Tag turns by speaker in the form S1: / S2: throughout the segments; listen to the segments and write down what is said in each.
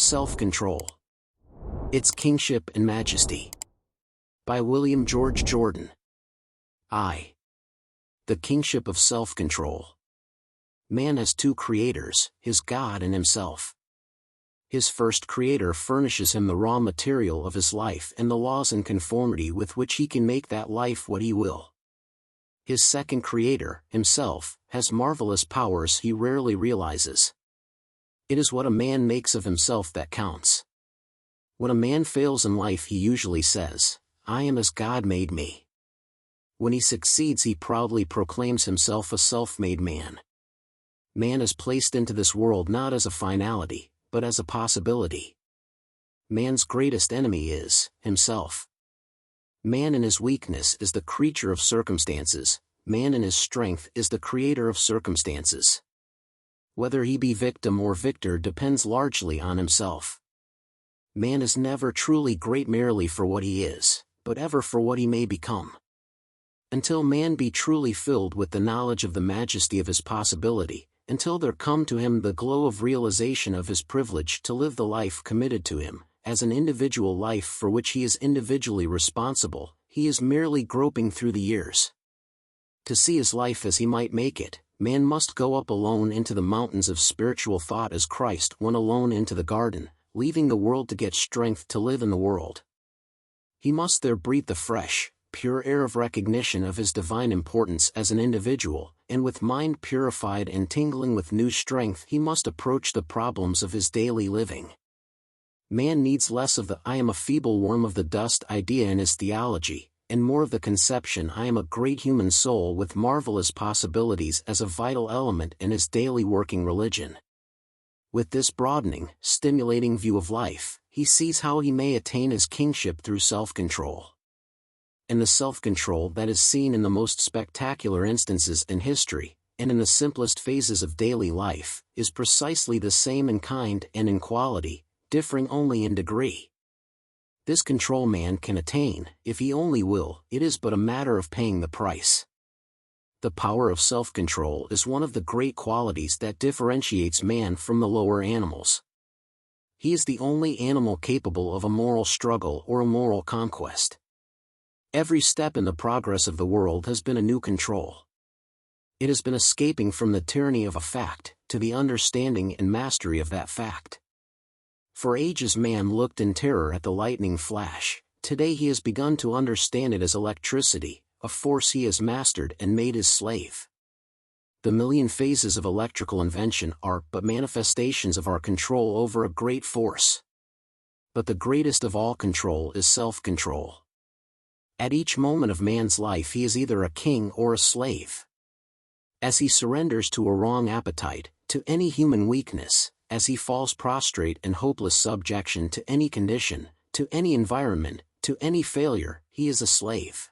S1: Self-control. Its Kingship and Majesty. By William George Jordan. The kingship of self-control. Man has two creators, his God and himself. His first creator furnishes him the raw material of his life and the laws and conformity with which he can make that life what he will. His second creator, himself, has marvelous powers he rarely realizes. It is what a man makes of himself that counts. When a man fails in life, he usually says, "I am as God made me." When he succeeds, he proudly proclaims himself a self-made man. Man is placed into this world not as a finality, but as a possibility. Man's greatest enemy is himself. Man in his weakness is the creature of circumstances, man in his strength is the creator of circumstances. Whether he be victim or victor depends largely on himself. Man is never truly great merely for what he is, but ever for what he may become. Until man be truly filled with the knowledge of the majesty of his possibility, until there come to him the glow of realization of his privilege to live the life committed to him, as an individual life for which he is individually responsible, he is merely groping through the years. To see his life as he might make it, man must go up alone into the mountains of spiritual thought as Christ went alone into the garden, leaving the world to get strength to live in the world. He must there breathe the fresh, pure air of recognition of his divine importance as an individual, and with mind purified and tingling with new strength he must approach the problems of his daily living. Man needs less of the "I am a feeble worm of the dust" idea in his theology, and more of the conception "I am a great human soul with marvelous possibilities" as a vital element in his daily working religion. With this broadening, stimulating view of life, he sees how he may attain his kingship through self-control. And the self-control that is seen in the most spectacular instances in history, and in the simplest phases of daily life, is precisely the same in kind and in quality, differing only in degree. This control man can attain, if he only will. It is but a matter of paying the price. The power of self-control is one of the great qualities that differentiates man from the lower animals. He is the only animal capable of a moral struggle or a moral conquest. Every step in the progress of the world has been a new control. It has been escaping from the tyranny of a fact, to the understanding and mastery of that fact. For ages man looked in terror at the lightning flash. Today he has begun to understand it as electricity, a force he has mastered and made his slave. The million phases of electrical invention are but manifestations of our control over a great force. But the greatest of all control is self-control. At each moment of man's life he is either a king or a slave. As he surrenders to a wrong appetite, to any human weakness, as he falls prostrate in hopeless subjection to any condition, to any environment, to any failure, he is a slave.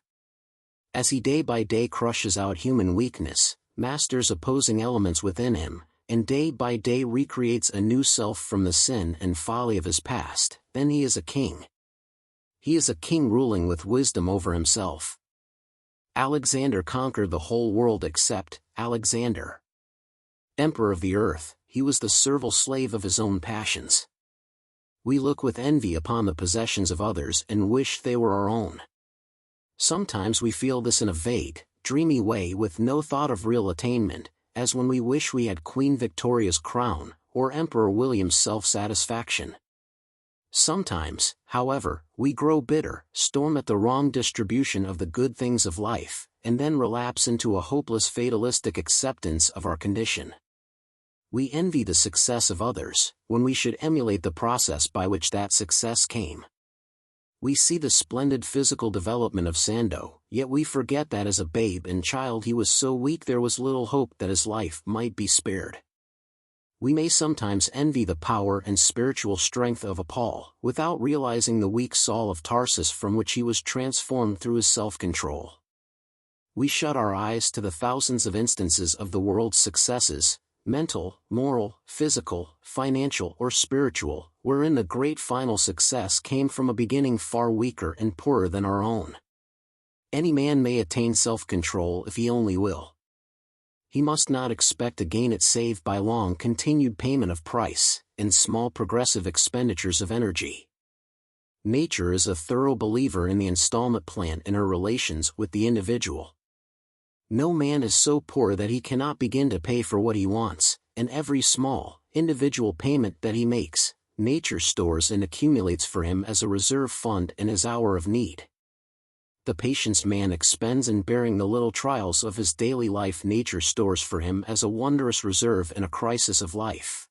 S1: As he day by day crushes out human weakness, masters opposing elements within him, and day by day recreates a new self from the sin and folly of his past, then he is a king. He is a king ruling with wisdom over himself. Alexander conquered the whole world except Alexander. Emperor of the earth, he was the servile slave of his own passions. We look with envy upon the possessions of others and wish they were our own. Sometimes we feel this in a vague, dreamy way with no thought of real attainment, as when we wish we had Queen Victoria's crown, or Emperor William's self-satisfaction. Sometimes, however, we grow bitter, storm at the wrong distribution of the good things of life, and then relapse into a hopeless fatalistic acceptance of our condition. We envy the success of others, when we should emulate the process by which that success came. We see the splendid physical development of Sandow, yet we forget that as a babe and child he was so weak there was little hope that his life might be spared. We may sometimes envy the power and spiritual strength of Paul, without realizing the weak Saul of Tarsus from which he was transformed through his self-control. We shut our eyes to the thousands of instances of the world's successes, mental, moral, physical, financial or spiritual, wherein the great final success came from a beginning far weaker and poorer than our own. Any man may attain self-control if he only will. he must not expect to gain it save by long continued payment of price, and small progressive expenditures of energy. Nature is a thorough believer in the installment plan in her relations with the individual. No man is so poor that he cannot begin to pay for what he wants, and every small, individual payment that he makes, nature stores and accumulates for him as a reserve fund in his hour of need. The patience man expends in bearing the little trials of his daily life nature stores for him as a wondrous reserve in a crisis of life.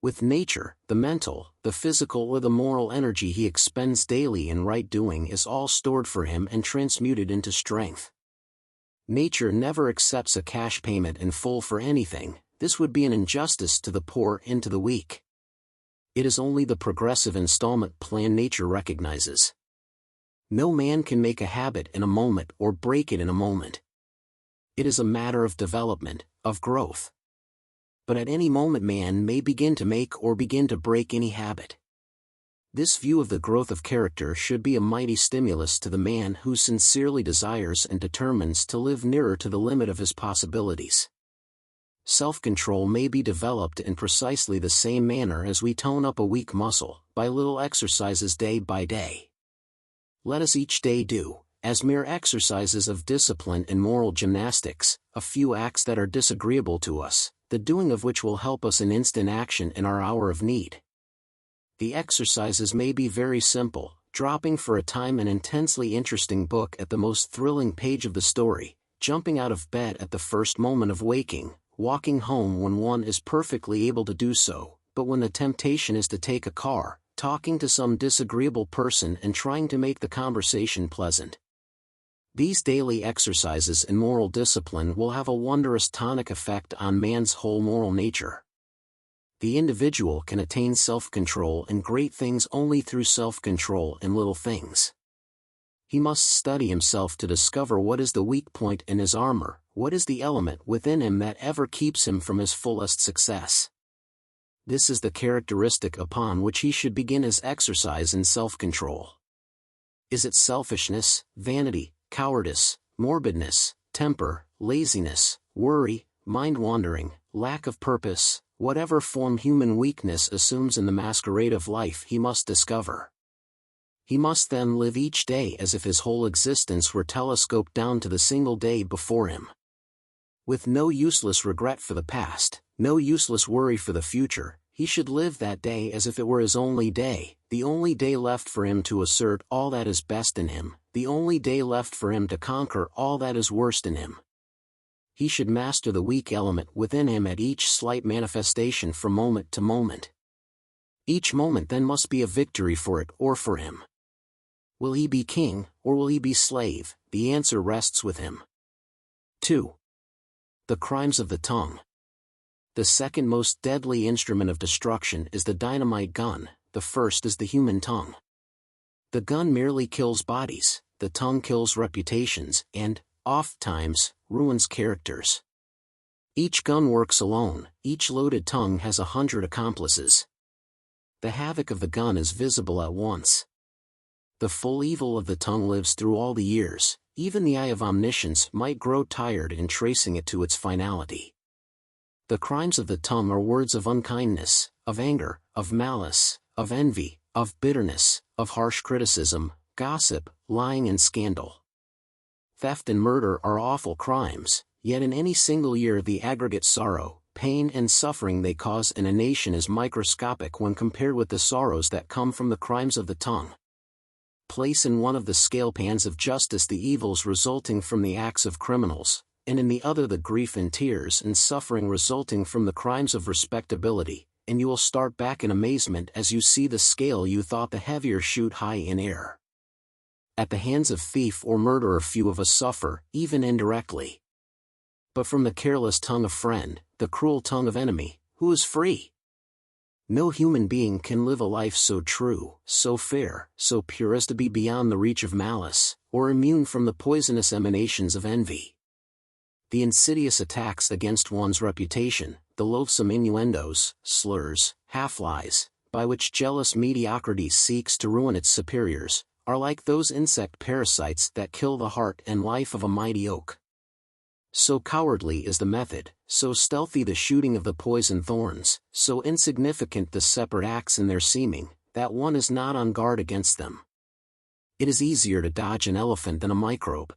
S1: With nature, the mental, the physical or the moral energy he expends daily in right doing is all stored for him and transmuted into strength. Nature never accepts a cash payment in full for anything. This would be an injustice to the poor and to the weak. It is only the progressive installment plan nature recognizes. No man can make a habit in a moment or break it in a moment. It is a matter of development, of growth. But at any moment man may begin to make or begin to break any habit. This view of the growth of character should be a mighty stimulus to the man who sincerely desires and determines to live nearer to the limit of his possibilities. Self-control may be developed in precisely the same manner as we tone up a weak muscle, by little exercises day by day. Let us each day do, as mere exercises of discipline and moral gymnastics, a few acts that are disagreeable to us, the doing of which will help us in instant action in our hour of need. The exercises may be very simple, dropping for a time an intensely interesting book at the most thrilling page of the story, jumping out of bed at the first moment of waking, walking home when one is perfectly able to do so, but when the temptation is to take a car, talking to some disagreeable person and trying to make the conversation pleasant. These daily exercises in moral discipline will have a wondrous tonic effect on man's whole moral nature. The individual can attain self-control in great things only through self-control in little things. He must study himself to discover what is the weak point in his armor, what is the element within him that ever keeps him from his fullest success. This is the characteristic upon which he should begin his exercise in self-control. Is it selfishness, vanity, cowardice, morbidness, temper, laziness, worry, mind-wandering, lack of purpose, whatever form human weakness assumes in the masquerade of life he must discover. He must then live each day as if his whole existence were telescoped down to the single day before him. With no useless regret for the past, no useless worry for the future, he should live that day as if it were his only day, the only day left for him to assert all that is best in him, the only day left for him to conquer all that is worst in him. He should master the weak element within him at each slight manifestation from moment to moment. Each moment then must be a victory for it or for him. Will he be king, or will he be slave? The answer rests with him. 2. The crimes of the tongue. The second most deadly instrument of destruction is the dynamite gun, the first is the human tongue. The gun merely kills bodies, the tongue kills reputations, and, ofttimes, ruins characters. Each gun works alone, each loaded tongue has 100 accomplices. The havoc of the gun is visible at once. The full evil of the tongue lives through all the years, even the eye of omniscience might grow tired in tracing it to its finality. The crimes of the tongue are words of unkindness, of anger, of malice, of envy, of bitterness, of harsh criticism, gossip, lying and scandal. Theft and murder are awful crimes, yet in any single year the aggregate sorrow, pain and suffering they cause in a nation is microscopic when compared with the sorrows that come from the crimes of the tongue. Place in one of the scale pans of justice the evils resulting from the acts of criminals, and in the other the grief and tears and suffering resulting from the crimes of respectability, and you will start back in amazement as you see the scale you thought the heavier shoot high in air. At the hands of thief or murderer few of us suffer, even indirectly. But from the careless tongue of friend, the cruel tongue of enemy, who is free? No human being can live a life so true, so fair, so pure as to be beyond the reach of malice, or immune from the poisonous emanations of envy. The insidious attacks against one's reputation, the loathsome innuendos, slurs, half-lies, by which jealous mediocrity seeks to ruin its superiors, are like those insect parasites that kill the heart and life of a mighty oak. So cowardly is the method, so stealthy the shooting of the poison thorns, so insignificant the separate acts in their seeming, that one is not on guard against them. It is easier to dodge an elephant than a microbe.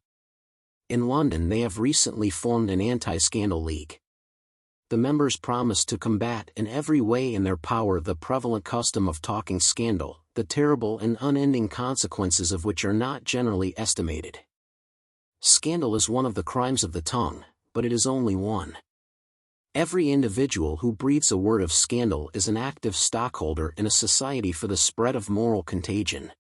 S1: In London they have recently formed an anti-scandal league. The members promise to combat in every way in their power the prevalent custom of talking scandal, the terrible and unending consequences of which are not generally estimated. Scandal is one of the crimes of the tongue, but it is only one. Every individual who breathes a word of scandal is an active stockholder in a society for the spread of moral contagion.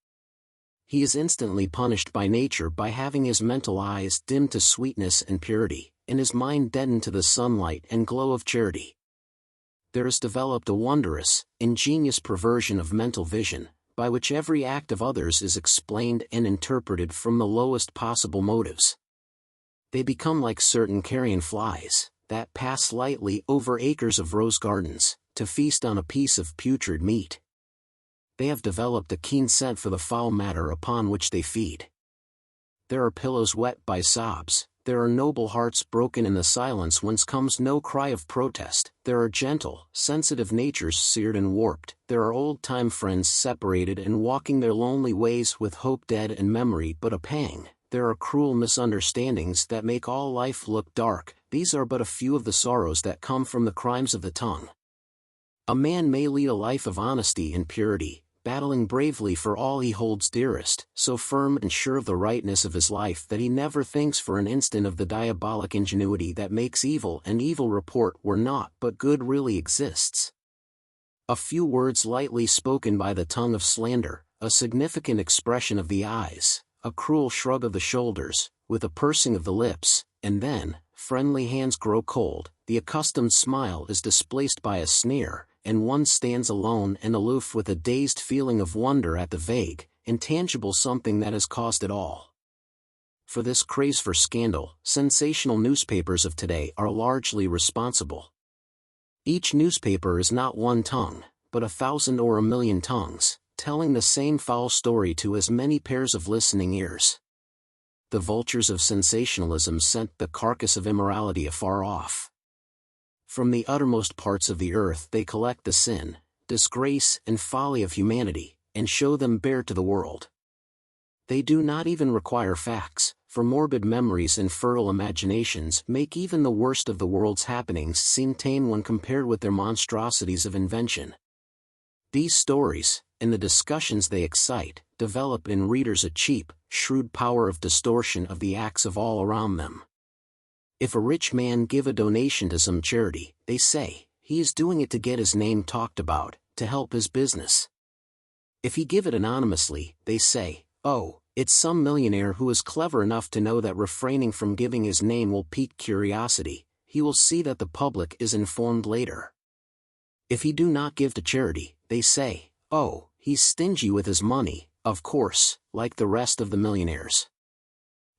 S1: He is instantly punished by nature by having his mental eyes dimmed to sweetness and purity, and his mind deadened to the sunlight and glow of charity. There is developed a wondrous, ingenious perversion of mental vision, by which every act of others is explained and interpreted from the lowest possible motives. They become like certain carrion flies, that pass lightly over acres of rose gardens, to feast on a piece of putrid meat. They have developed a keen scent for the foul matter upon which they feed. There are pillows wet by sobs, there are noble hearts broken in the silence whence comes no cry of protest, there are gentle, sensitive natures seared and warped, there are old-time friends separated and walking their lonely ways with hope dead and memory but a pang, there are cruel misunderstandings that make all life look dark. These are but a few of the sorrows that come from the crimes of the tongue. A man may lead a life of honesty and purity, battling bravely for all he holds dearest, so firm and sure of the rightness of his life that he never thinks for an instant of the diabolic ingenuity that makes evil and evil report where naught but good really exists. A few words lightly spoken by the tongue of slander, a significant expression of the eyes, a cruel shrug of the shoulders, with a pursing of the lips, and then, friendly hands grow cold, the accustomed smile is displaced by a sneer, and one stands alone and aloof with a dazed feeling of wonder at the vague, intangible something that has caused it all. For this craze for scandal, sensational newspapers of today are largely responsible. Each newspaper is not one tongue, but 1,000 or 1,000,000 tongues, telling the same foul story to as many pairs of listening ears. The vultures of sensationalism scent the carcass of immorality afar off. From the uttermost parts of the earth they collect the sin, disgrace and folly of humanity, and show them bare to the world. They do not even require facts, for morbid memories and fertile imaginations make even the worst of the world's happenings seem tame when compared with their monstrosities of invention. These stories, and the discussions they excite, develop in readers a cheap, shrewd power of distortion of the acts of all around them. If a rich man give a donation to some charity, they say, he is doing it to get his name talked about, to help his business. If he give it anonymously, they say, oh, it's some millionaire who is clever enough to know that refraining from giving his name will pique curiosity, he will see that the public is informed later. If he do not give to charity, they say, oh, he's stingy with his money, of course, like the rest of the millionaires.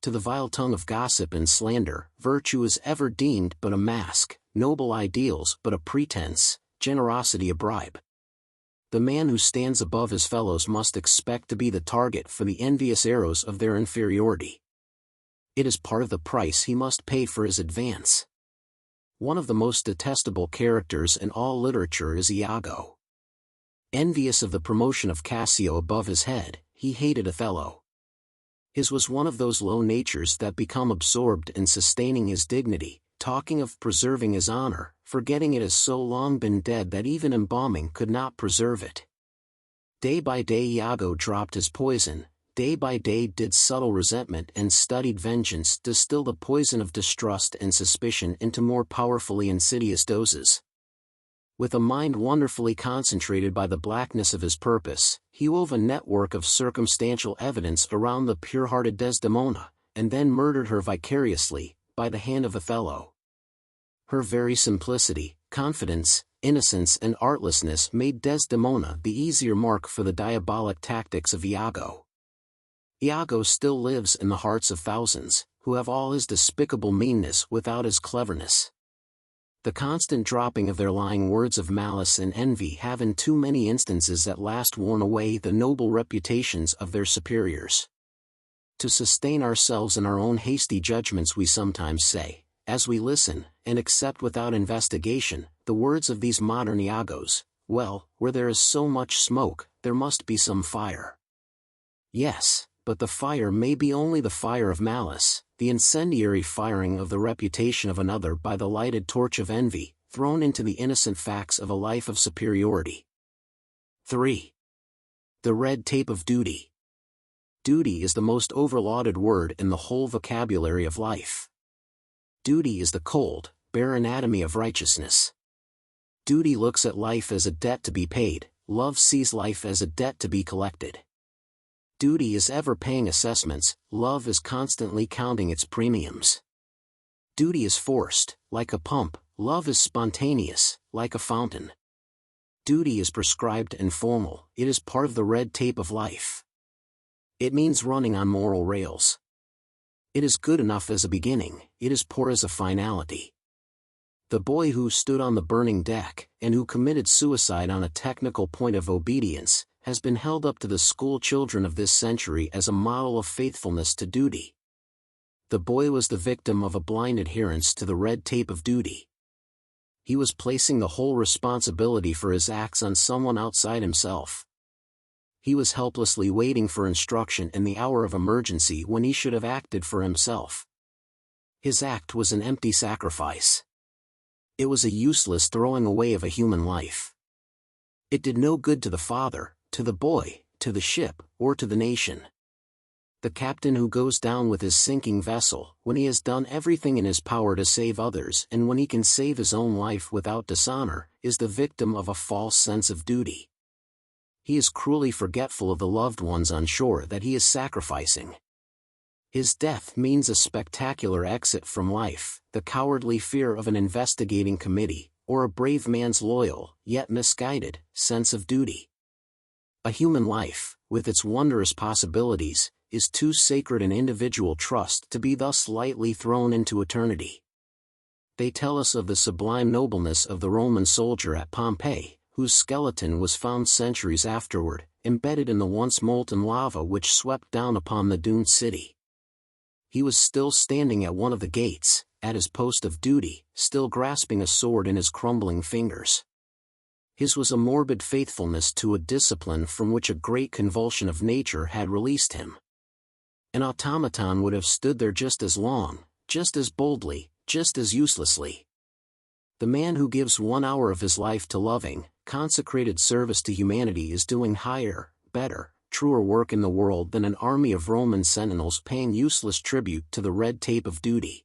S1: To the vile tongue of gossip and slander, virtue is ever deemed but a mask, noble ideals but a pretense, generosity a bribe. The man who stands above his fellows must expect to be the target for the envious arrows of their inferiority. It is part of the price he must pay for his advance. One of the most detestable characters in all literature is Iago. Envious of the promotion of Cassio above his head, he hated Othello. His was one of those low natures that become absorbed in sustaining his dignity, talking of preserving his honor, forgetting it has so long been dead that even embalming could not preserve it. Day by day Iago dropped his poison, day by day did subtle resentment and studied vengeance distill the poison of distrust and suspicion into more powerfully insidious doses. With a mind wonderfully concentrated by the blackness of his purpose, he wove a network of circumstantial evidence around the pure-hearted Desdemona, and then murdered her vicariously, by the hand of Othello. Her very simplicity, confidence, innocence and artlessness made Desdemona the easier mark for the diabolic tactics of Iago. Iago still lives in the hearts of thousands, who have all his despicable meanness without his cleverness. The constant dropping of their lying words of malice and envy have in too many instances at last worn away the noble reputations of their superiors. To sustain ourselves in our own hasty judgments we sometimes say, as we listen, and accept without investigation, the words of these modern Iagos, well, where there is so much smoke, there must be some fire. Yes, but the fire may be only the fire of malice, the incendiary firing of the reputation of another by the lighted torch of envy, thrown into the innocent facts of a life of superiority. 3. The red tape of duty. Duty is the most overlauded word in the whole vocabulary of life. Duty is the cold, bare anatomy of righteousness. Duty looks at life as a debt to be paid, love sees life as a debt to be collected. Duty is ever paying assessments, love is constantly counting its premiums. Duty is forced, like a pump, love is spontaneous, like a fountain. Duty is prescribed and formal, it is part of the red tape of life. It means running on moral rails. It is good enough as a beginning, it is poor as a finality. The boy who stood on the burning deck, and who committed suicide on a technical point of obedience, has been held up to the school children of this century as a model of faithfulness to duty. The boy was the victim of a blind adherence to the red tape of duty. He was placing the whole responsibility for his acts on someone outside himself. He was helplessly waiting for instruction in the hour of emergency when he should have acted for himself. His act was an empty sacrifice. It was a useless throwing away of a human life. It did no good to the father, to the boy, to the ship, or to the nation. The captain who goes down with his sinking vessel, when he has done everything in his power to save others and when he can save his own life without dishonor, is the victim of a false sense of duty. He is cruelly forgetful of the loved ones on shore that he is sacrificing. His death means a spectacular exit from life, the cowardly fear of an investigating committee, or a brave man's loyal, yet misguided, sense of duty. A human life, with its wondrous possibilities, is too sacred an individual trust to be thus lightly thrown into eternity. They tell us of the sublime nobleness of the Roman soldier at Pompeii, whose skeleton was found centuries afterward, embedded in the once molten lava which swept down upon the doomed city. He was still standing at one of the gates, at his post of duty, still grasping a sword in his crumbling fingers. His was a morbid faithfulness to a discipline from which a great convulsion of nature had released him. An automaton would have stood there just as long, just as boldly, just as uselessly. The man who gives 1 hour of his life to loving, consecrated service to humanity is doing higher, better, truer work in the world than an army of Roman sentinels paying useless tribute to the red tape of duty.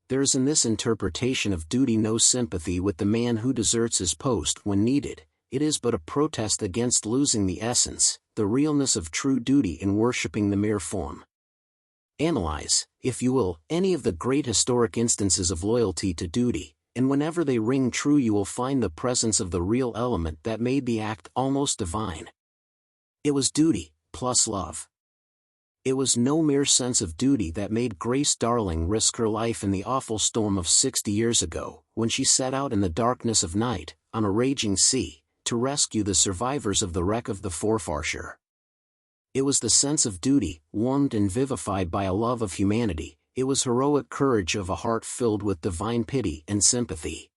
S1: There is in this interpretation of duty no sympathy with the man who deserts his post when needed, it is but a protest against losing the essence, the realness of true duty in worshipping the mere form. Analyze, if you will, any of the great historic instances of loyalty to duty, and whenever they ring true you will find the presence of the real element that made the act almost divine. It was duty, plus love. It was no mere sense of duty that made Grace Darling risk her life in the awful storm of 60 years ago, when she set out in the darkness of night, on a raging sea, to rescue the survivors of the wreck of the Forfarshire. It was the sense of duty, warmed and vivified by a love of humanity. It was heroic courage of a heart filled with divine pity and sympathy.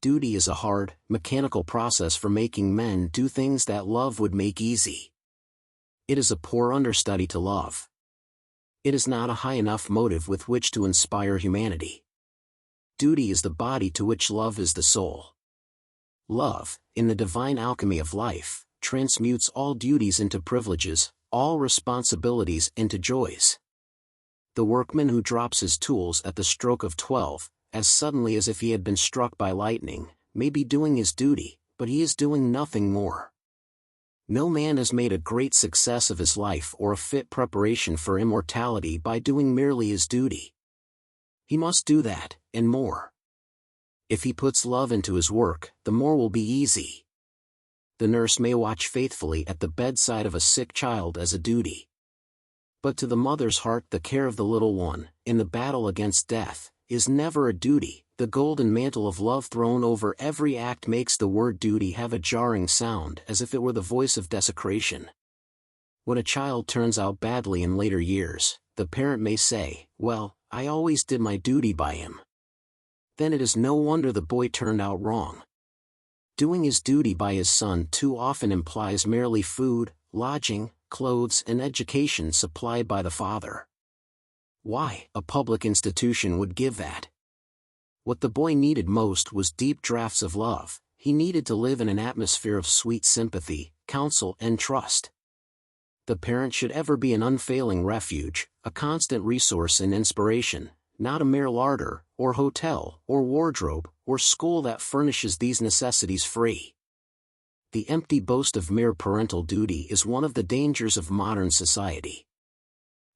S1: Duty is a hard, mechanical process for making men do things that love would make easy. It is a poor understudy to love. It is not a high enough motive with which to inspire humanity. Duty is the body to which love is the soul. Love, in the divine alchemy of life, transmutes all duties into privileges, all responsibilities into joys. The workman who drops his tools at the stroke of 12, as suddenly as if he had been struck by lightning, may be doing his duty, but he is doing nothing more. No man has made a great success of his life or a fit preparation for immortality by doing merely his duty. He must do that, and more. If he puts love into his work, the more will be easy. The nurse may watch faithfully at the bedside of a sick child as a duty. But to the mother's heart the care of the little one, in the battle against death, is never a duty. The golden mantle of love thrown over every act makes the word duty have a jarring sound as if it were the voice of desecration. When a child turns out badly in later years, the parent may say, "Well, I always did my duty by him. Then it is no wonder the boy turned out wrong. Doing his duty by his son too often implies merely food, lodging, clothes and education supplied by the father. Why, a public institution would give that. What the boy needed most was deep draughts of love. He needed to live in an atmosphere of sweet sympathy, counsel and trust. The parent should ever be an unfailing refuge, a constant resource and inspiration, not a mere larder, or hotel, or wardrobe, or school that furnishes these necessities free. The empty boast of mere parental duty is one of the dangers of modern society.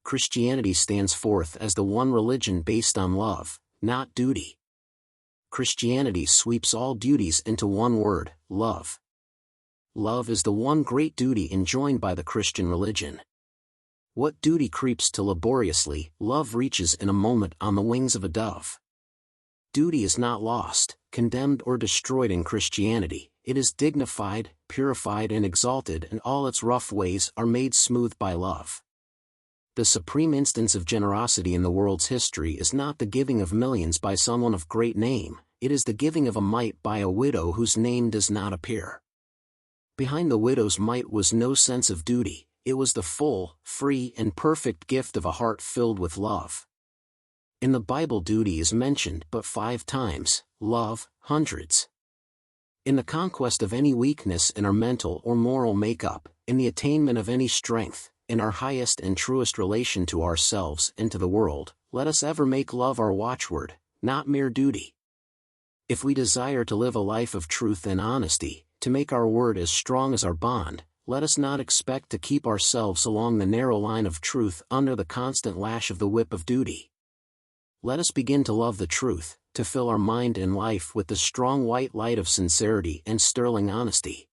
S1: Christianity stands forth as the one religion based on love, not duty. Christianity sweeps all duties into one word, love. Love is the one great duty enjoined by the Christian religion. What duty creeps too laboriously, love reaches in a moment on the wings of a dove. Duty is not lost, condemned or destroyed in Christianity. It is dignified, purified and exalted, and all its rough ways are made smooth by love. The supreme instance of generosity in the world's history is not the giving of millions by someone of great name, it is the giving of a mite by a widow whose name does not appear. Behind the widow's mite was no sense of duty, it was the full, free and perfect gift of a heart filled with love. In the Bible duty is mentioned but 5 times, love, hundreds. In the conquest of any weakness in our mental or moral makeup, in the attainment of any strength, in our highest and truest relation to ourselves and to the world, let us ever make love our watchword, not mere duty. If we desire to live a life of truth and honesty, to make our word as strong as our bond, let us not expect to keep ourselves along the narrow line of truth under the constant lash of the whip of duty. Let us begin to love the truth, to fill our mind and life with the strong white light of sincerity and sterling honesty.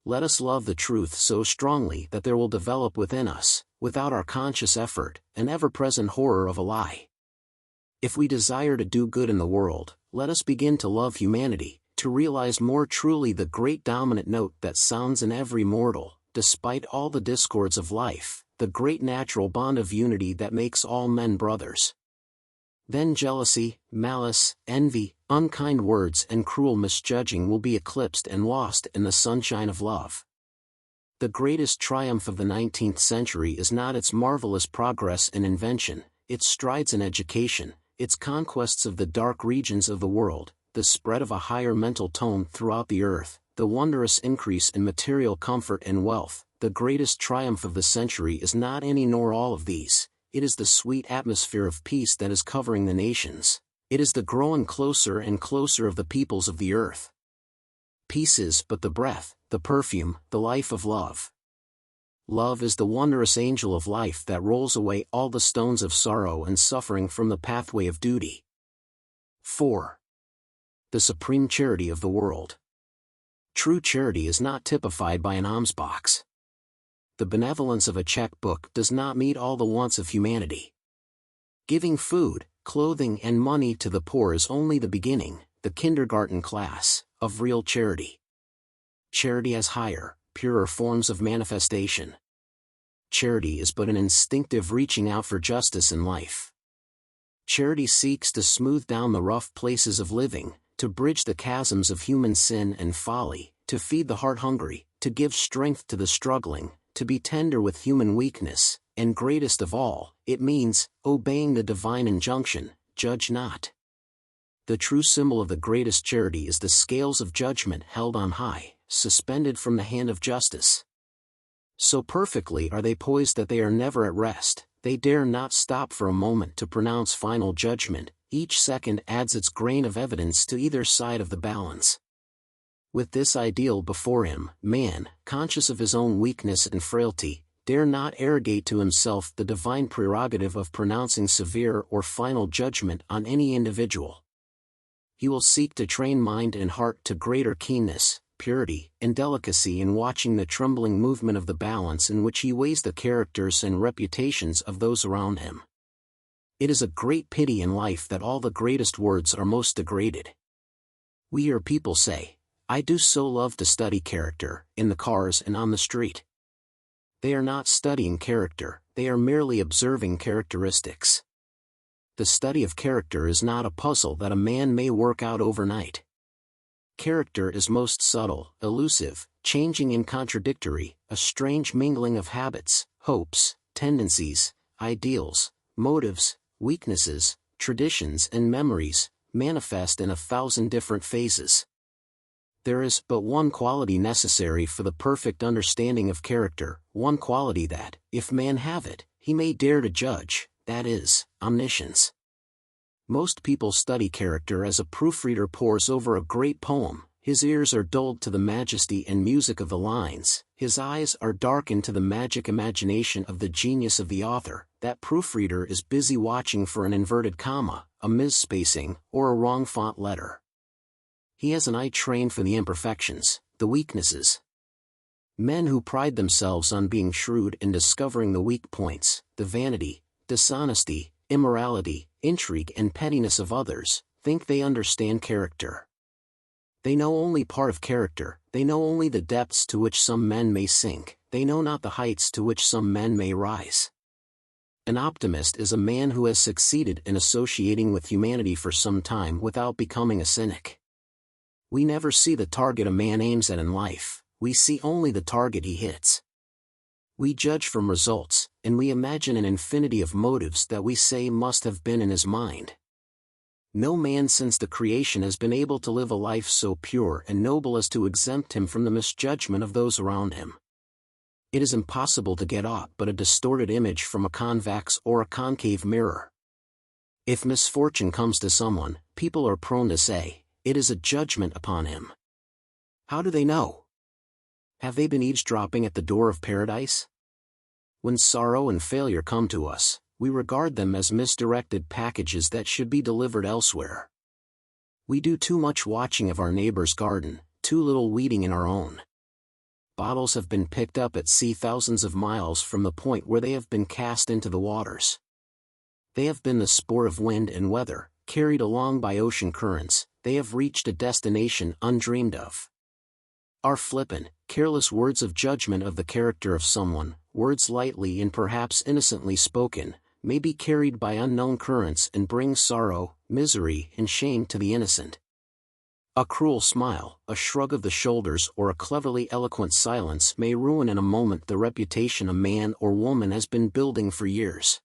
S1: Let us love the truth so strongly that there will develop within us, without our conscious effort, an ever-present horror of a lie. If we desire to do good in the world, let us begin to love humanity, to realize more truly the great dominant note that sounds in every mortal, despite all the discords of life, the great natural bond of unity that makes all men brothers. Then jealousy, malice, envy, unkind words and cruel misjudging will be eclipsed and lost in the sunshine of love. The greatest triumph of the 19th century is not its marvelous progress in invention, its strides in education, its conquests of the dark regions of the world, the spread of a higher mental tone throughout the earth, the wondrous increase in material comfort and wealth. The greatest triumph of the century is not any nor all of these. It is the sweet atmosphere of peace that is covering the nations. It is the growing closer and closer of the peoples of the earth. Peace is but the breath, the perfume, the life of love. Love is the wondrous angel of life that rolls away all the stones of sorrow and suffering from the pathway of duty. 4. The supreme charity of the world. True charity is not typified by an alms box. The benevolence of a checkbook does not meet all the wants of humanity. Giving food, clothing and money to the poor is only the beginning, the kindergarten class, of real charity. Charity has higher, purer forms of manifestation. Charity is but an instinctive reaching out for justice in life. Charity seeks to smooth down the rough places of living, to bridge the chasms of human sin and folly, to feed the heart hungry, to give strength to the struggling, to be tender with human weakness, and greatest of all, it means, obeying the divine injunction, judge not. The true symbol of the greatest charity is the scales of judgment held on high, suspended from the hand of justice. So perfectly are they poised that they are never at rest, they dare not stop for a moment to pronounce final judgment, each second adds its grain of evidence to either side of the balance. With this ideal before him, man, conscious of his own weakness and frailty, dare not arrogate to himself the divine prerogative of pronouncing severe or final judgment on any individual. He will seek to train mind and heart to greater keenness, purity, and delicacy in watching the trembling movement of the balance in which he weighs the characters and reputations of those around him. It is a great pity in life that all the greatest words are most degraded. We hear people say, "I do so love to study character," in the cars and on the street. They are not studying character, they are merely observing characteristics. the study of character is not a puzzle that a man may work out overnight. Character is most subtle, elusive, changing and contradictory, a strange mingling of habits, hopes, tendencies, ideals, motives, weaknesses, traditions and memories, manifest in 1,000 different phases. There is but one quality necessary for the perfect understanding of character, one quality that, if man have it, he may dare to judge, that is, omniscience. Most people study character as a proofreader pores over a great poem. His ears are dulled to the majesty and music of the lines, his eyes are darkened to the magic imagination of the genius of the author. That proofreader is busy watching for an inverted comma, a misspacing, or a wrong font letter. He has an eye trained for the imperfections, the weaknesses. Men who pride themselves on being shrewd in discovering the weak points, the vanity, dishonesty, immorality, intrigue and pettiness of others, think they understand character. They know only part of character, they know only the depths to which some men may sink, they know not the heights to which some men may rise. An optimist is a man who has succeeded in associating with humanity for some time without becoming a cynic. We never see the target a man aims at in life, we see only the target he hits. We judge from results, and we imagine an infinity of motives that we say must have been in his mind. No man since the creation has been able to live a life so pure and noble as to exempt him from the misjudgment of those around him. It is impossible to get aught but a distorted image from a convex or a concave mirror. If misfortune comes to someone, people are prone to say, it is a judgment upon him. How do they know? Have they been eavesdropping at the door of paradise? When sorrow and failure come to us, we regard them as misdirected packages that should be delivered elsewhere. We do too much watching of our neighbor's garden, too little weeding in our own. Bottles have been picked up at sea thousands of miles from the point where they have been cast into the waters. They have been the sport of wind and weather, carried along by ocean currents, they have reached a destination undreamed of. Our flippant, careless words of judgment of the character of someone, words lightly and perhaps innocently spoken, may be carried by unknown currents and bring sorrow, misery and shame to the innocent. A cruel smile, a shrug of the shoulders or a cleverly eloquent silence may ruin in a moment the reputation a man or woman has been building for years.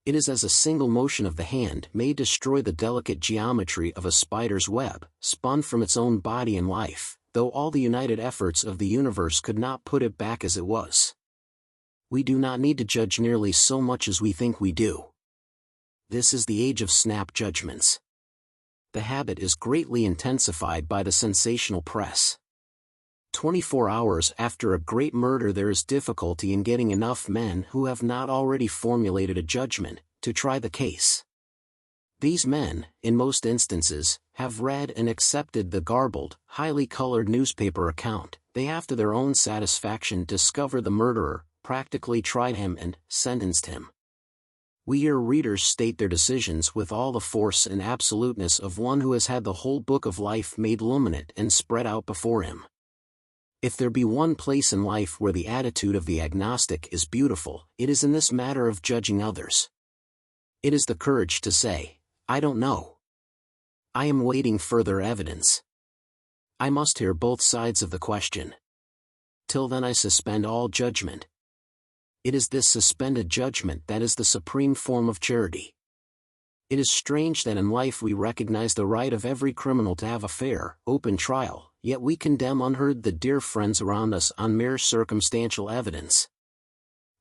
S1: It is as a single motion of the hand may destroy the delicate geometry of a spider's web, spun from its own body and life, though all the united efforts of the universe could not put it back as it was. We do not need to judge nearly so much as we think we do. This is the age of snap judgments. The habit is greatly intensified by the sensational press. 24 hours after a great murder there is difficulty in getting enough men who have not already formulated a judgment, to try the case. These men, in most instances, have read and accepted the garbled, highly colored newspaper account, they have to their own satisfaction discovered the murderer, practically tried him and sentenced him. We hear readers state their decisions with all the force and absoluteness of one who has had the whole book of life made luminant and spread out before him. If there be one place in life where the attitude of the agnostic is beautiful, it is in this matter of judging others. It is the courage to say, I don't know. I am waiting further evidence. I must hear both sides of the question. Till then I suspend all judgment. It is this suspended judgment that is the supreme form of charity. It is strange that in life we recognize the right of every criminal to have a fair, open trial, yet we condemn unheard the dear friends around us on mere circumstantial evidence.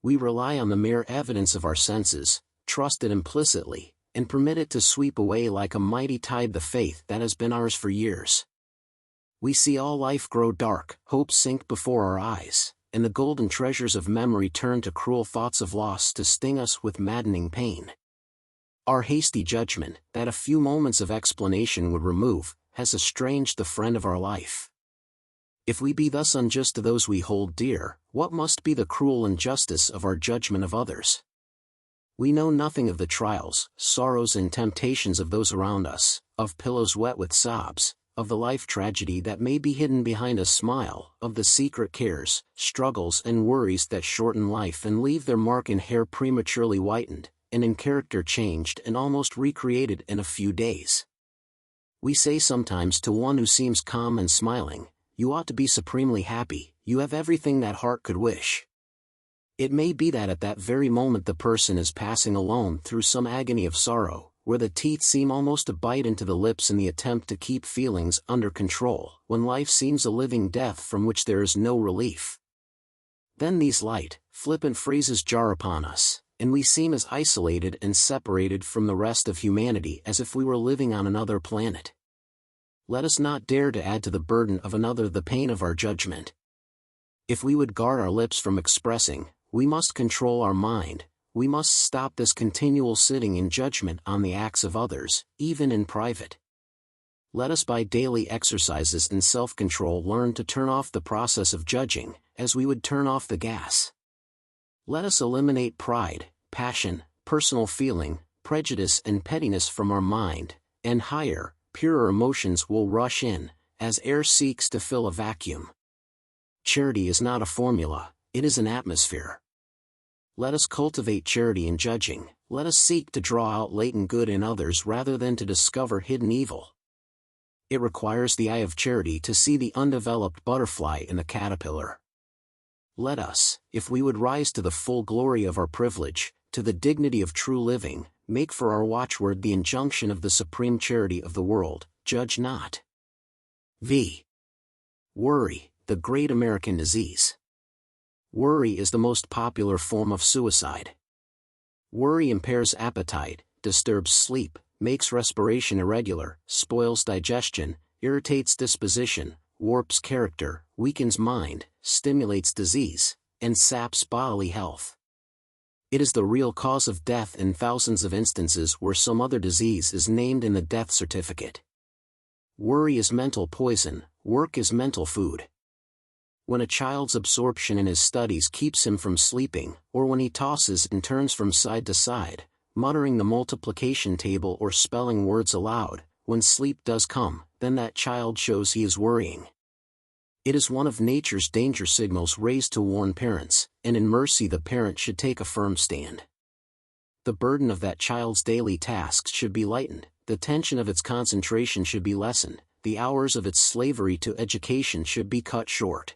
S1: We rely on the mere evidence of our senses, trust it implicitly, and permit it to sweep away like a mighty tide the faith that has been ours for years. We see all life grow dark, hope sink before our eyes, and the golden treasures of memory turn to cruel thoughts of loss to sting us with maddening pain. Our hasty judgment, that a few moments of explanation would remove, has estranged the friend of our life. If we be thus unjust to those we hold dear, what must be the cruel injustice of our judgment of others? We know nothing of the trials, sorrows and temptations of those around us, of pillows wet with sobs, of the life tragedy that may be hidden behind a smile, of the secret cares, struggles and worries that shorten life and leave their mark in hair prematurely whitened, and in character changed and almost recreated in a few days. We say sometimes to one who seems calm and smiling, "You ought to be supremely happy, you have everything that heart could wish." It may be that at that very moment the person is passing alone through some agony of sorrow, where the teeth seem almost to bite into the lips in the attempt to keep feelings under control, when life seems a living death from which there is no relief. Then these light, flippant phrases jar upon us, and we seem as isolated and separated from the rest of humanity as if we were living on another planet. Let us not dare to add to the burden of another the pain of our judgment. If we would guard our lips from expressing, we must control our mind. We must stop this continual sitting in judgment on the acts of others, even in private. Let us by daily exercises in self-control learn to turn off the process of judging, as we would turn off the gas. Let us eliminate pride, passion, personal feeling, prejudice and pettiness from our mind, and higher, purer emotions will rush in, as air seeks to fill a vacuum. Charity is not a formula, it is an atmosphere. Let us cultivate charity in judging, let us seek to draw out latent good in others rather than to discover hidden evil. It requires the eye of charity to see the undeveloped butterfly in the caterpillar. Let us, if we would rise to the full glory of our privilege, to the dignity of true living, make for our watchword the injunction of the supreme charity of the world, judge not. V. Worry, the great American disease. Worry is the most popular form of suicide. Worry impairs appetite, disturbs sleep, makes respiration irregular, spoils digestion, irritates disposition, warps character, weakens mind, stimulates disease, and saps bodily health. It is the real cause of death in thousands of instances where some other disease is named in the death certificate. Worry is mental poison, work is mental food. When a child's absorption in his studies keeps him from sleeping, or when he tosses and turns from side to side, muttering the multiplication table or spelling words aloud, when sleep does come, then that child shows he is worrying. It is one of nature's danger signals raised to warn parents, and in mercy the parent should take a firm stand. The burden of that child's daily tasks should be lightened, the tension of its concentration should be lessened, the hours of its slavery to education should be cut short.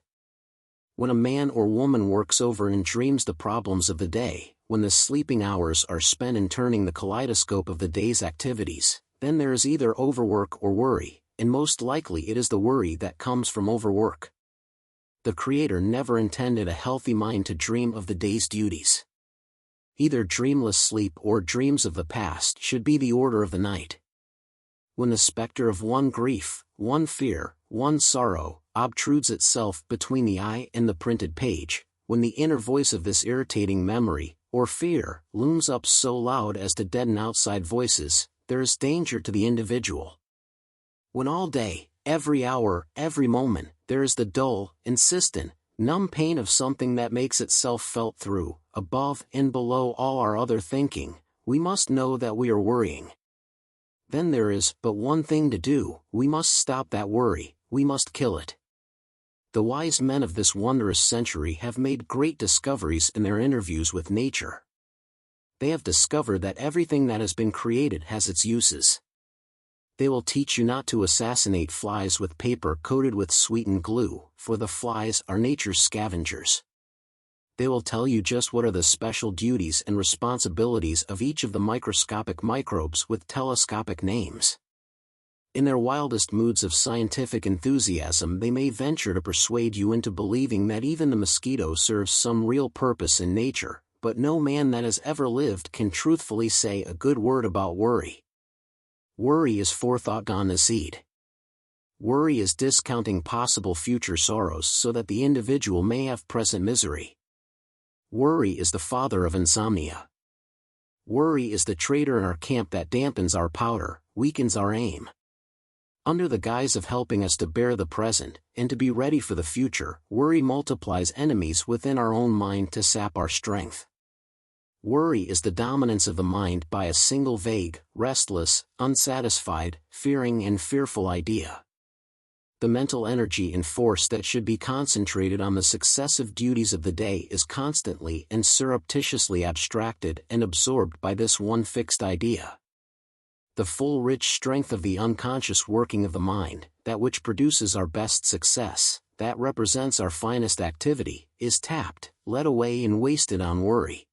S1: When a man or woman works over and dreams the problems of the day, when the sleeping hours are spent in turning the kaleidoscope of the day's activities, then there is either overwork or worry, and most likely it is the worry that comes from overwork. The Creator never intended a healthy mind to dream of the day's duties. Either dreamless sleep or dreams of the past should be the order of the night. When the specter of one grief, one fear, one sorrow, obtrudes itself between the eye and the printed page, when the inner voice of this irritating memory, or fear, looms up so loud as to deaden outside voices, there is danger to the individual. When all day, every hour, every moment, there is the dull, insistent, numb pain of something that makes itself felt through, above and below all our other thinking, we must know that we are worrying. Then there is but one thing to do, we must stop that worry, we must kill it. The wise men of this wondrous century have made great discoveries in their interviews with nature. They have discovered that everything that has been created has its uses. They will teach you not to assassinate flies with paper coated with sweetened glue, for the flies are nature's scavengers. They will tell you just what are the special duties and responsibilities of each of the microscopic microbes with telescopic names. In their wildest moods of scientific enthusiasm they may venture to persuade you into believing that even the mosquito serves some real purpose in nature, but no man that has ever lived can truthfully say a good word about worry. Worry is forethought gone to seed. Worry is discounting possible future sorrows so that the individual may have present misery. Worry is the father of insomnia. Worry is the traitor in our camp that dampens our powder, weakens our aim. Under the guise of helping us to bear the present, and to be ready for the future, worry multiplies enemies within our own mind to sap our strength. Worry is the dominance of the mind by a single vague, restless, unsatisfied, fearing and fearful idea. the mental energy and force that should be concentrated on the successive duties of the day is constantly and surreptitiously abstracted and absorbed by this one fixed idea. The full rich strength of the unconscious working of the mind, that which produces our best success, that represents our finest activity, is tapped, led away and wasted on worry.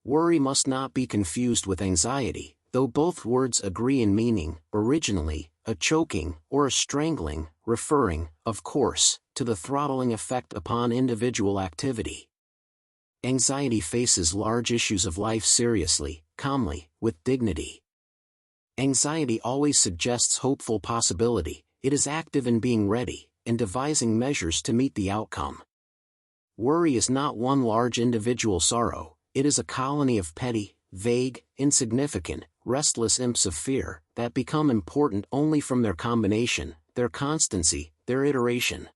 S1: Worry must not be confused with anxiety, though both words agree in meaning, originally, a choking or a strangling, referring, of course, to the throttling effect upon individual activity. Anxiety faces large issues of life seriously, calmly, with dignity. Anxiety always suggests hopeful possibility, it is active in being ready, and devising measures to meet the outcome. Worry is not one large individual sorrow, it is a colony of petty, vague, insignificant, restless imps of fear, that become important only from their combination, their constancy, their iteration.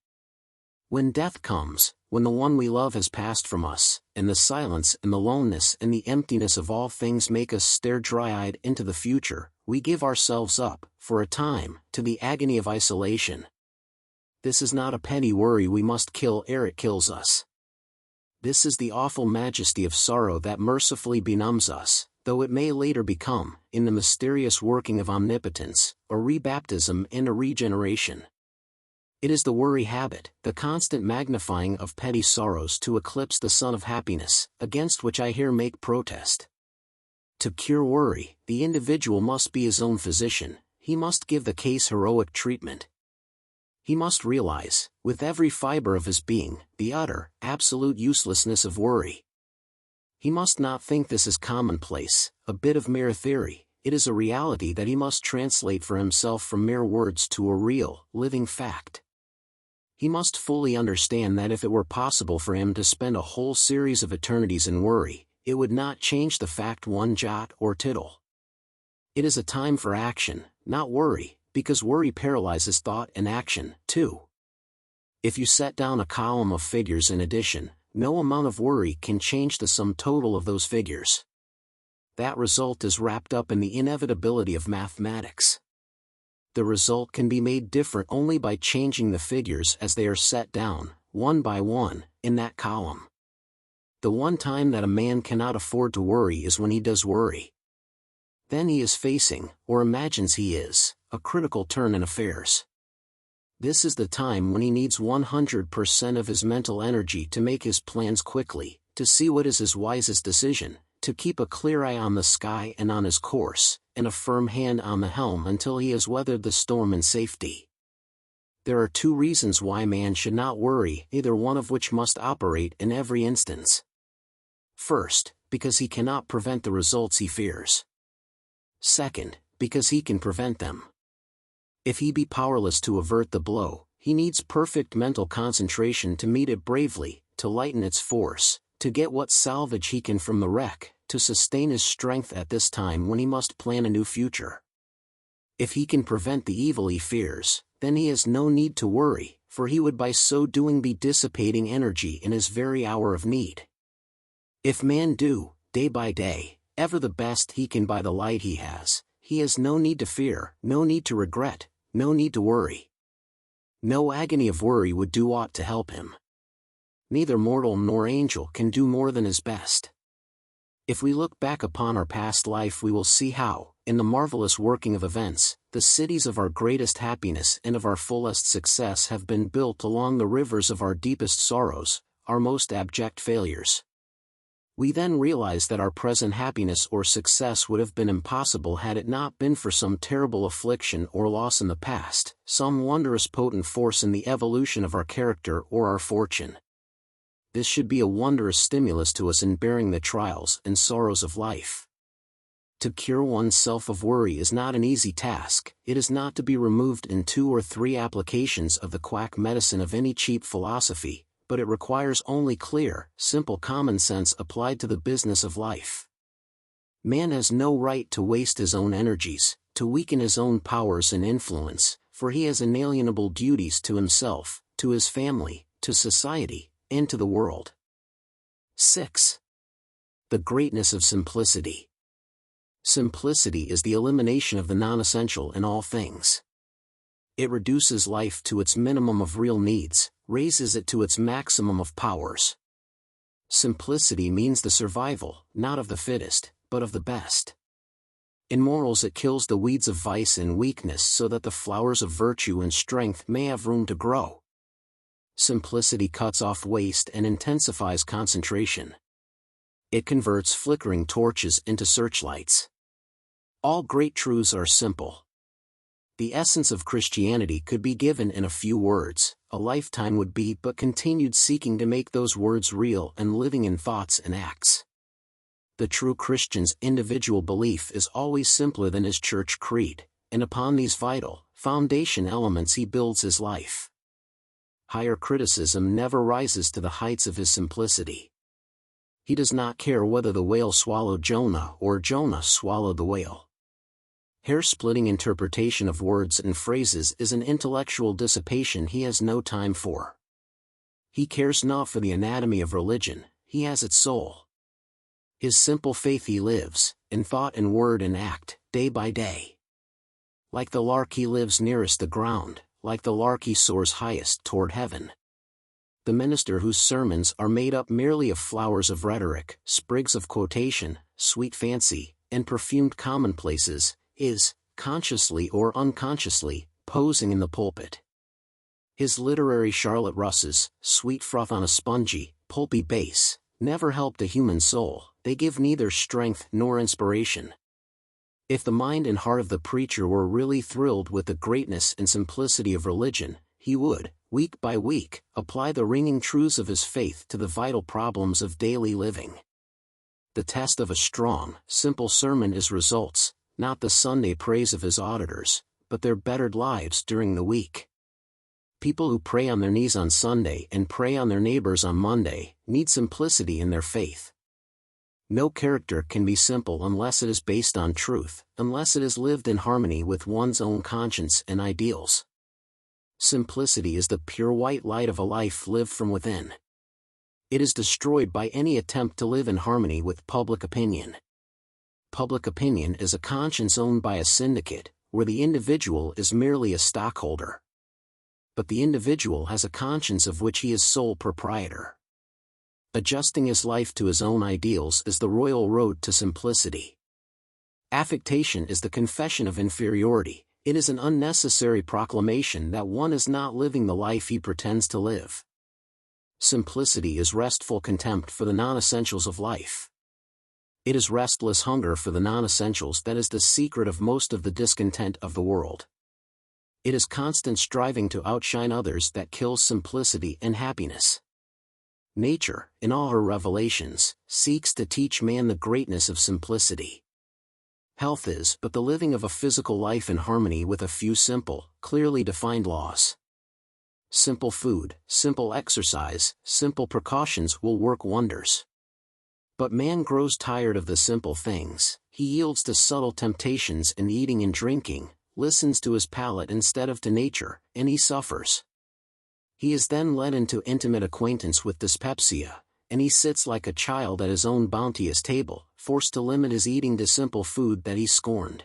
S1: When death comes, when the one we love has passed from us, and the silence and the loneness and the emptiness of all things make us stare dry-eyed into the future, we give ourselves up, for a time, to the agony of isolation. This is not a petty worry we must kill ere it kills us. This is the awful majesty of sorrow that mercifully benumbs us, though it may later become, in the mysterious working of omnipotence, a rebaptism and a regeneration. It is the worry habit, the constant magnifying of petty sorrows to eclipse the sun of happiness, against which I here make protest. To cure worry, the individual must be his own physician, he must give the case heroic treatment. He must realize, with every fiber of his being, the utter, absolute uselessness of worry. He must not think this is commonplace, a bit of mere theory, it is a reality that he must translate for himself from mere words to a real, living fact. He must fully understand that if it were possible for him to spend a whole series of eternities in worry, it would not change the fact one jot or tittle. It is a time for action, not worry, because worry paralyzes thought and action, too. If you set down a column of figures in addition, no amount of worry can change the sum total of those figures. That result is wrapped up in the inevitability of mathematics. The result can be made different only by changing the figures as they are set down, one by one, in that column. The one time that a man cannot afford to worry is when he does worry. Then he is facing, or imagines he is, a critical turn in affairs. This is the time when he needs 100% of his mental energy to make his plans quickly, to see what is his wisest decision, to keep a clear eye on the sky and on his course, and a firm hand on the helm until he has weathered the storm in safety. There are two reasons why man should not worry, either one of which must operate in every instance. First, because he cannot prevent the results he fears. Second, because he can prevent them. If he be powerless to avert the blow, he needs perfect mental concentration to meet it bravely, to lighten its force, to get what salvage he can from the wreck, to sustain his strength at this time when he must plan a new future. If he can prevent the evil he fears, then he has no need to worry, for he would by so doing be dissipating energy in his very hour of need. If man do, day by day, ever the best he can by the light he has no need to fear, no need to regret, no need to worry. No agony of worry would do aught to help him. Neither mortal nor angel can do more than his best. If we look back upon our past life we will see how, in the marvelous working of events, the cities of our greatest happiness and of our fullest success have been built along the rivers of our deepest sorrows, our most abject failures. We then realize that our present happiness or success would have been impossible had it not been for some terrible affliction or loss in the past, some wondrous potent force in the evolution of our character or our fortune. This should be a wondrous stimulus to us in bearing the trials and sorrows of life. To cure oneself of worry is not an easy task, it is not to be removed in 2 or 3 applications of the quack medicine of any cheap philosophy, but it requires only clear, simple common sense applied to the business of life. Man has no right to waste his own energies, to weaken his own powers and influence, for he has inalienable duties to himself, to his family, to society, and to the world. 6. The greatness of simplicity. Simplicity is the elimination of the non-essential in all things. It reduces life to its minimum of real needs, raises it to its maximum of powers. Simplicity means the survival, not of the fittest, but of the best. In morals it kills the weeds of vice and weakness so that the flowers of virtue and strength may have room to grow. Simplicity cuts off waste and intensifies concentration. It converts flickering torches into searchlights. All great truths are simple. The essence of Christianity could be given in a few words, a lifetime would be but continued seeking to make those words real and living in thoughts and acts. The true Christian's individual belief is always simpler than his church creed, and upon these vital, foundation elements he builds his life. Higher criticism never rises to the heights of his simplicity. He does not care whether the whale swallowed Jonah or Jonah swallowed the whale. Hair-splitting interpretation of words and phrases is an intellectual dissipation he has no time for. He cares not for the anatomy of religion, he has its soul. His simple faith he lives, in thought and word and act, day by day. Like the lark he lives nearest the ground, like the lark he soars highest toward heaven. The minister whose sermons are made up merely of flowers of rhetoric, sprigs of quotation, sweet fancy, and perfumed commonplaces, is, consciously or unconsciously, posing in the pulpit. His literary Charlotte Russes, sweet froth on a spongy, pulpy base, never helped a human soul, they give neither strength nor inspiration. If the mind and heart of the preacher were really thrilled with the greatness and simplicity of religion, he would, week by week, apply the ringing truths of his faith to the vital problems of daily living. The test of a strong, simple sermon is results, not the Sunday praise of his auditors, but their bettered lives during the week. People who pray on their knees on Sunday and pray on their neighbors on Monday need simplicity in their faith. No character can be simple unless it is based on truth, unless it is lived in harmony with one's own conscience and ideals. Simplicity is the pure white light of a life lived from within. It is destroyed by any attempt to live in harmony with public opinion. Public opinion is a conscience owned by a syndicate, where the individual is merely a stockholder. But the individual has a conscience of which he is sole proprietor. Adjusting his life to his own ideals is the royal road to simplicity. Affectation is the confession of inferiority, it is an unnecessary proclamation that one is not living the life he pretends to live. Simplicity is restful contempt for the non-essentials of life. It is restless hunger for the non-essentials that is the secret of most of the discontent of the world. It is constant striving to outshine others that kills simplicity and happiness. Nature, in all her revelations, seeks to teach man the greatness of simplicity. Health is but the living of a physical life in harmony with a few simple, clearly defined laws. Simple food, simple exercise, simple precautions will work wonders. But man grows tired of the simple things, he yields to subtle temptations in eating and drinking, listens to his palate instead of to nature, and he suffers. He is then led into intimate acquaintance with dyspepsia, and he sits like a child at his own bounteous table, forced to limit his eating to simple food that he scorned.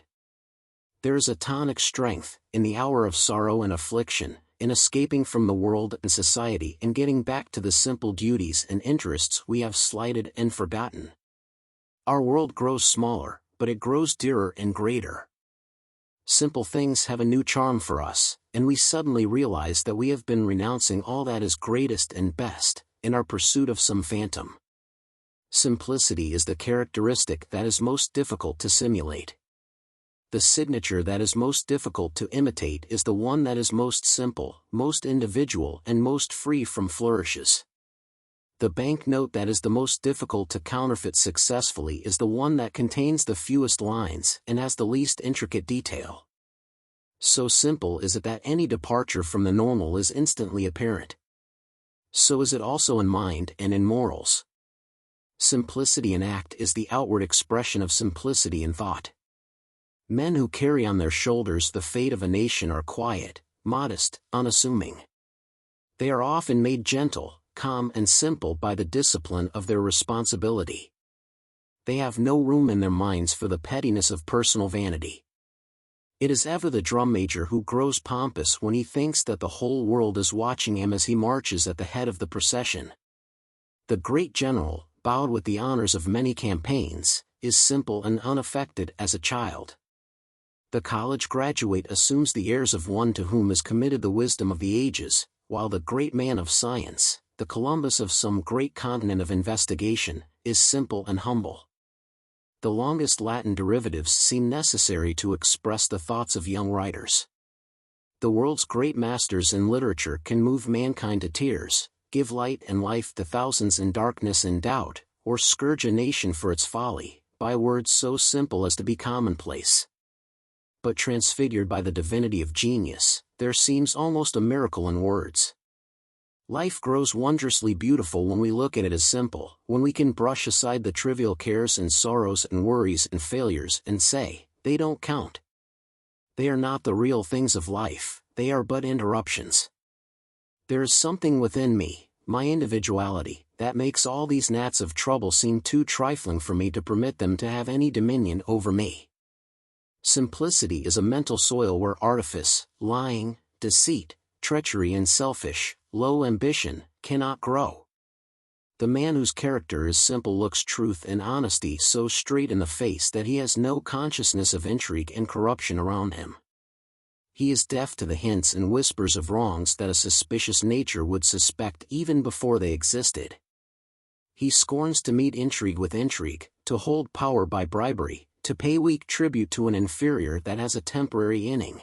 S1: There is a tonic strength, in the hour of sorrow and affliction, in escaping from the world and society and getting back to the simple duties and interests we have slighted and forgotten. Our world grows smaller, but it grows dearer and greater. Simple things have a new charm for us, and we suddenly realize that we have been renouncing all that is greatest and best, in our pursuit of some phantom. Simplicity is the characteristic that is most difficult to simulate. The signature that is most difficult to imitate is the one that is most simple, most individual and most free from flourishes. The banknote that is the most difficult to counterfeit successfully is the one that contains the fewest lines and has the least intricate detail. So simple is it that any departure from the normal is instantly apparent. So is it also in mind and in morals. Simplicity in act is the outward expression of simplicity in thought. Men who carry on their shoulders the fate of a nation are quiet, modest, unassuming. They are often made gentle, calm and simple by the discipline of their responsibility. They have no room in their minds for the pettiness of personal vanity. It is ever the drum major who grows pompous when he thinks that the whole world is watching him as he marches at the head of the procession. The great general, bowed with the honors of many campaigns, is simple and unaffected as a child. The college graduate assumes the airs of one to whom is committed the wisdom of the ages, while the great man of science, the Columbus of some great continent of investigation, is simple and humble. The longest Latin derivatives seem necessary to express the thoughts of young writers. The world's great masters in literature can move mankind to tears, give light and life to thousands in darkness and doubt, or scourge a nation for its folly, by words so simple as to be commonplace. But transfigured by the divinity of genius, there seems almost a miracle in words. Life grows wondrously beautiful when we look at it as simple, when we can brush aside the trivial cares and sorrows and worries and failures and say, they don't count. They are not the real things of life, they are but interruptions. There is something within me, my individuality, that makes all these gnats of trouble seem too trifling for me to permit them to have any dominion over me. Simplicity is a mental soil where artifice, lying, deceit, treachery and selfish, low ambition, cannot grow. The man whose character is simple looks truth and honesty so straight in the face that he has no consciousness of intrigue and corruption around him. He is deaf to the hints and whispers of wrongs that a suspicious nature would suspect even before they existed. He scorns to meet intrigue with intrigue, to hold power by bribery, to pay weak tribute to an inferior that has a temporary inning.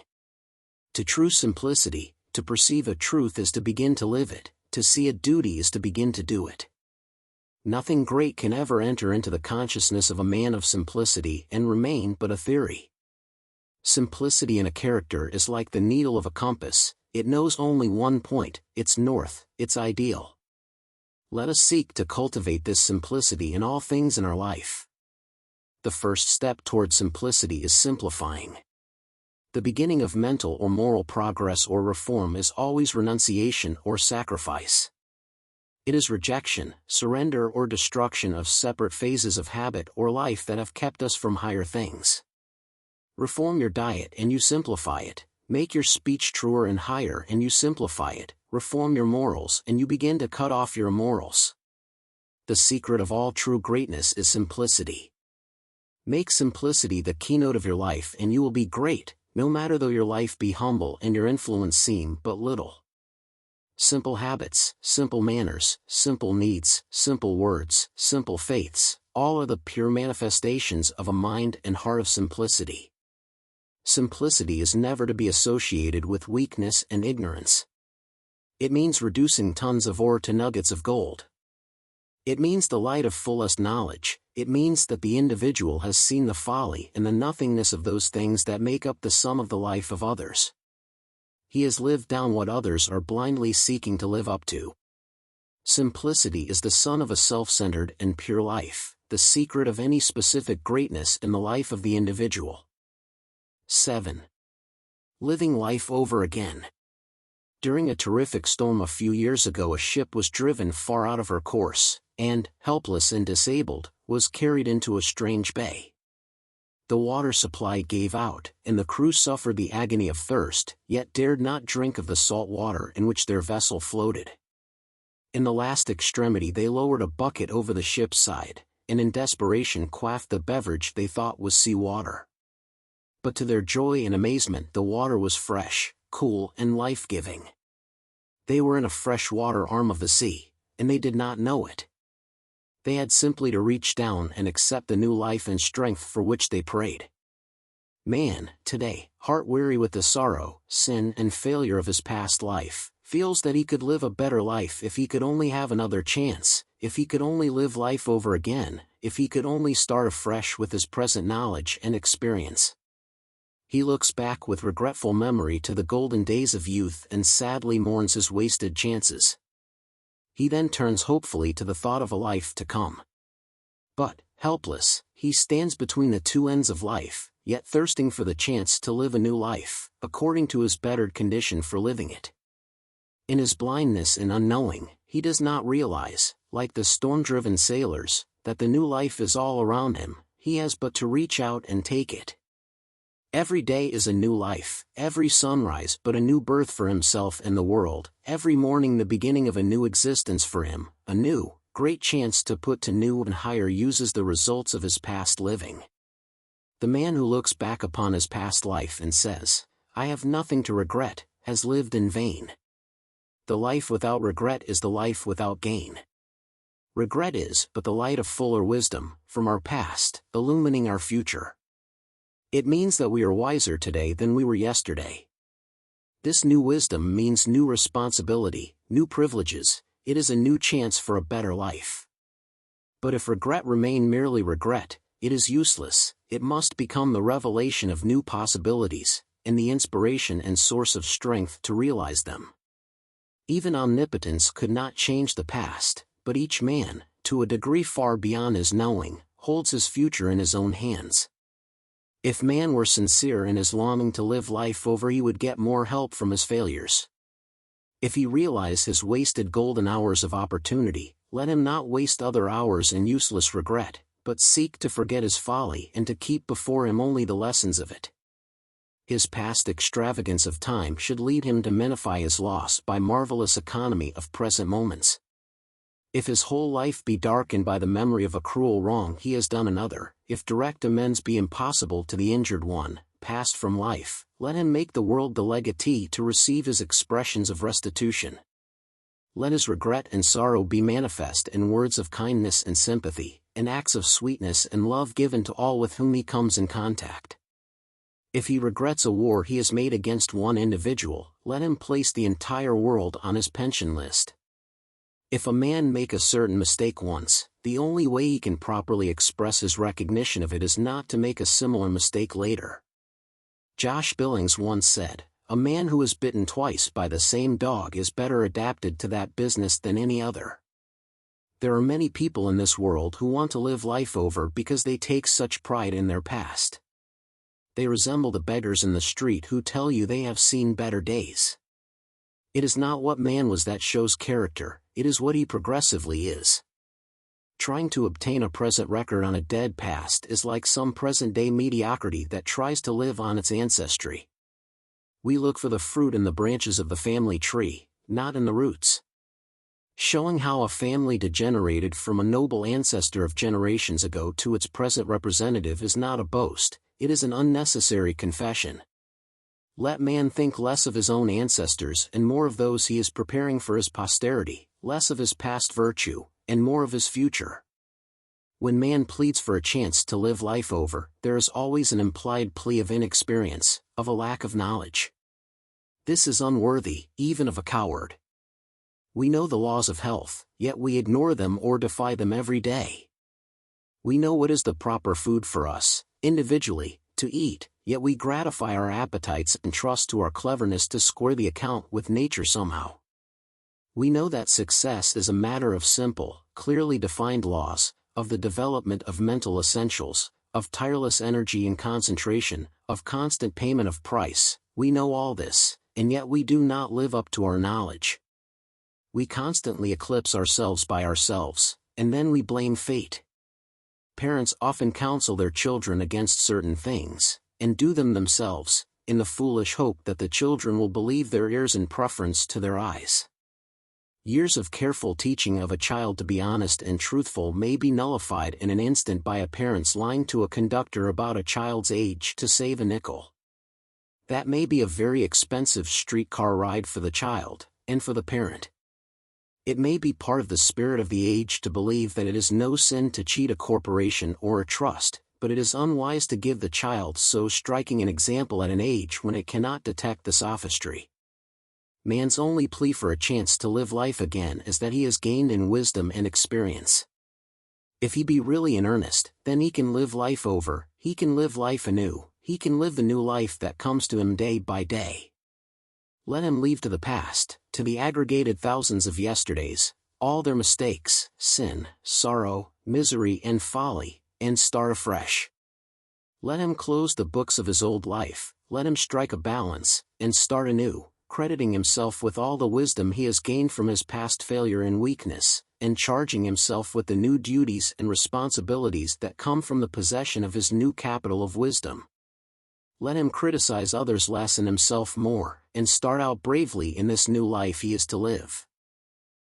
S1: To true simplicity, to perceive a truth is to begin to live it, to see a duty is to begin to do it. Nothing great can ever enter into the consciousness of a man of simplicity and remain but a theory. Simplicity in a character is like the needle of a compass, it knows only one point, its north, its ideal. Let us seek to cultivate this simplicity in all things in our life. The first step toward simplicity is simplifying. The beginning of mental or moral progress or reform is always renunciation or sacrifice. It is rejection, surrender or destruction of separate phases of habit or life that have kept us from higher things. Reform your diet and you simplify it, make your speech truer and higher and you simplify it, reform your morals and you begin to cut off your immorals. The secret of all true greatness is simplicity. Make simplicity the keynote of your life and you will be great, no matter though your life be humble and your influence seem but little. Simple habits, simple manners, simple needs, simple words, simple faiths, all are the pure manifestations of a mind and heart of simplicity. Simplicity is never to be associated with weakness and ignorance. It means reducing tons of ore to nuggets of gold. It means the light of fullest knowledge, it means that the individual has seen the folly and the nothingness of those things that make up the sum of the life of others. He has lived down what others are blindly seeking to live up to. Simplicity is the sun of a self-centered and pure life, the secret of any specific greatness in the life of the individual. 7. Living life over again. During a terrific storm a few years ago, a ship was driven far out of her course, and, helpless and disabled, was carried into a strange bay. The water supply gave out, and the crew suffered the agony of thirst, yet dared not drink of the salt water in which their vessel floated. In the last extremity they lowered a bucket over the ship's side, and in desperation quaffed the beverage they thought was sea water. But to their joy and amazement the water was fresh, cool and life-giving. They were in a fresh-water arm of the sea, and they did not know it. They had simply to reach down and accept the new life and strength for which they prayed. Man, today, heart-weary with the sorrow, sin and failure of his past life, feels that he could live a better life if he could only have another chance, if he could only live life over again, if he could only start afresh with his present knowledge and experience. He looks back with regretful memory to the golden days of youth and sadly mourns his wasted chances. He then turns hopefully to the thought of a life to come. But, helpless, he stands between the two ends of life, yet thirsting for the chance to live a new life, according to his bettered condition for living it. In his blindness and unknowing, he does not realize, like the storm-driven sailors, that the new life is all around him, he has but to reach out and take it. Every day is a new life, every sunrise but a new birth for himself and the world, every morning the beginning of a new existence for him, a new, great chance to put to new and higher uses the results of his past living. The man who looks back upon his past life and says, "I have nothing to regret," has lived in vain. The life without regret is the life without gain. Regret is but the light of fuller wisdom, from our past, illumining our future. It means that we are wiser today than we were yesterday. This new wisdom means new responsibility, new privileges. It is a new chance for a better life. But if regret remain merely regret, it is useless. It must become the revelation of new possibilities, and the inspiration and source of strength to realize them. Even omnipotence could not change the past, but each man, to a degree far beyond his knowing, holds his future in his own hands. If man were sincere in his longing to live life over, he would get more help from his failures. If he realize his wasted golden hours of opportunity, let him not waste other hours in useless regret, but seek to forget his folly and to keep before him only the lessons of it. His past extravagance of time should lead him to minify his loss by marvelous economy of present moments. If his whole life be darkened by the memory of a cruel wrong he has done another, if direct amends be impossible to the injured one, passed from life, let him make the world the legatee to receive his expressions of restitution. Let his regret and sorrow be manifest in words of kindness and sympathy, in acts of sweetness and love given to all with whom he comes in contact. If he regrets a war he has made against one individual, let him place the entire world on his pension list. If a man make a certain mistake once, the only way he can properly express his recognition of it is not to make a similar mistake later. Josh Billings once said, "A man who is bitten twice by the same dog is better adapted to that business than any other." There are many people in this world who want to live life over because they take such pride in their past. They resemble the beggars in the street who tell you they have seen better days. It is not what man was that shows character, it is what he progressively is. Trying to obtain a present record on a dead past is like some present-day mediocrity that tries to live on its ancestry. We look for the fruit in the branches of the family tree, not in the roots. Showing how a family degenerated from a noble ancestor of generations ago to its present representative is not a boast, it is an unnecessary confession. Let man think less of his own ancestors and more of those he is preparing for his posterity, less of his past virtue, and more of his future. When man pleads for a chance to live life over, there is always an implied plea of inexperience, of a lack of knowledge. This is unworthy, even of a coward. We know the laws of health, yet we ignore them or defy them every day. We know what is the proper food for us, individually, to eat, yet we gratify our appetites and trust to our cleverness to square the account with nature somehow. We know that success is a matter of simple, clearly defined laws, of the development of mental essentials, of tireless energy and concentration, of constant payment of price. We know all this, and yet we do not live up to our knowledge. We constantly eclipse ourselves by ourselves, and then we blame fate. Parents often counsel their children against certain things, and do them themselves, in the foolish hope that the children will believe their ears in preference to their eyes. Years of careful teaching of a child to be honest and truthful may be nullified in an instant by a parent's lying to a conductor about a child's age to save a nickel. That may be a very expensive streetcar ride for the child, and for the parent. It may be part of the spirit of the age to believe that it is no sin to cheat a corporation or a trust, but it is unwise to give the child so striking an example at an age when it cannot detect the sophistry. Man's only plea for a chance to live life again is that he has gained in wisdom and experience. If he be really in earnest, then he can live life over, he can live life anew, he can live the new life that comes to him day by day. Let him leave to the past, to the aggregated thousands of yesterdays, all their mistakes, sin, sorrow, misery and folly, and start afresh. Let him close the books of his old life, let him strike a balance, and start anew, crediting himself with all the wisdom he has gained from his past failure and weakness, and charging himself with the new duties and responsibilities that come from the possession of his new capital of wisdom. let him criticize others less and himself more, and start out bravely in this new life he is to live.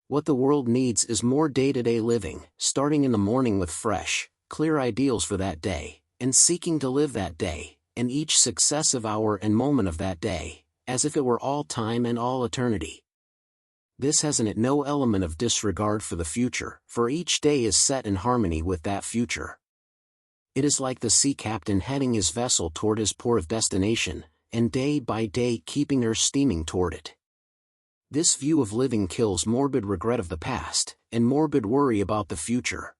S1: What the world needs is more day-to-day living, starting in the morning with fresh, clear ideals for that day, and seeking to live that day, and each successive hour and moment of that day, as if it were all time and all eternity. This has in it no element of disregard for the future, for each day is set in harmony with that future. It is like the sea captain heading his vessel toward his port of destination, and day by day keeping her steaming toward it. This view of living kills morbid regret of the past, and morbid worry about the future.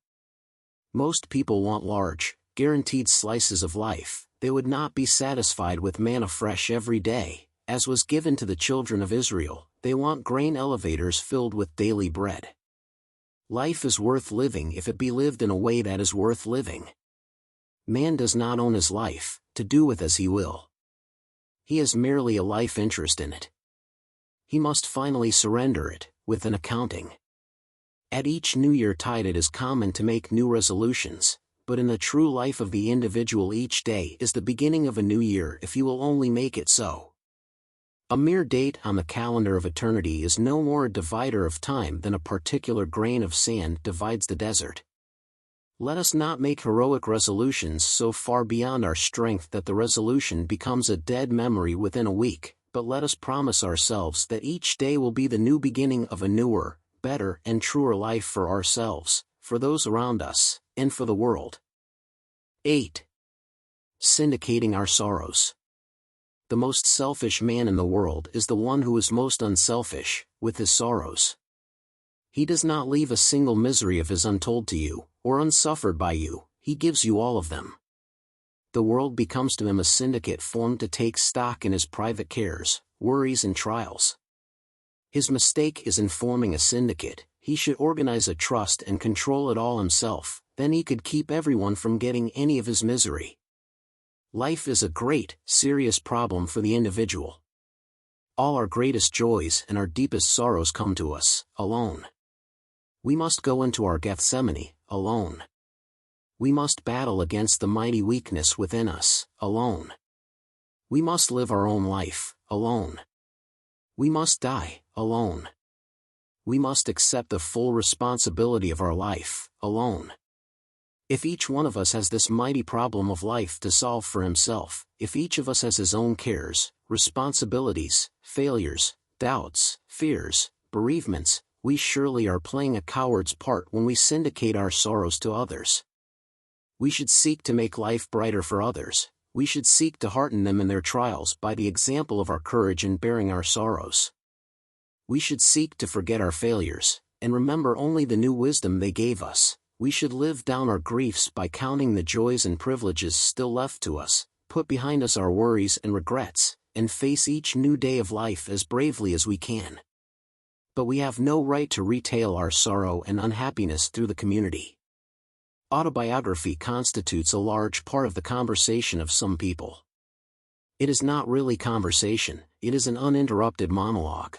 S1: Most people want large, guaranteed slices of life. They would not be satisfied with manna fresh every day, as was given to the children of Israel. They want grain elevators filled with daily bread. Life is worth living if it be lived in a way that is worth living. Man does not own his life, to do with as he will. He has merely a life interest in it. He must finally surrender it, with an accounting. At each New Year tide it is common to make new resolutions, but in the true life of the individual each day is the beginning of a new year if he will only make it so. A mere date on the calendar of eternity is no more a divider of time than a particular grain of sand divides the desert. Let us not make heroic resolutions so far beyond our strength that the resolution becomes a dead memory within a week, but let us promise ourselves that each day will be the new beginning of a newer, better and truer life for ourselves, for those around us, and for the world. 8. Syndicating our sorrows. The most selfish man in the world is the one who is most unselfish, with his sorrows. He does not leave a single misery of his untold to you, or unsuffered by you, he gives you all of them. The world becomes to him a syndicate formed to take stock in his private cares, worries and trials. His mistake is in forming a syndicate. He should organize a trust and control it all himself, then he could keep everyone from getting any of his misery. Life is a great, serious problem for the individual. All our greatest joys and our deepest sorrows come to us, alone. We must go into our Gethsemane, alone. We must battle against the mighty weakness within us, alone. We must live our own life, alone. We must die, alone. We must accept the full responsibility of our life, alone. If each one of us has this mighty problem of life to solve for himself, if each of us has his own cares, responsibilities, failures, doubts, fears, bereavements, we surely are playing a coward's part when we syndicate our sorrows to others. We should seek to make life brighter for others. We should seek to hearten them in their trials by the example of our courage in bearing our sorrows. We should seek to forget our failures, and remember only the new wisdom they gave us. We should live down our griefs by counting the joys and privileges still left to us, put behind us our worries and regrets, and face each new day of life as bravely as we can. But we have no right to retail our sorrow and unhappiness through the community. Autobiography constitutes a large part of the conversation of some people. It is not really conversation, it is an uninterrupted monologue.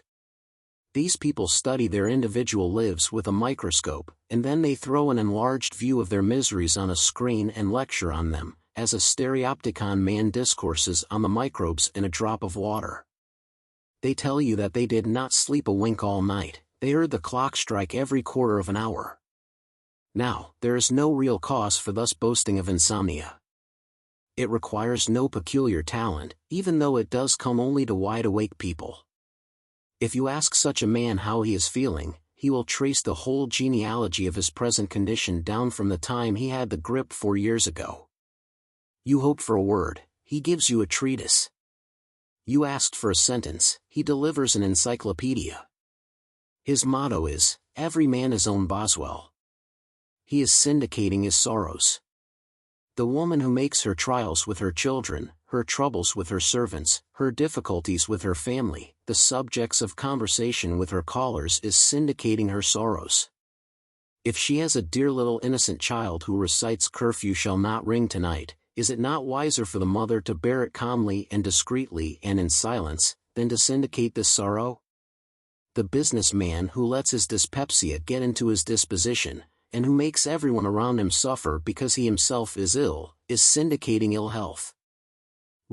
S1: These people study their individual lives with a microscope, and then they throw an enlarged view of their miseries on a screen and lecture on them, as a stereopticon man discourses on the microbes in a drop of water. They tell you that they did not sleep a wink all night, they heard the clock strike every quarter of an hour. Now, there is no real cause for thus boasting of insomnia. It requires no peculiar talent, even though it does come only to wide-awake people. If you ask such a man how he is feeling, he will trace the whole genealogy of his present condition down from the time he had the grip 4 years ago. You hope for a word, he gives you a treatise. You asked for a sentence, he delivers an encyclopedia. His motto is, every man his own Boswell. He is syndicating his sorrows. The woman who makes her trials with her children, her troubles with her servants, her difficulties with her family, the subjects of conversation with her callers is syndicating her sorrows. If she has a dear little innocent child who recites "Curfew shall not ring tonight," is it not wiser for the mother to bear it calmly and discreetly and in silence, than to syndicate this sorrow? The businessman who lets his dyspepsia get into his disposition, and who makes everyone around him suffer because he himself is ill, is syndicating ill health.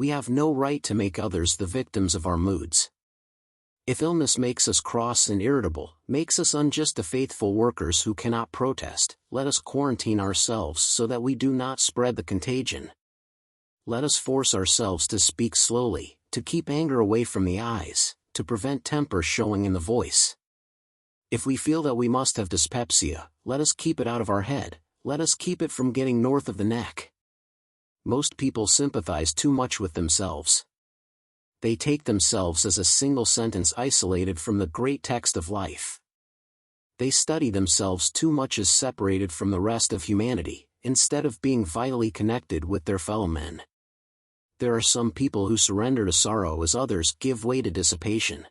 S1: We have no right to make others the victims of our moods. If illness makes us cross and irritable, makes us unjust to faithful workers who cannot protest, let us quarantine ourselves so that we do not spread the contagion. Let us force ourselves to speak slowly, to keep anger away from the eyes, to prevent temper showing in the voice. If we feel that we must have dyspepsia, let us keep it out of our head, let us keep it from getting north of the neck. Most people sympathize too much with themselves. They take themselves as a single sentence isolated from the great text of life. They study themselves too much as separated from the rest of humanity, instead of being vitally connected with their fellow men. There are some people who surrender to sorrow as others give way to dissipation.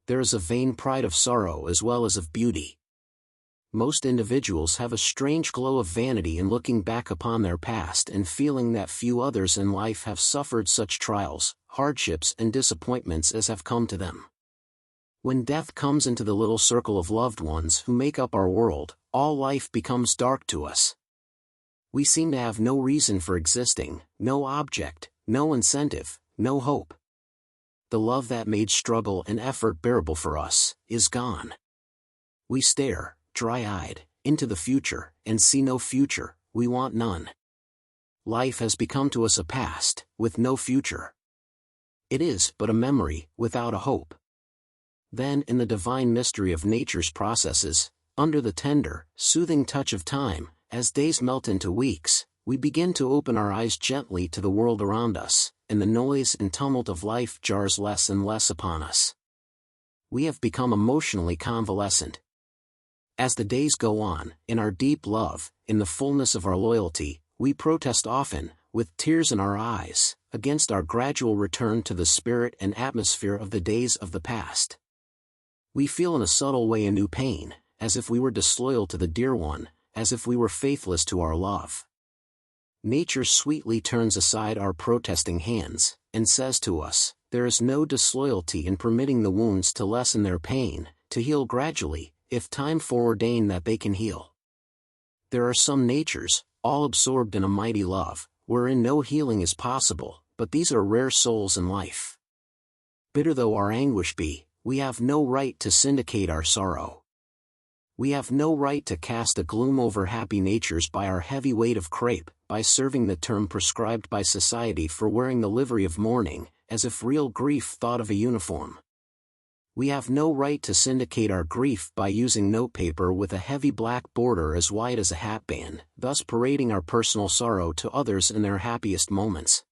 S1: There is a vain pride of sorrow as well as of beauty. Most individuals have a strange glow of vanity in looking back upon their past and feeling that few others in life have suffered such trials, hardships and disappointments as have come to them. When death comes into the little circle of loved ones who make up our world, all life becomes dark to us. We seem to have no reason for existing, no object, no incentive, no hope. The love that made struggle and effort bearable for us is gone. We stare, dry-eyed, into the future, and see no future. We want none. Life has become to us a past, with no future. It is but a memory, without a hope. Then in the divine mystery of nature's processes, under the tender, soothing touch of time, as days melt into weeks, we begin to open our eyes gently to the world around us, and the noise and tumult of life jars less and less upon us. We have become emotionally convalescent. As the days go on, in our deep love, in the fullness of our loyalty, we protest often, with tears in our eyes, against our gradual return to the spirit and atmosphere of the days of the past. We feel in a subtle way a new pain, as if we were disloyal to the dear one, as if we were faithless to our love. Nature sweetly turns aside our protesting hands, and says to us, there is no disloyalty in permitting the wounds to lessen their pain, to heal gradually, if time foreordain that they can heal. There are some natures, all absorbed in a mighty love, wherein no healing is possible, but these are rare souls in life. Bitter though our anguish be, we have no right to syndicate our sorrow. We have no right to cast a gloom over happy natures by our heavy weight of crape, by serving the term prescribed by society for wearing the livery of mourning, as if real grief thought of a uniform. We have no right to syndicate our grief by using notepaper with a heavy black border as wide as a hatband, thus parading our personal sorrow to others in their happiest moments.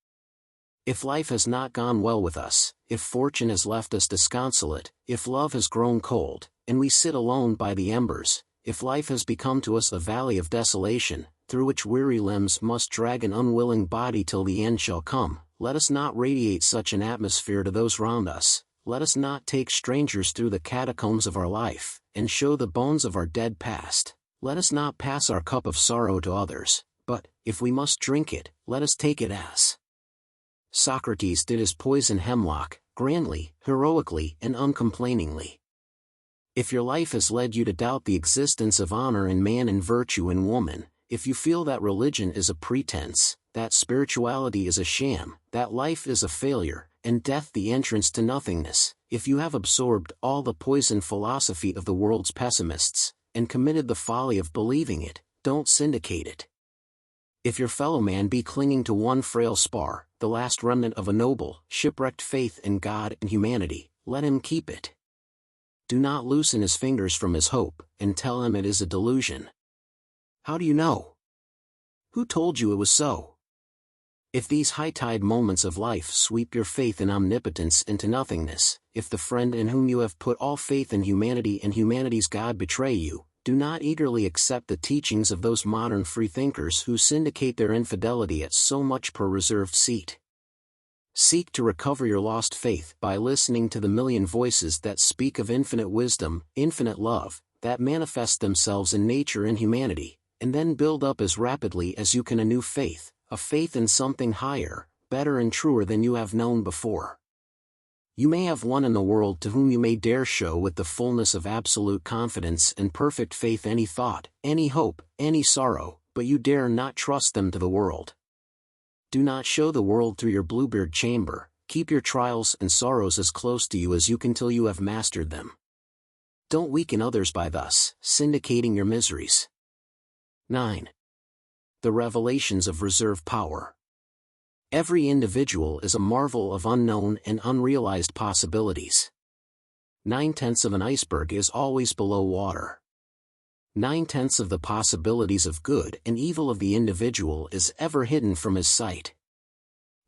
S1: If life has not gone well with us, if fortune has left us disconsolate, if love has grown cold, and we sit alone by the embers, if life has become to us a valley of desolation, through which weary limbs must drag an unwilling body till the end shall come, let us not radiate such an atmosphere to those round us. Let us not take strangers through the catacombs of our life, and show the bones of our dead past. Let us not pass our cup of sorrow to others, but, if we must drink it, let us take it as Socrates did his poison hemlock, grandly, heroically, and uncomplainingly. If your life has led you to doubt the existence of honor in man and virtue in woman, if you feel that religion is a pretense, that spirituality is a sham, that life is a failure, and death the entrance to nothingness, if you have absorbed all the poison philosophy of the world's pessimists, and committed the folly of believing it, don't syndicate it. If your fellow man be clinging to one frail spar, the last remnant of a noble, shipwrecked faith in God and humanity, let him keep it. Do not loosen his fingers from his hope, and tell him it is a delusion. How do you know? Who told you it was so? If these high-tide moments of life sweep your faith in omnipotence into nothingness, if the friend in whom you have put all faith in humanity and humanity's God betray you, do not eagerly accept the teachings of those modern freethinkers who syndicate their infidelity at so much per reserved seat. Seek to recover your lost faith by listening to the million voices that speak of infinite wisdom, infinite love, that manifest themselves in nature and humanity, and then build up as rapidly as you can a new faith, a faith in something higher, better and truer than you have known before. You may have one in the world to whom you may dare show with the fullness of absolute confidence and perfect faith any thought, any hope, any sorrow, but you dare not trust them to the world. Do not show the world through your bluebeard chamber, keep your trials and sorrows as close to you as you can till you have mastered them. Don't weaken others by thus syndicating your miseries. 9. The revelations of reserve power. Every individual is a marvel of unknown and unrealized possibilities. 9/10 of an iceberg is always below water. 9/10 of the possibilities of good and evil of the individual is ever hidden from his sight.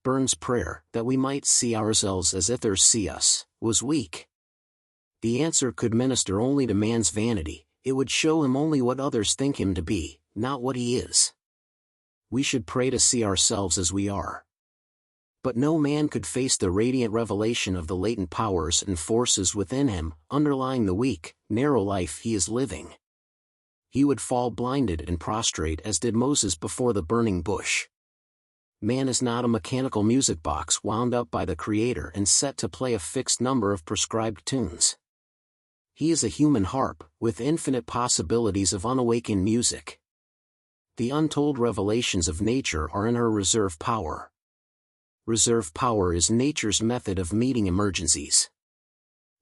S1: Burns' prayer, that we might see ourselves as others see us, was weak. The answer could minister only to man's vanity, it would show him only what others think him to be, not what he is. We should pray to see ourselves as we are. But no man could face the radiant revelation of the latent powers and forces within him, underlying the weak, narrow life he is living. He would fall blinded and prostrate as did Moses before the burning bush. Man is not a mechanical music box wound up by the Creator and set to play a fixed number of prescribed tunes. He is a human harp, with infinite possibilities of unawakened music. The untold revelations of nature are in her reserve power. Reserve power is nature's method of meeting emergencies.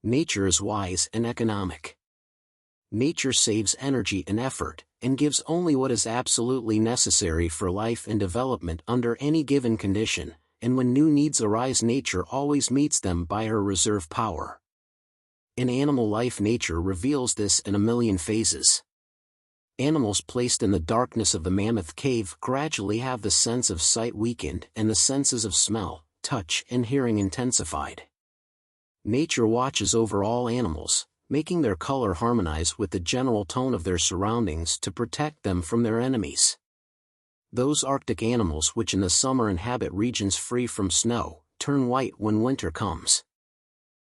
S1: Nature is wise and economic. Nature saves energy and effort, and gives only what is absolutely necessary for life and development under any given condition, and when new needs arise nature always meets them by her reserve power. In animal life nature reveals this in a million phases. Animals placed in the darkness of the mammoth cave gradually have the sense of sight weakened and the senses of smell, touch and hearing intensified. Nature watches over all animals, making their color harmonize with the general tone of their surroundings to protect them from their enemies. Those Arctic animals which in the summer inhabit regions free from snow, turn white when winter comes.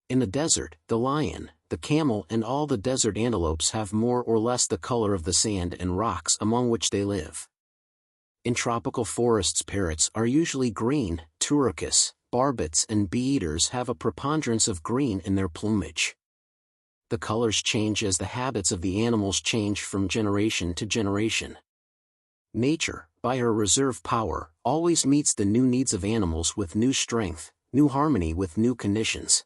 S1: In the desert, the lion, the camel and all the desert antelopes have more or less the color of the sand and rocks among which they live. In tropical forests parrots are usually green, turquoise, barbets and bee-eaters have a preponderance of green in their plumage. The colors change as the habits of the animals change from generation to generation. Nature, by her reserve power, always meets the new needs of animals with new strength, new harmony with new conditions.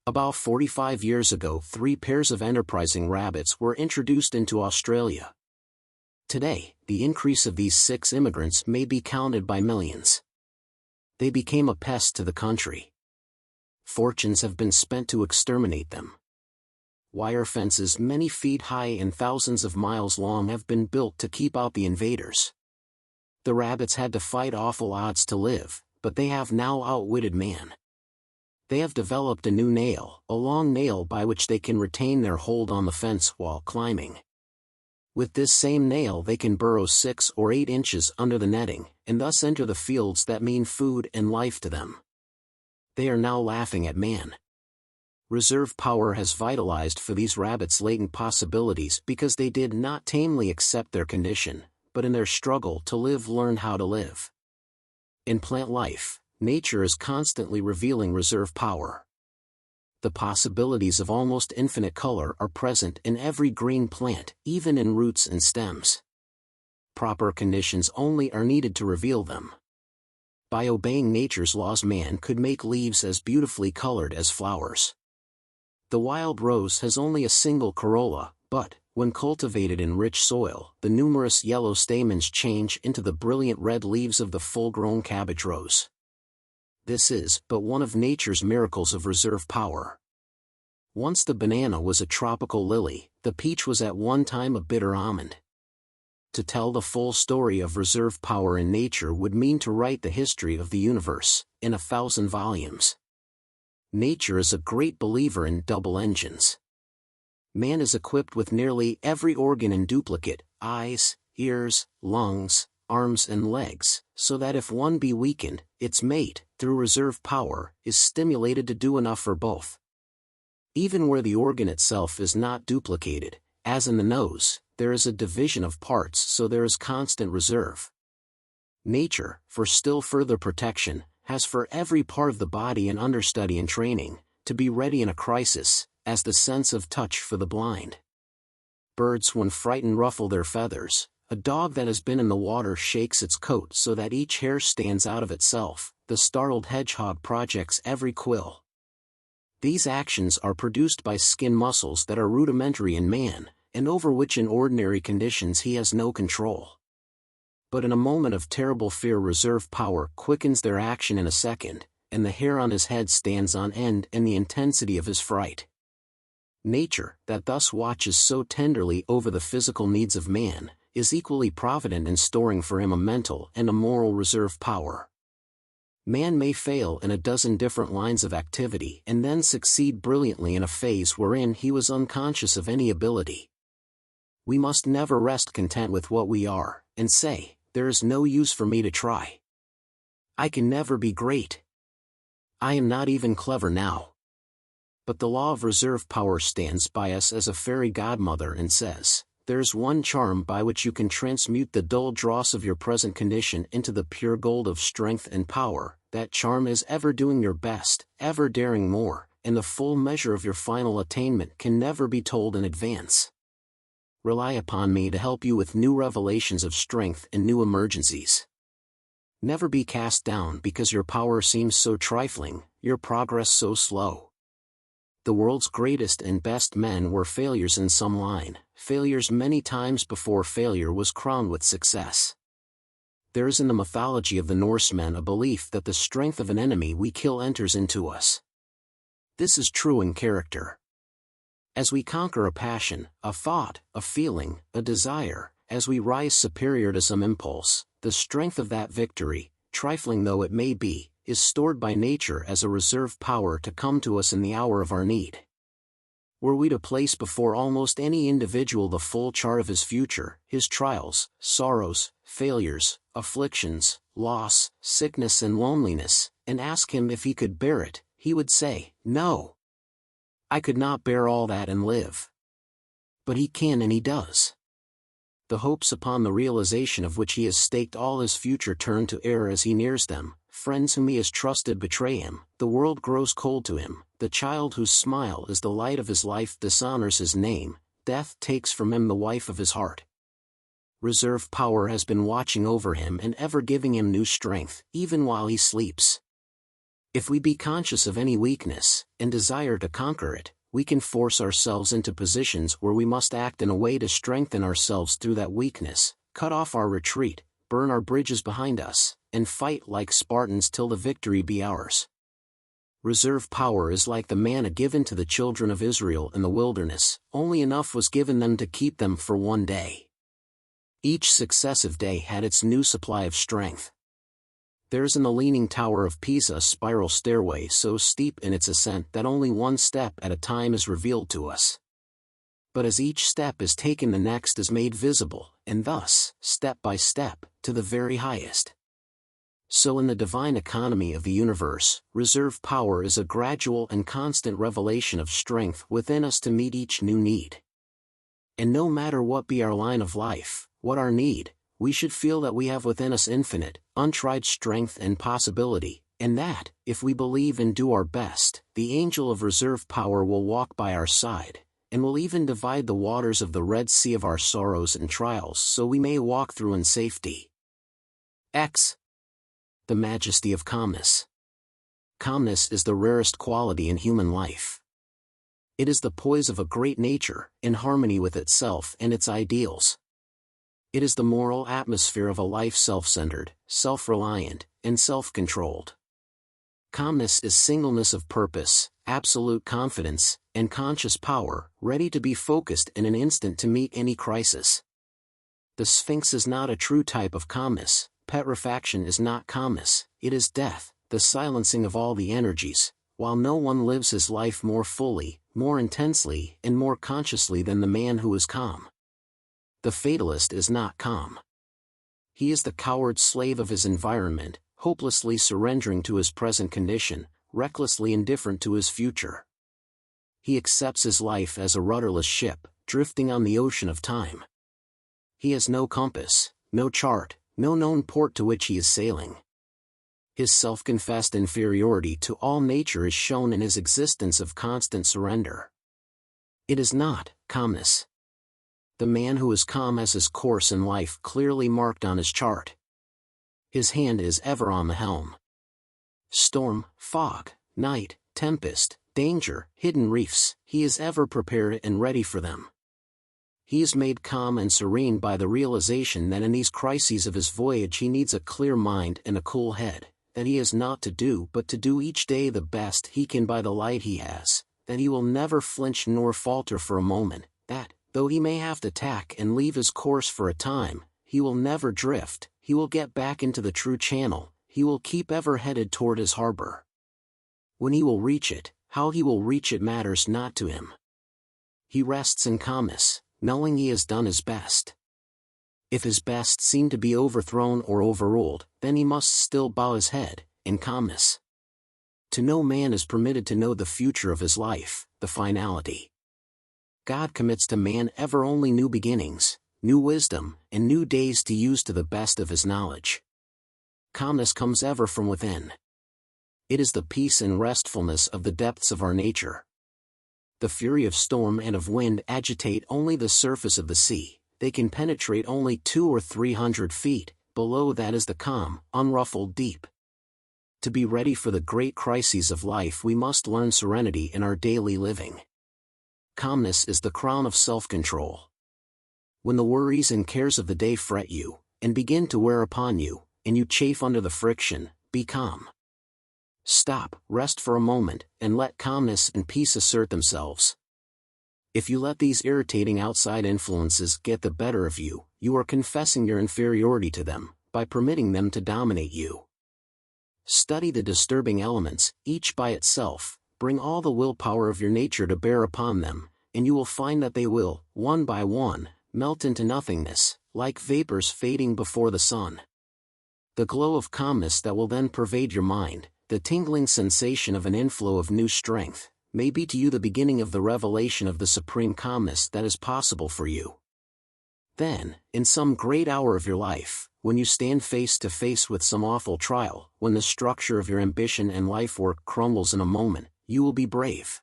S1: About 45 years ago 3 pairs of enterprising rabbits were introduced into Australia. Today, the increase of these 6 immigrants may be counted by millions. They became a pest to the country. Fortunes have been spent to exterminate them. Wire fences many feet high and thousands of miles long have been built to keep out the invaders. The rabbits had to fight awful odds to live, but they have now outwitted man. They have developed a new nail, a long nail by which they can retain their hold on the fence while climbing. With this same nail they can burrow 6 or 8 inches under the netting, and thus enter the fields that mean food and life to them. They are now laughing at man. Reserve power has vitalized for these rabbits latent possibilities because they did not tamely accept their condition, but in their struggle to live learned how to live. In plant life, nature is constantly revealing reserve power. The possibilities of almost infinite color are present in every green plant, even in roots and stems. Proper conditions only are needed to reveal them. By obeying nature's laws man could make leaves as beautifully colored as flowers. The wild rose has only a single corolla, but, when cultivated in rich soil, the numerous yellow stamens change into the brilliant red leaves of the full-grown cabbage rose. This is but one of nature's miracles of reserve power. Once the banana was a tropical lily, the peach was at one time a bitter almond. To tell the full story of reserve power in nature would mean to write the history of the universe, in 1,000 volumes. Nature is a great believer in double engines. Man is equipped with nearly every organ in duplicate, eyes, ears, lungs, arms and legs, so that if one be weakened, its mate, through reserve power, is stimulated to do enough for both. Even where the organ itself is not duplicated, as in the nose, there is a division of parts so there is constant reserve. Nature, for still further protection, has for every part of the body an understudy and training, to be ready in a crisis, as the sense of touch for the blind. Birds when frightened ruffle their feathers, a dog that has been in the water shakes its coat so that each hair stands out of itself, the startled hedgehog projects every quill. These actions are produced by skin muscles that are rudimentary in man, and over which in ordinary conditions he has no control. But in a moment of terrible fear reserve power quickens their action in a second, and the hair on his head stands on end in the intensity of his fright. Nature, that thus watches so tenderly over the physical needs of man, is equally provident in storing for him a mental and a moral reserve power. Man may fail in a dozen different lines of activity and then succeed brilliantly in a phase wherein he was unconscious of any ability. We must never rest content with what we are, and say, "There is no use for me to try. I can never be great. I am not even clever now." But the law of reserve power stands by us as a fairy godmother and says, "There's one charm by which you can transmute the dull dross of your present condition into the pure gold of strength and power. That charm is ever doing your best, ever daring more, and the full measure of your final attainment can never be told in advance. Rely upon me to help you with new revelations of strength and new emergencies. Never be cast down because your power seems so trifling, your progress so slow. The world's greatest and best men were failures in some line, failures many times before failure was crowned with success. There is in the mythology of the Norsemen a belief that the strength of an enemy we kill enters into us. This is true in character. As we conquer a passion, a thought, a feeling, a desire, as we rise superior to some impulse, the strength of that victory, trifling though it may be, is stored by nature as a reserve power to come to us in the hour of our need. Were we to place before almost any individual the full chart of his future, his trials, sorrows, failures, afflictions, loss, sickness and loneliness, and ask him if he could bear it, he would say, "No. I could not bear all that and live." But he can and he does. The hopes upon the realization of which he has staked all his future turn to air as he nears them. Friends whom he has trusted betray him, the world grows cold to him, the child whose smile is the light of his life dishonors his name, death takes from him the wife of his heart. Reserve power has been watching over him and ever giving him new strength, even while he sleeps. If we be conscious of any weakness, and desire to conquer it, we can force ourselves into positions where we must act in a way to strengthen ourselves through that weakness, cut off our retreat, burn our bridges behind us, and fight like Spartans till the victory be ours. Reserve power is like the manna given to the children of Israel in the wilderness, only enough was given them to keep them for one day. Each successive day had its new supply of strength. There's in the leaning tower of Pisa a spiral stairway so steep in its ascent that only one step at a time is revealed to us. But as each step is taken the next is made visible, and thus, step by step, to the very highest. So in the divine economy of the universe, reserve power is a gradual and constant revelation of strength within us to meet each new need. And no matter what be our line of life, what our need, we should feel that we have within us infinite, untried strength and possibility, and that, if we believe and do our best, the angel of reserve power will walk by our side, and will even divide the waters of the Red Sea of our sorrows and trials so we may walk through in safety. X. The majesty of calmness. Calmness is the rarest quality in human life. It is the poise of a great nature, in harmony with itself and its ideals. It is the moral atmosphere of a life self-centered, self-reliant, and self-controlled. Calmness is singleness of purpose, absolute confidence, and conscious power, ready to be focused in an instant to meet any crisis. The Sphinx is not a true type of calmness. Petrifaction is not calmness, it is death, the silencing of all the energies, while no one lives his life more fully, more intensely, and more consciously than the man who is calm. The fatalist is not calm. He is the coward slave of his environment, hopelessly surrendering to his present condition, recklessly indifferent to his future. He accepts his life as a rudderless ship, drifting on the ocean of time. He has no compass, no chart, no known port to which he is sailing. His self-confessed inferiority to all nature is shown in his existence of constant surrender. It is not calmness. The man who is calm has his course in life clearly marked on his chart. His hand is ever on the helm. Storm, fog, night, tempest, danger, hidden reefs, he is ever prepared and ready for them. He is made calm and serene by the realization that in these crises of his voyage he needs a clear mind and a cool head, that he has not to do but to do each day the best he can by the light he has, that he will never flinch nor falter for a moment, that, though he may have to tack and leave his course for a time, he will never drift, he will get back into the true channel, he will keep ever headed toward his harbor. When he will reach it, how he will reach it matters not to him. He rests in calmness, knowing he has done his best. If his best seem to be overthrown or overruled, then he must still bow his head, in calmness. To no man is permitted to know the future of his life, the finality. God commits to man ever only new beginnings, new wisdom, and new days to use to the best of his knowledge. Calmness comes ever from within. It is the peace and restfulness of the depths of our nature. The fury of storm and of wind agitate only the surface of the sea, they can penetrate only 200 or 300 feet, below that is the calm, unruffled deep. To be ready for the great crises of life we must learn serenity in our daily living. Calmness is the crown of self-control. When the worries and cares of the day fret you, and begin to wear upon you, and you chafe under the friction, be calm. Stop, rest for a moment, and let calmness and peace assert themselves. If you let these irritating outside influences get the better of you, you are confessing your inferiority to them, by permitting them to dominate you. Study the disturbing elements, each by itself, bring all the willpower of your nature to bear upon them, and you will find that they will, one by one, melt into nothingness, like vapors fading before the sun. The glow of calmness that will then pervade your mind, the tingling sensation of an inflow of new strength, may be to you the beginning of the revelation of the supreme calmness that is possible for you. Then, in some great hour of your life, when you stand face to face with some awful trial, when the structure of your ambition and life work crumbles in a moment, you will be brave.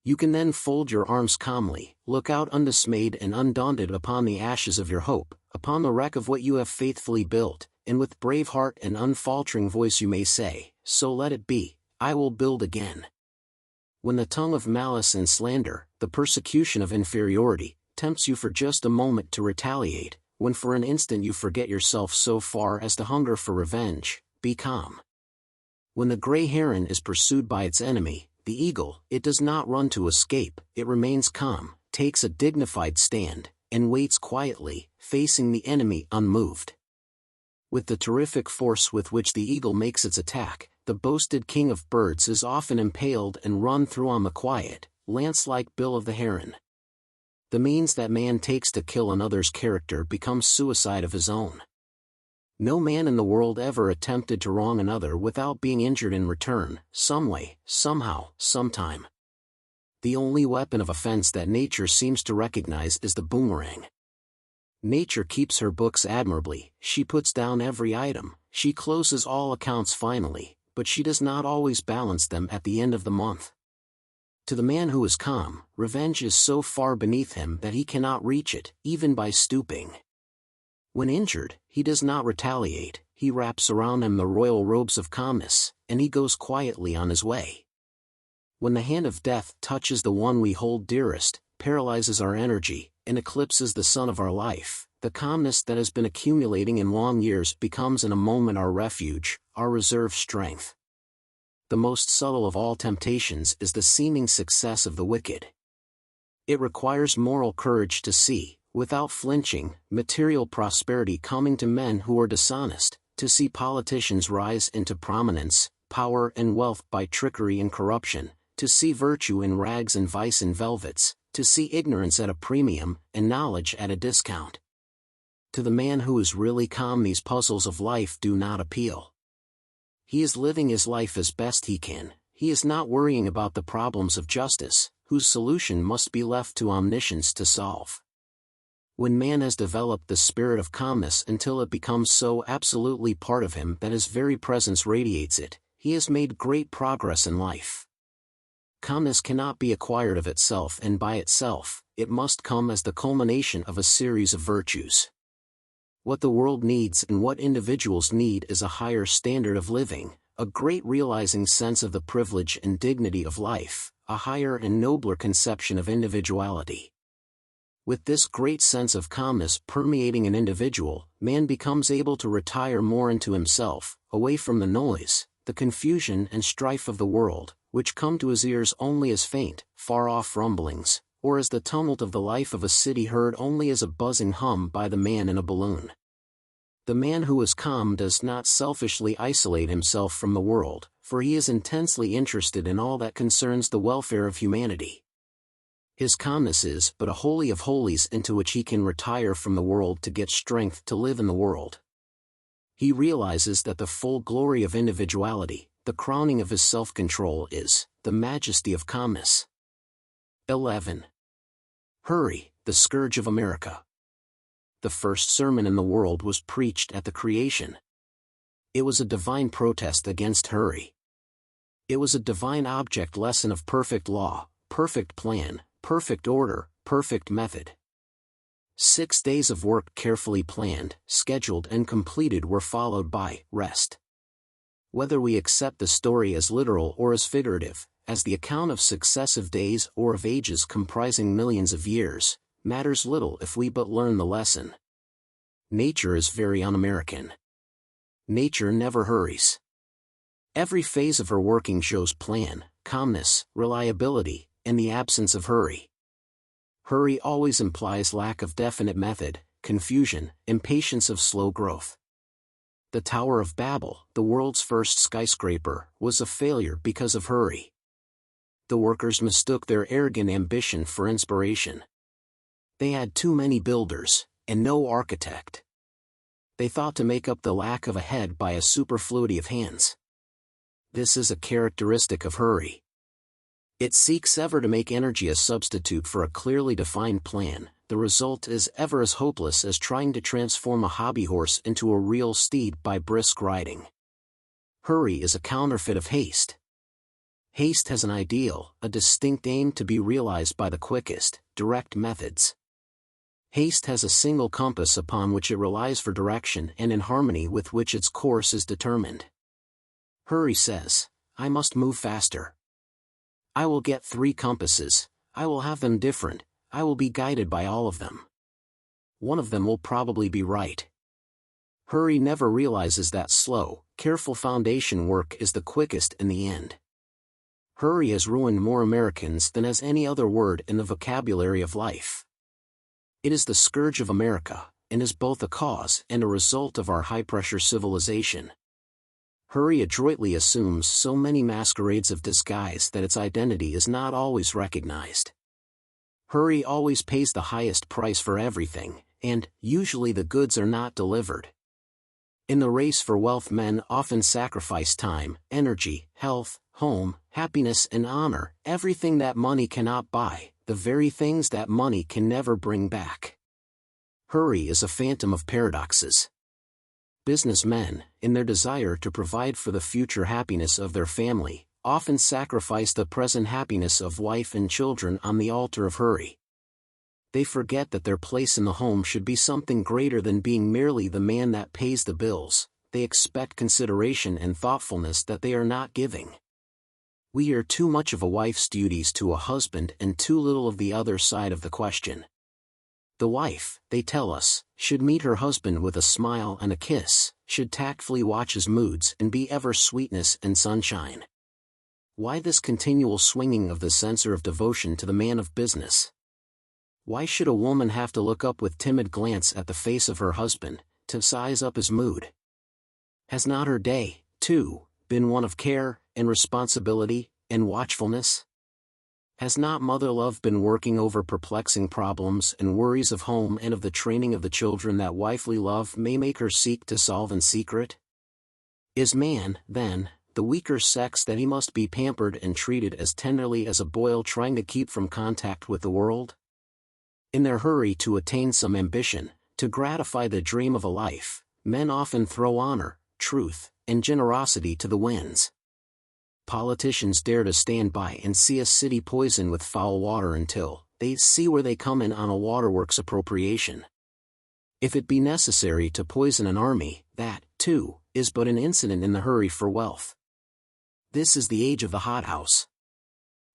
S1: You can then fold your arms calmly, look out undismayed and undaunted upon the ashes of your hope, upon the wreck of what you have faithfully built, and with brave heart and unfaltering voice you may say, "So let it be, I will build again." When the tongue of malice and slander, the persecution of inferiority, tempts you for just a moment to retaliate, when for an instant you forget yourself so far as to hunger for revenge, be calm. When the gray heron is pursued by its enemy, the eagle, it does not run to escape, it remains calm, takes a dignified stand, and waits quietly, facing the enemy unmoved. With the terrific force with which the eagle makes its attack, the boasted king of birds is often impaled and run through on the quiet, lance-like bill of the heron. The means that man takes to kill another's character becomes suicide of his own. No man in the world ever attempted to wrong another without being injured in return, some way, somehow, sometime. The only weapon of offense that nature seems to recognize is the boomerang. Nature keeps her books admirably, she puts down every item, she closes all accounts finally, but she does not always balance them at the end of the month. To the man who is calm, revenge is so far beneath him that he cannot reach it, even by stooping. When injured, he does not retaliate, he wraps around him the royal robes of calmness, and he goes quietly on his way. When the hand of death touches the one we hold dearest, paralyzes our energy, and eclipses the sun of our life, the calmness that has been accumulating in long years becomes in a moment our refuge, our reserve strength. The most subtle of all temptations is the seeming success of the wicked. It requires moral courage to see, without flinching, material prosperity coming to men who are dishonest, to see politicians rise into prominence, power and wealth by trickery and corruption, to see virtue in rags and vice in velvets, to see ignorance at a premium, and knowledge at a discount. To the man who is really calm these puzzles of life do not appeal. He is living his life as best he can, he is not worrying about the problems of justice, whose solution must be left to omniscience to solve. When man has developed the spirit of calmness until it becomes so absolutely part of him that his very presence radiates it, he has made great progress in life. Calmness cannot be acquired of itself and by itself, it must come as the culmination of a series of virtues. What the world needs and what individuals need is a higher standard of living, a great realizing sense of the privilege and dignity of life, a higher and nobler conception of individuality. With this great sense of calmness permeating an individual, man becomes able to retire more into himself, away from the noise, the confusion and strife of the world, which come to his ears only as faint, far-off rumblings, or as the tumult of the life of a city heard only as a buzzing hum by the man in a balloon. The man who is calm does not selfishly isolate himself from the world, for he is intensely interested in all that concerns the welfare of humanity. His calmness is but a holy of holies into which he can retire from the world to get strength to live in the world. He realizes that the full glory of individuality, the crowning of his self-control is the majesty of calmness. 11. Hurry, the scourge of America. The first sermon in the world was preached at the creation. It was a divine protest against hurry. It was a divine object lesson of perfect law, perfect plan, perfect order, perfect method. 6 days of work carefully planned, scheduled and completed were followed by rest. Whether we accept the story as literal or as figurative, as the account of successive days or of ages comprising millions of years, matters little if we but learn the lesson. Nature is very un-American. Nature never hurries. Every phase of her working shows plan, calmness, reliability, and the absence of hurry. Hurry always implies lack of definite method, confusion, impatience of slow growth. The Tower of Babel, the world's first skyscraper, was a failure because of hurry. The workers mistook their arrogant ambition for inspiration. They had too many builders, and no architect. They thought to make up the lack of a head by a superfluity of hands. This is a characteristic of hurry. It seeks ever to make energy a substitute for a clearly defined plan. The result is ever as hopeless as trying to transform a hobby horse into a real steed by brisk riding. Hurry is a counterfeit of haste. Haste has an ideal, a distinct aim to be realized by the quickest, direct methods. Haste has a single compass upon which it relies for direction and in harmony with which its course is determined. Hurry says, I must move faster. I will get 3 compasses, I will have them different, I will be guided by all of them. One of them will probably be right. Hurry never realizes that slow, careful foundation work is the quickest in the end. Hurry has ruined more Americans than has any other word in the vocabulary of life. It is the scourge of America, and is both a cause and a result of our high-pressure civilization. Hurry adroitly assumes so many masquerades of disguise that its identity is not always recognized. Hurry always pays the highest price for everything, and, usually the goods are not delivered. In the race for wealth men often sacrifice time, energy, health, home, happiness and honor, everything that money cannot buy, the very things that money can never bring back. Hurry is a phantom of paradoxes. Businessmen, in their desire to provide for the future happiness of their family, often sacrifice the present happiness of wife and children on the altar of hurry. They forget that their place in the home should be something greater than being merely the man that pays the bills. They expect consideration and thoughtfulness that they are not giving. We hear too much of a wife's duties to a husband and too little of the other side of the question. The wife, they tell us, should meet her husband with a smile and a kiss, should tactfully watch his moods and be ever sweetness and sunshine. Why this continual swinging of the censer of devotion to the man of business? Why should a woman have to look up with timid glance at the face of her husband, to size up his mood? Has not her day, too, been one of care, and responsibility, and watchfulness? Has not mother love been working over perplexing problems and worries of home and of the training of the children that wifely love may make her seek to solve in secret? Is man, then, the weaker sex that he must be pampered and treated as tenderly as a boil trying to keep from contact with the world? In their hurry to attain some ambition, to gratify the dream of a life, men often throw honor, truth, and generosity to the winds. Politicians dare to stand by and see a city poisoned with foul water until they see where they come in on a waterworks appropriation. If it be necessary to poison an army, that, too, is but an incident in the hurry for wealth. This is the age of the hothouse.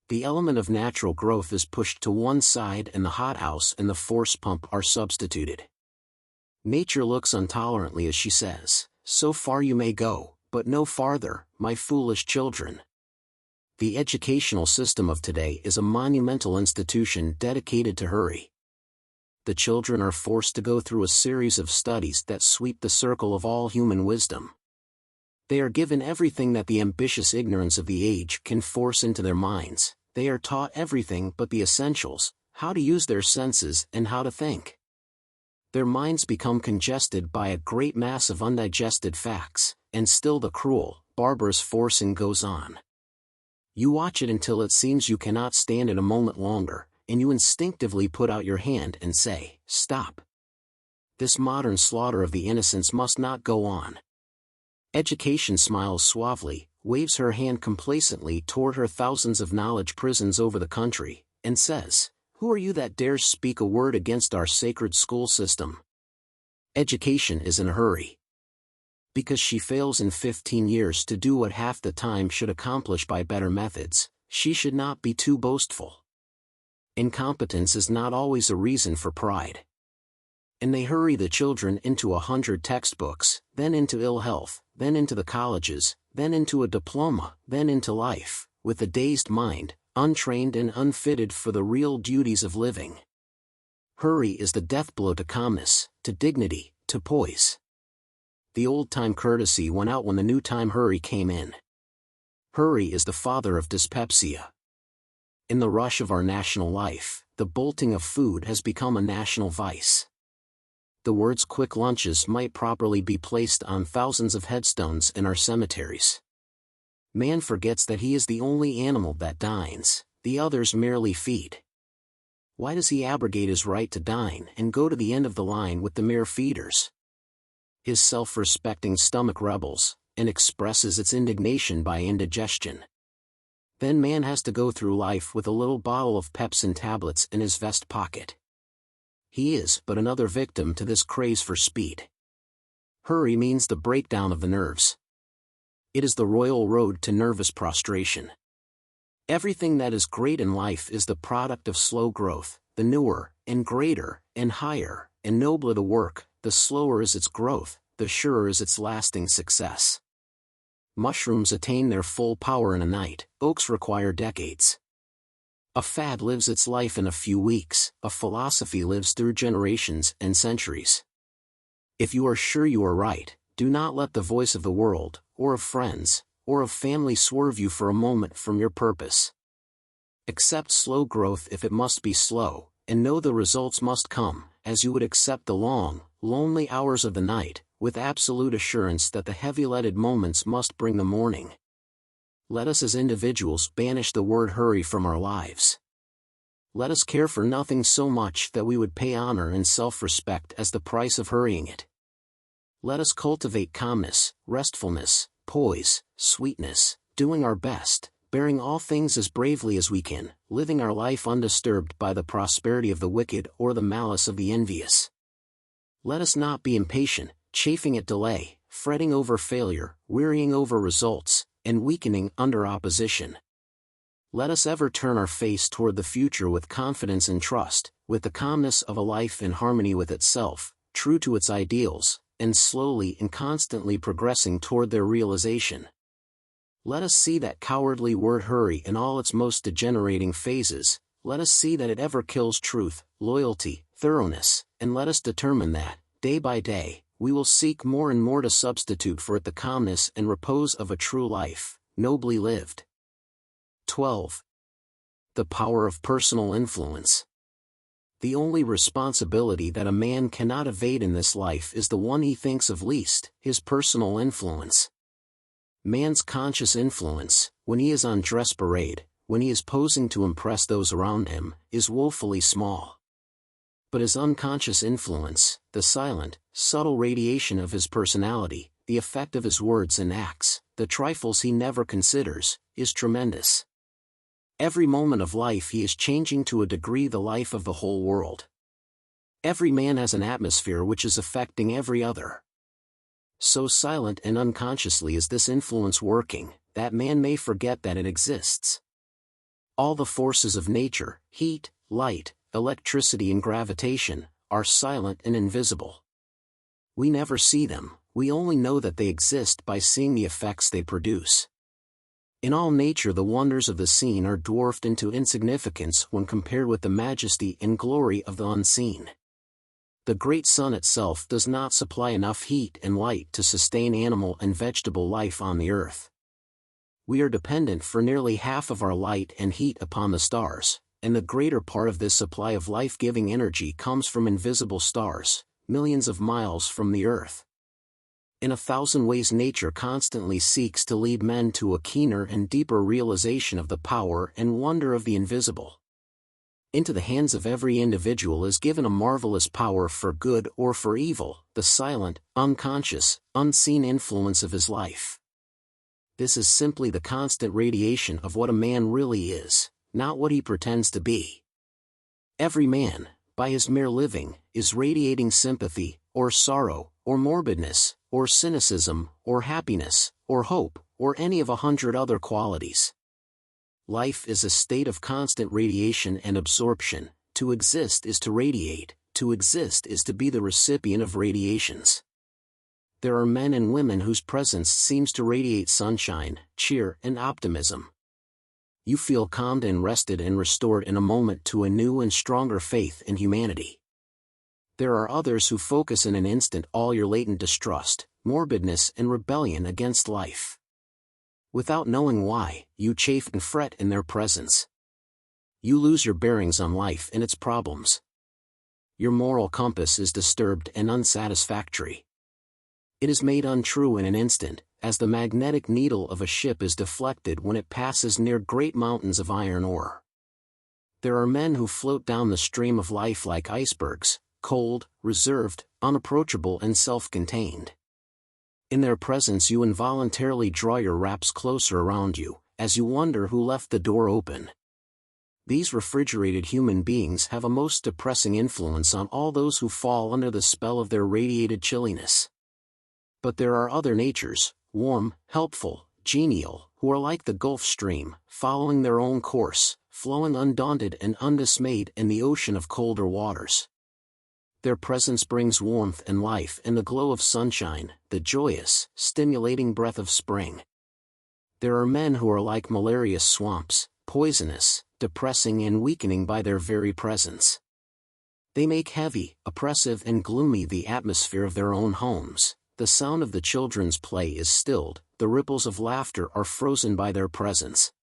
S1: The element of natural growth is pushed to one side and the hothouse and the force pump are substituted. Nature looks intolerantly as she says, "So far you may go, but no farther, my foolish children." The educational system of today is a monumental institution dedicated to hurry. The children are forced to go through a series of studies that sweep the circle of all human wisdom. They are given everything that the ambitious ignorance of the age can force into their minds. They are taught everything but the essentials, how to use their senses and how to think. Their minds become congested by a great mass of undigested facts, and still the cruel, barbarous forcing goes on. You watch it until it seems you cannot stand it a moment longer, and you instinctively put out your hand and say, "Stop. This modern slaughter of the innocents must not go on." Education smiles suavely, waves her hand complacently toward her thousands of knowledge prisons over the country, and says, "Who are you that dares speak a word against our sacred school system?" Education is in a hurry. Because she fails in 15 years to do what half the time should accomplish by better methods, she should not be too boastful. Incompetence is not always a reason for pride. And they hurry the children into 100 textbooks, then into ill health, then into the colleges, then into a diploma, then into life, with a dazed mind, untrained and unfitted for the real duties of living. Hurry is the death blow to calmness, to dignity, to poise. The old-time courtesy went out when the new-time hurry came in. Hurry is the father of dyspepsia. In the rush of our national life, the bolting of food has become a national vice. The words "quick lunches" might properly be placed on thousands of headstones in our cemeteries. Man forgets that he is the only animal that dines, the others merely feed. Why does he abrogate his right to dine and go to the end of the line with the mere feeders? His self-respecting stomach rebels, and expresses its indignation by indigestion. Then man has to go through life with a little bottle of pepsin tablets in his vest pocket. He is but another victim to this craze for speed. Hurry means the breakdown of the nerves. It is the royal road to nervous prostration. Everything that is great in life is the product of slow growth. The newer, and greater, and higher, and nobler the work, the slower is its growth, the surer is its lasting success. Mushrooms attain their full power in a night, oaks require decades. A fad lives its life in a few weeks, a philosophy lives through generations and centuries. If you are sure you are right, do not let the voice of the world, or of friends, or of family swerve you for a moment from your purpose. Accept slow growth if it must be slow, and know the results must come, as you would accept the long, lonely hours of the night, with absolute assurance that the heavy-leaded moments must bring the morning. Let us as individuals banish the word hurry from our lives. Let us care for nothing so much that we would pay honor and self-respect as the price of hurrying it. Let us cultivate calmness, restfulness, poise, sweetness, doing our best, bearing all things as bravely as we can, living our life undisturbed by the prosperity of the wicked or the malice of the envious. Let us not be impatient, chafing at delay, fretting over failure, wearying over results, and weakening under opposition. Let us ever turn our face toward the future with confidence and trust, with the calmness of a life in harmony with itself, true to its ideals, and slowly and constantly progressing toward their realization. Let us see that cowardly word hurry in all its most degenerating phases. Let us see that it ever kills truth, loyalty, thoroughness, and let us determine that, day by day, we will seek more and more to substitute for it the calmness and repose of a true life, nobly lived. 12. The power of personal influence. The only responsibility that a man cannot evade in this life is the one he thinks of least, his personal influence. Man's conscious influence, when he is on dress parade, when he is posing to impress those around him, is woefully small. But his unconscious influence, the silent, subtle radiation of his personality, the effect of his words and acts, the trifles he never considers, is tremendous. Every moment of life he is changing to a degree the life of the whole world. Every man has an atmosphere which is affecting every other. So silent and unconsciously is this influence working, that man may forget that it exists. All the forces of nature, heat, light, electricity and gravitation, are silent and invisible. We never see them, we only know that they exist by seeing the effects they produce. In all nature the wonders of the seen are dwarfed into insignificance when compared with the majesty and glory of the unseen. The great sun itself does not supply enough heat and light to sustain animal and vegetable life on the earth. We are dependent for nearly half of our light and heat upon the stars, and the greater part of this supply of life-giving energy comes from invisible stars, millions of miles from the earth. In 1,000 ways nature constantly seeks to lead men to a keener and deeper realization of the power and wonder of the invisible. Into the hands of every individual is given a marvelous power for good or for evil, the silent, unconscious, unseen influence of his life. This is simply the constant radiation of what a man really is, not what he pretends to be. Every man, by his mere living, is radiating sympathy, or sorrow, or morbidness, or cynicism, or happiness, or hope, or any of 100 other qualities. Life is a state of constant radiation and absorption. To exist is to radiate, to exist is to be the recipient of radiations. There are men and women whose presence seems to radiate sunshine, cheer, and optimism. You feel calmed and rested and restored in a moment to a new and stronger faith in humanity. There are others who focus in an instant all your latent distrust, morbidness and rebellion against life. Without knowing why, you chafe and fret in their presence. You lose your bearings on life and its problems. Your moral compass is disturbed and unsatisfactory. It is made untrue in an instant, as the magnetic needle of a ship is deflected when it passes near great mountains of iron ore. There are men who float down the stream of life like icebergs, cold, reserved, unapproachable and self-contained. In their presence you involuntarily draw your wraps closer around you, as you wonder who left the door open. These refrigerated human beings have a most depressing influence on all those who fall under the spell of their radiated chilliness. But there are other natures, warm, helpful, genial, who are like the Gulf Stream, following their own course, flowing undaunted and undismayed in the ocean of colder waters. Their presence brings warmth and life and the glow of sunshine, the joyous, stimulating breath of spring. There are men who are like malarious swamps, poisonous, depressing and weakening by their very presence. They make heavy, oppressive and gloomy the atmosphere of their own homes. The sound of the children's play is stilled, the ripples of laughter are frozen by their presence.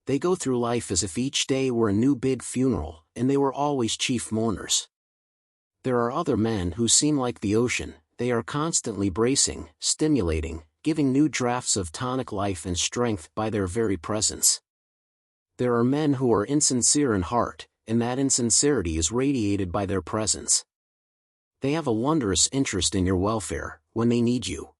S1: They go through life as if each day were a new big funeral, and they were always chief mourners. There are other men who seem like the ocean, they are constantly bracing, stimulating, giving new drafts of tonic life and strength by their very presence. There are men who are insincere in heart, and that insincerity is radiated by their presence. They have a wondrous interest in your welfare, when they need you.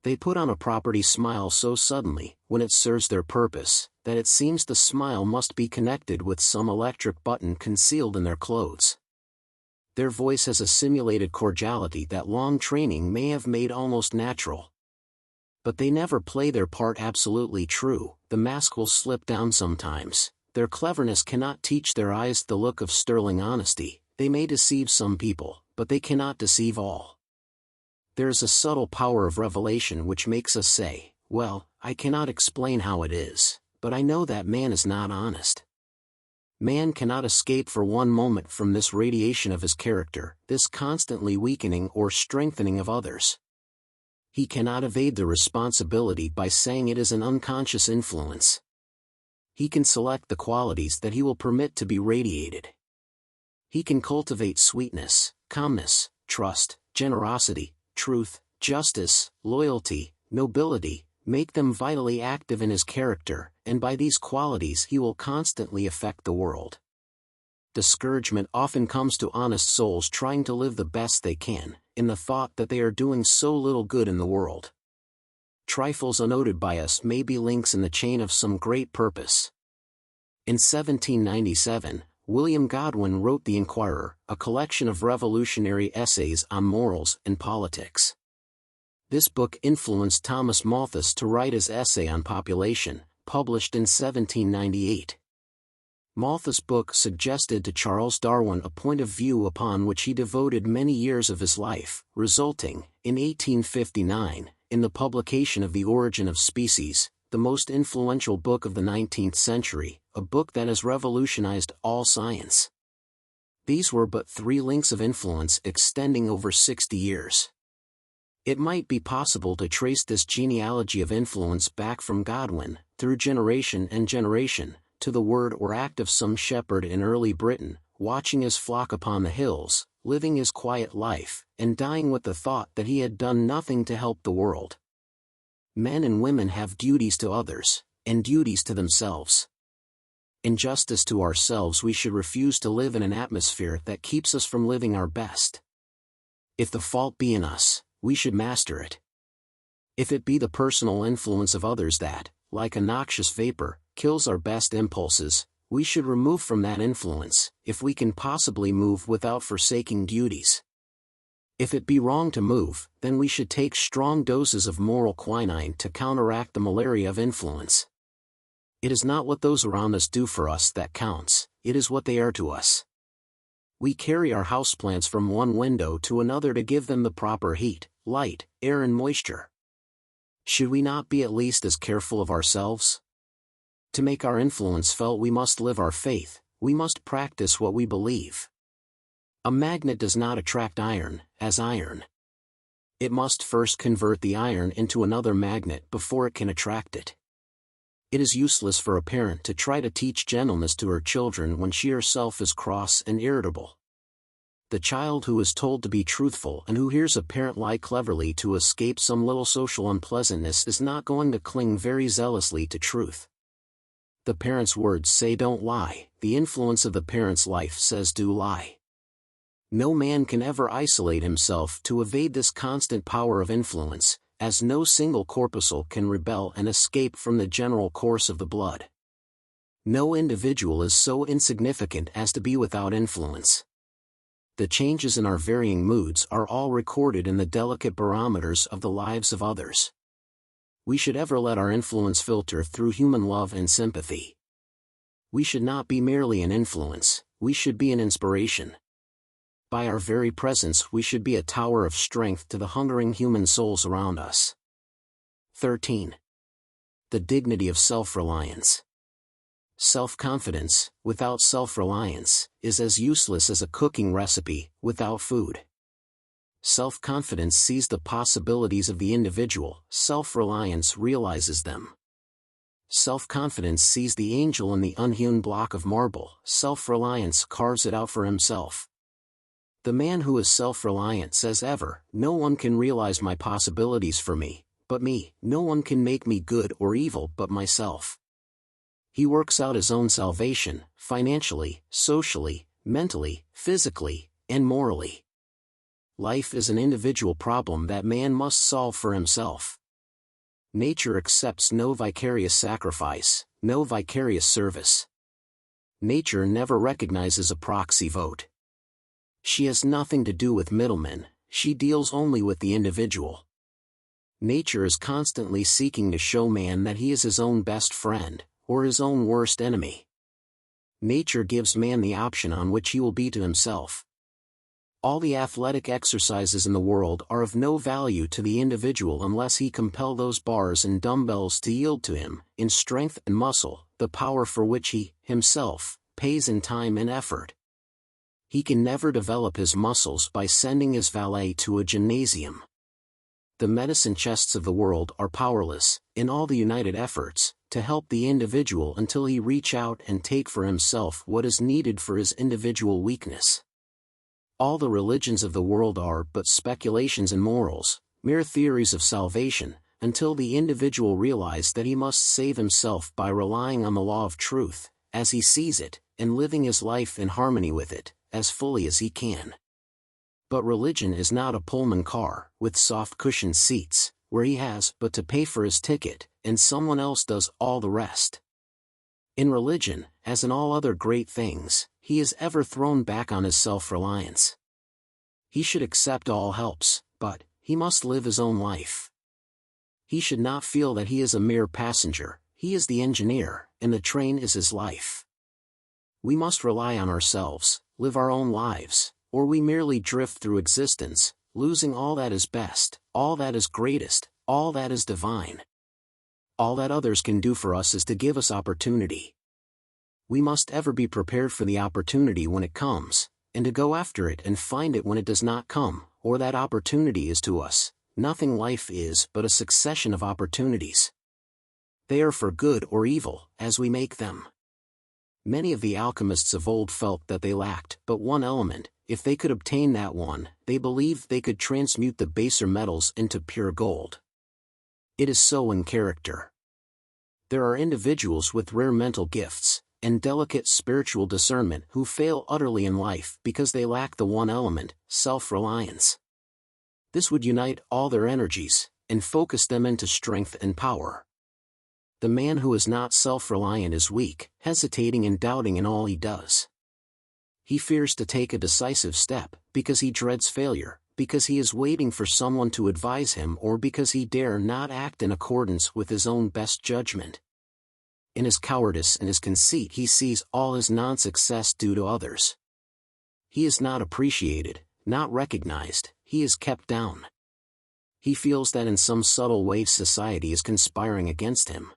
S1: They put on a property smile so suddenly, when it serves their purpose, that it seems the smile must be connected with some electric button concealed in their clothes. Their voice has a simulated cordiality that long training may have made almost natural. But they never play their part absolutely true, the mask will slip down sometimes. Their cleverness cannot teach their eyes the look of sterling honesty. They may deceive some people, but they cannot deceive all. There is a subtle power of revelation which makes us say, well, I cannot explain how it is, but I know that man is not honest. Man cannot escape for one moment from this radiation of his character, this constantly weakening or strengthening of others. He cannot evade the responsibility by saying it is an unconscious influence. He can select the qualities that he will permit to be radiated. He can cultivate sweetness, calmness, trust, generosity, truth, justice, loyalty, nobility, make them vitally active in his character, and by these qualities he will constantly affect the world. Discouragement often comes to honest souls trying to live the best they can, in the thought that they are doing so little good in the world. trifles unnoted by us may be links in the chain of some great purpose. In 1797, William Godwin wrote The Inquirer, a collection of revolutionary essays on morals and politics. This book influenced Thomas Malthus to write his essay on population, published in 1798. Malthus' book suggested to Charles Darwin a point of view upon which he devoted many years of his life, resulting, in 1859, in the publication of The Origin of Species, the most influential book of the 19th century, a book that has revolutionized all science. These were but 3 links of influence extending over 60 years. It might be possible to trace this genealogy of influence back from Godwin, through generation and generation, to the word or act of some shepherd in early Britain, watching his flock upon the hills, living his quiet life, and dying with the thought that he had done nothing to help the world. Men and women have duties to others, and duties to themselves. In justice to ourselves, we should refuse to live in an atmosphere that keeps us from living our best. If the fault be in us, we should master it. If it be the personal influence of others that, like a noxious vapor, kills our best impulses, we should remove from that influence, if we can possibly move without forsaking duties. If it be wrong to move, then we should take strong doses of moral quinine to counteract the malaria of influence. It is not what those around us do for us that counts, it is what they are to us. We carry our houseplants from one window to another to give them the proper heat, light, air and moisture. Should we not be at least as careful of ourselves? To make our influence felt, we must live our faith, we must practice what we believe. A magnet does not attract iron, as iron. It must first convert the iron into another magnet before it can attract it. It is useless for a parent to try to teach gentleness to her children when she herself is cross and irritable. The child who is told to be truthful and who hears a parent lie cleverly to escape some little social unpleasantness is not going to cling very zealously to truth. The parent's words say don't lie, the influence of the parent's life says do lie. No man can ever isolate himself to evade this constant power of influence, as no single corpuscle can rebel and escape from the general course of the blood. No individual is so insignificant as to be without influence. The changes in our varying moods are all recorded in the delicate barometers of the lives of others. We should ever let our influence filter through human love and sympathy. We should not be merely an influence, we should be an inspiration. By our very presence we should be a tower of strength to the hungering human souls around us. 13. The dignity of self-reliance. Self-confidence, without self-reliance, is as useless as a cooking recipe, without food. Self-confidence sees the possibilities of the individual, self-reliance realizes them. Self-confidence sees the angel in the unhewn block of marble, self-reliance carves it out for himself. The man who is self-reliant says ever, no one can realize my possibilities for me, but me, no one can make me good or evil but myself. He works out his own salvation, financially, socially, mentally, physically, and morally. Life is an individual problem that man must solve for himself. Nature accepts no vicarious sacrifice, no vicarious service. Nature never recognizes a proxy vote. She has nothing to do with middlemen, she deals only with the individual. Nature is constantly seeking to show man that he is his own best friend, or his own worst enemy. Nature gives man the option on which he will be to himself. All the athletic exercises in the world are of no value to the individual unless he compel those bars and dumbbells to yield to him, in strength and muscle, the power for which he, himself, pays in time and effort. He can never develop his muscles by sending his valet to a gymnasium. The medicine chests of the world are powerless, in all the united efforts, to help the individual until he reach out and take for himself what is needed for his individual weakness. All the religions of the world are but speculations in morals, mere theories of salvation, until the individual realize that he must save himself by relying on the law of truth, as he sees it, and living his life in harmony with it, as fully as he can. But religion is not a Pullman car, with soft cushioned seats, where he has but to pay for his ticket, and someone else does all the rest. In religion, as in all other great things, he is ever thrown back on his self-reliance. He should accept all helps, but he must live his own life. He should not feel that he is a mere passenger, he is the engineer, and the train is his life. We must rely on ourselves, live our own lives, or we merely drift through existence, losing all that is best, all that is greatest, all that is divine. All that others can do for us is to give us opportunity. We must ever be prepared for the opportunity when it comes, and to go after it and find it when it does not come, or that opportunity is to us. Nothing life is but a succession of opportunities. They are for good or evil, as we make them. Many of the alchemists of old felt that they lacked but one element. If they could obtain that one, they believed they could transmute the baser metals into pure gold. It is so in character. There are individuals with rare mental gifts, and delicate spiritual discernment who fail utterly in life because they lack the one element, self-reliance. This would unite all their energies, and focus them into strength and power. The man who is not self-reliant is weak, hesitating and doubting in all he does. He fears to take a decisive step, because he dreads failure, because he is waiting for someone to advise him, or because he dare not act in accordance with his own best judgment. In his cowardice and his conceit he sees all his non-success due to others. He is not appreciated, not recognized, he is kept down. He feels that in some subtle way society is conspiring against him.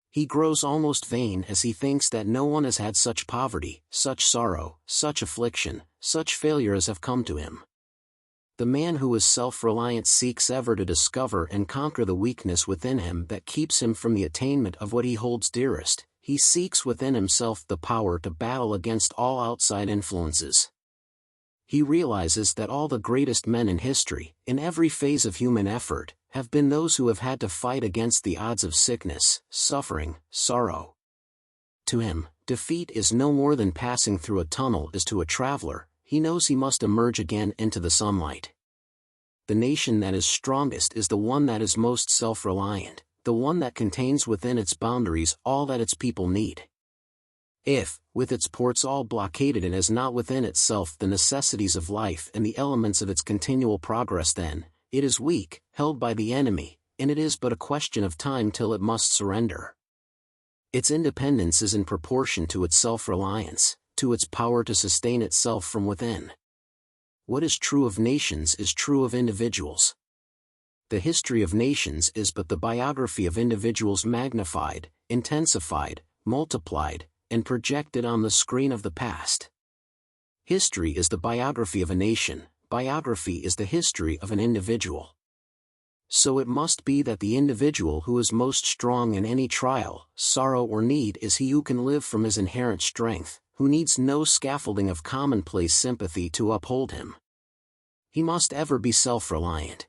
S1: He grows almost vain as he thinks that no one has had such poverty, such sorrow, such affliction, such failure as have come to him. The man who is self-reliant seeks ever to discover and conquer the weakness within him that keeps him from the attainment of what he holds dearest. He seeks within himself the power to battle against all outside influences. He realizes that all the greatest men in history, in every phase of human effort, have been those who have had to fight against the odds of sickness, suffering, sorrow. To him, defeat is no more than passing through a tunnel is to a traveler. He knows he must emerge again into the sunlight. The nation that is strongest is the one that is most self-reliant, the one that contains within its boundaries all that its people need. If, with its ports all blockaded, it has not within itself the necessities of life and the elements of its continual progress, then it is weak, held by the enemy, and it is but a question of time till it must surrender. Its independence is in proportion to its self-reliance, to its power to sustain itself from within. What is true of nations is true of individuals. The history of nations is but the biography of individuals magnified, intensified, multiplied, and projected on the screen of the past. History is the biography of a nation, biography is the history of an individual. So it must be that the individual who is most strong in any trial, sorrow or need is he who can live from his inherent strength, who needs no scaffolding of commonplace sympathy to uphold him. He must ever be self-reliant.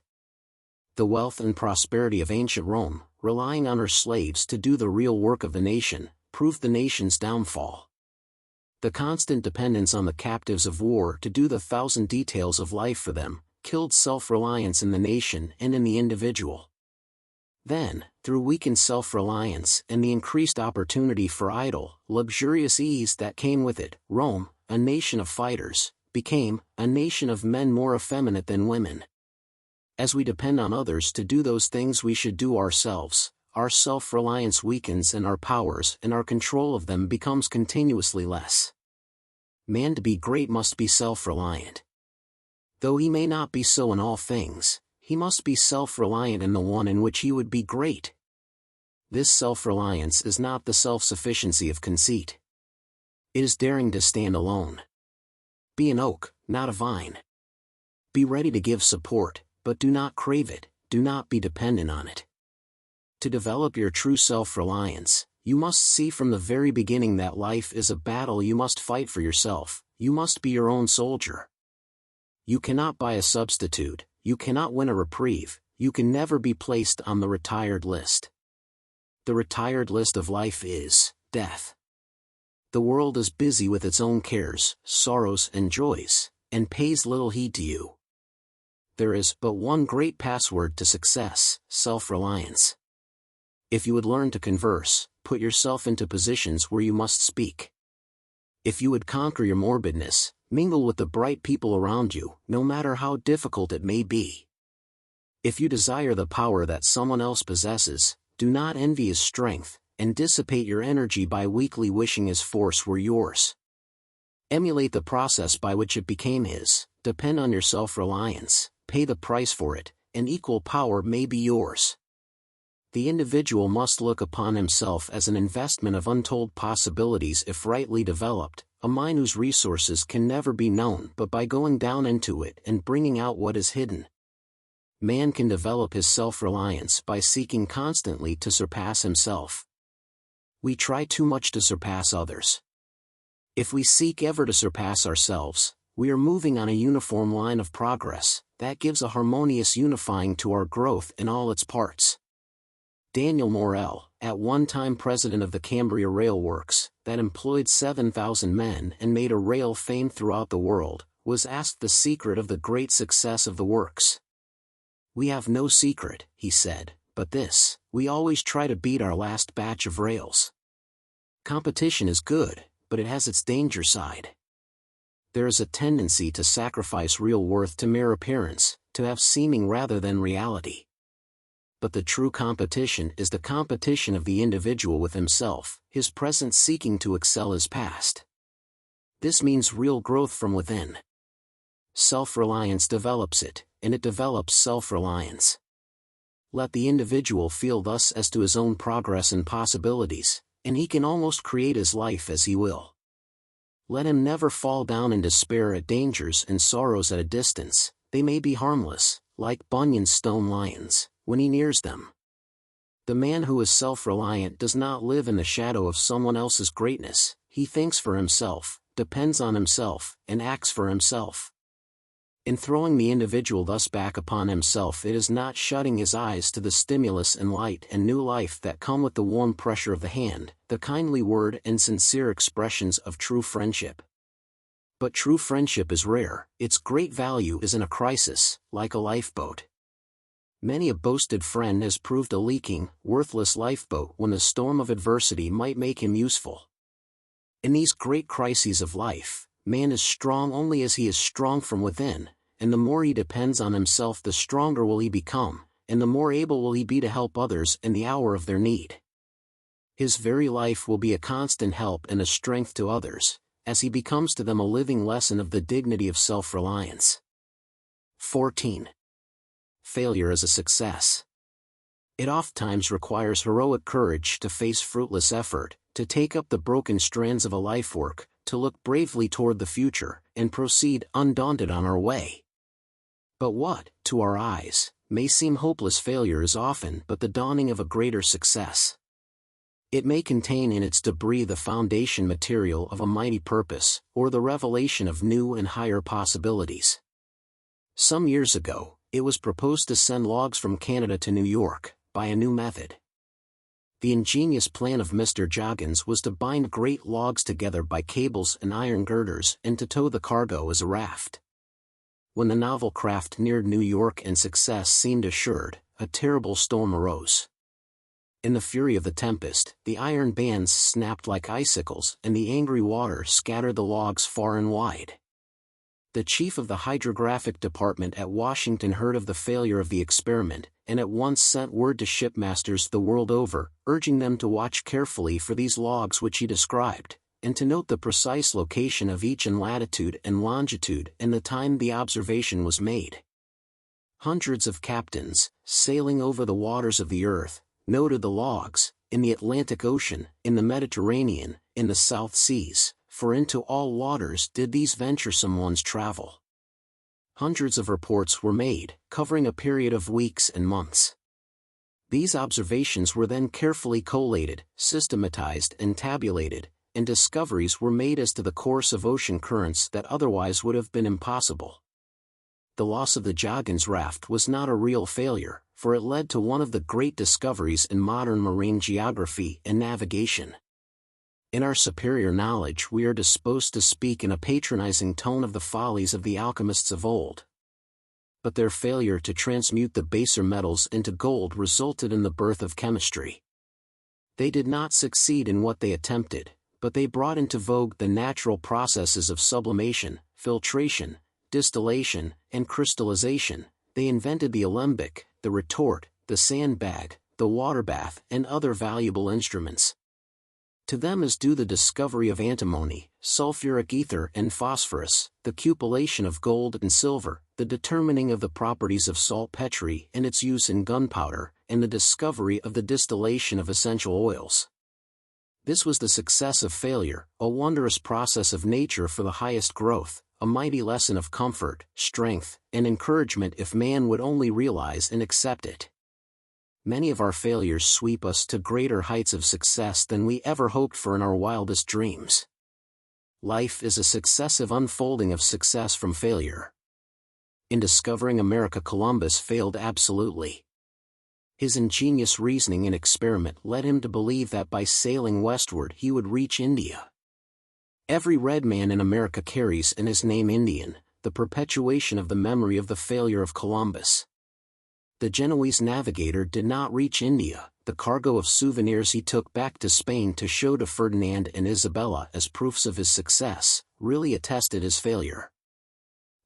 S1: The wealth and prosperity of ancient Rome, relying on her slaves to do the real work of the nation, proved the nation's downfall. The constant dependence on the captives of war to do the thousand details of life for them, killed self-reliance in the nation and in the individual. Then, through weakened self-reliance and the increased opportunity for idle, luxurious ease that came with it, Rome, a nation of fighters, became a nation of men more effeminate than women. As we depend on others to do those things we should do ourselves, our self-reliance weakens and our powers and our control of them becomes continuously less. Man to be great must be self-reliant. Though he may not be so in all things, he must be self-reliant in the one in which he would be great. This self-reliance is not the self-sufficiency of conceit. It is daring to stand alone. Be an oak, not a vine. Be ready to give support, but do not crave it, do not be dependent on it. To develop your true self-reliance, you must see from the very beginning that life is a battle you must fight for yourself, you must be your own soldier. You cannot buy a substitute, you cannot win a reprieve, you can never be placed on the retired list. The retired list of life is death. The world is busy with its own cares, sorrows and joys, and pays little heed to you. There is but one great password to success: self-reliance. If you would learn to converse, put yourself into positions where you must speak. If you would conquer your morbidness, mingle with the bright people around you, no matter how difficult it may be. If you desire the power that someone else possesses, do not envy his strength, and dissipate your energy by weakly wishing his force were yours. Emulate the process by which it became his, depend on your self-reliance, pay the price for it, and equal power may be yours. The individual must look upon himself as an investment of untold possibilities if rightly developed, a mine whose resources can never be known but by going down into it and bringing out what is hidden. Man can develop his self-reliance by seeking constantly to surpass himself. We try too much to surpass others. If we seek ever to surpass ourselves, we are moving on a uniform line of progress that gives a harmonious unifying to our growth in all its parts. Daniel Morel, at one time president of the Cambria Rail Works, that employed 7,000 men and made a rail famed throughout the world, was asked the secret of the great success of the works. "We have no secret," he said, "but this: we always try to beat our last batch of rails. Competition is good, but it has its danger side. There is a tendency to sacrifice real worth to mere appearance, to have seeming rather than reality. But the true competition is the competition of the individual with himself, his present seeking to excel his past. This means real growth from within. Self-reliance develops it, and it develops self-reliance. Let the individual feel thus as to his own progress and possibilities, and he can almost create his life as he will. Let him never fall down in despair at dangers and sorrows at a distance. They may be harmless, like Bunyan's stone lions, when he nears them. The man who is self-reliant does not live in the shadow of someone else's greatness. He thinks for himself, depends on himself, and acts for himself. In throwing the individual thus back upon himself, it is not shutting his eyes to the stimulus and light and new life that come with the warm pressure of the hand, the kindly word and sincere expressions of true friendship. But true friendship is rare. Its great value is in a crisis, like a lifeboat. Many a boasted friend has proved a leaking, worthless lifeboat when the storm of adversity might make him useful. In these great crises of life, man is strong only as he is strong from within, and the more he depends on himself the stronger will he become, and the more able will he be to help others in the hour of their need. His very life will be a constant help and a strength to others, as he becomes to them a living lesson of the dignity of self-reliance. 14. Failure is a success. It ofttimes requires heroic courage to face fruitless effort, to take up the broken strands of a life work, to look bravely toward the future, and proceed undaunted on our way. But what, to our eyes, may seem hopeless failure is often but the dawning of a greater success. It may contain in its debris the foundation material of a mighty purpose, or the revelation of new and higher possibilities. Some years ago, it was proposed to send logs from Canada to New York, by a new method. The ingenious plan of Mr. Joggins was to bind great logs together by cables and iron girders and to tow the cargo as a raft. When the novel craft neared New York and success seemed assured, a terrible storm arose. In the fury of the tempest, the iron bands snapped like icicles and the angry water scattered the logs far and wide. The chief of the hydrographic department at Washington heard of the failure of the experiment, and at once sent word to shipmasters the world over, urging them to watch carefully for these logs which he described, and to note the precise location of each in latitude and longitude and the time the observation was made. Hundreds of captains, sailing over the waters of the earth, noted the logs, in the Atlantic Ocean, in the Mediterranean, in the South Seas, for into all waters did these venturesome ones travel. Hundreds of reports were made, covering a period of weeks and months. These observations were then carefully collated, systematized and tabulated, and discoveries were made as to the course of ocean currents that otherwise would have been impossible. The loss of the Joggins raft was not a real failure, for it led to one of the great discoveries in modern marine geography and navigation. In our superior knowledge we are disposed to speak in a patronizing tone of the follies of the alchemists of old. but their failure to transmute the baser metals into gold resulted in the birth of chemistry. They did not succeed in what they attempted, but they brought into vogue the natural processes of sublimation, filtration, distillation, and crystallization. They invented the alembic, the retort, the sandbag, the water bath, and other valuable instruments. To them is due the discovery of antimony, sulfuric ether and phosphorus, the cupellation of gold and silver, the determining of the properties of saltpetre and its use in gunpowder, and the discovery of the distillation of essential oils. This was the success of failure, a wondrous process of nature for the highest growth, a mighty lesson of comfort, strength, and encouragement if man would only realize and accept it. Many of our failures sweep us to greater heights of success than we ever hoped for in our wildest dreams. Life is a successive unfolding of success from failure. In discovering America, Columbus failed absolutely. His ingenious reasoning and experiment led him to believe that by sailing westward he would reach India. Every red man in America carries in his name Indian, the perpetuation of the memory of the failure of Columbus. The Genoese navigator did not reach India. The cargo of souvenirs he took back to Spain to show to Ferdinand and Isabella as proofs of his success really attested his failure.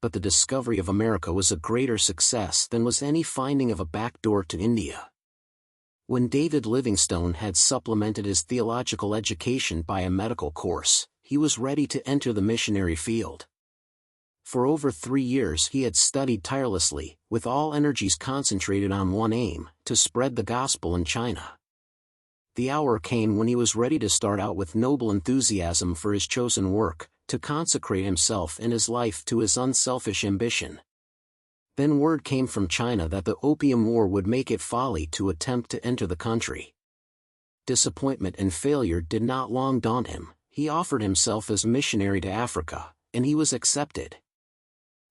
S1: But the discovery of America was a greater success than was any finding of a back door to India. When David Livingstone had supplemented his theological education by a medical course, he was ready to enter the missionary field. For over 3 years he had studied tirelessly, with all energies concentrated on one aim, to spread the gospel in China. The hour came when he was ready to start out with noble enthusiasm for his chosen work, to consecrate himself and his life to his unselfish ambition. Then word came from China that the Opium War would make it folly to attempt to enter the country. Disappointment and failure did not long daunt him. He offered himself as missionary to Africa, and he was accepted.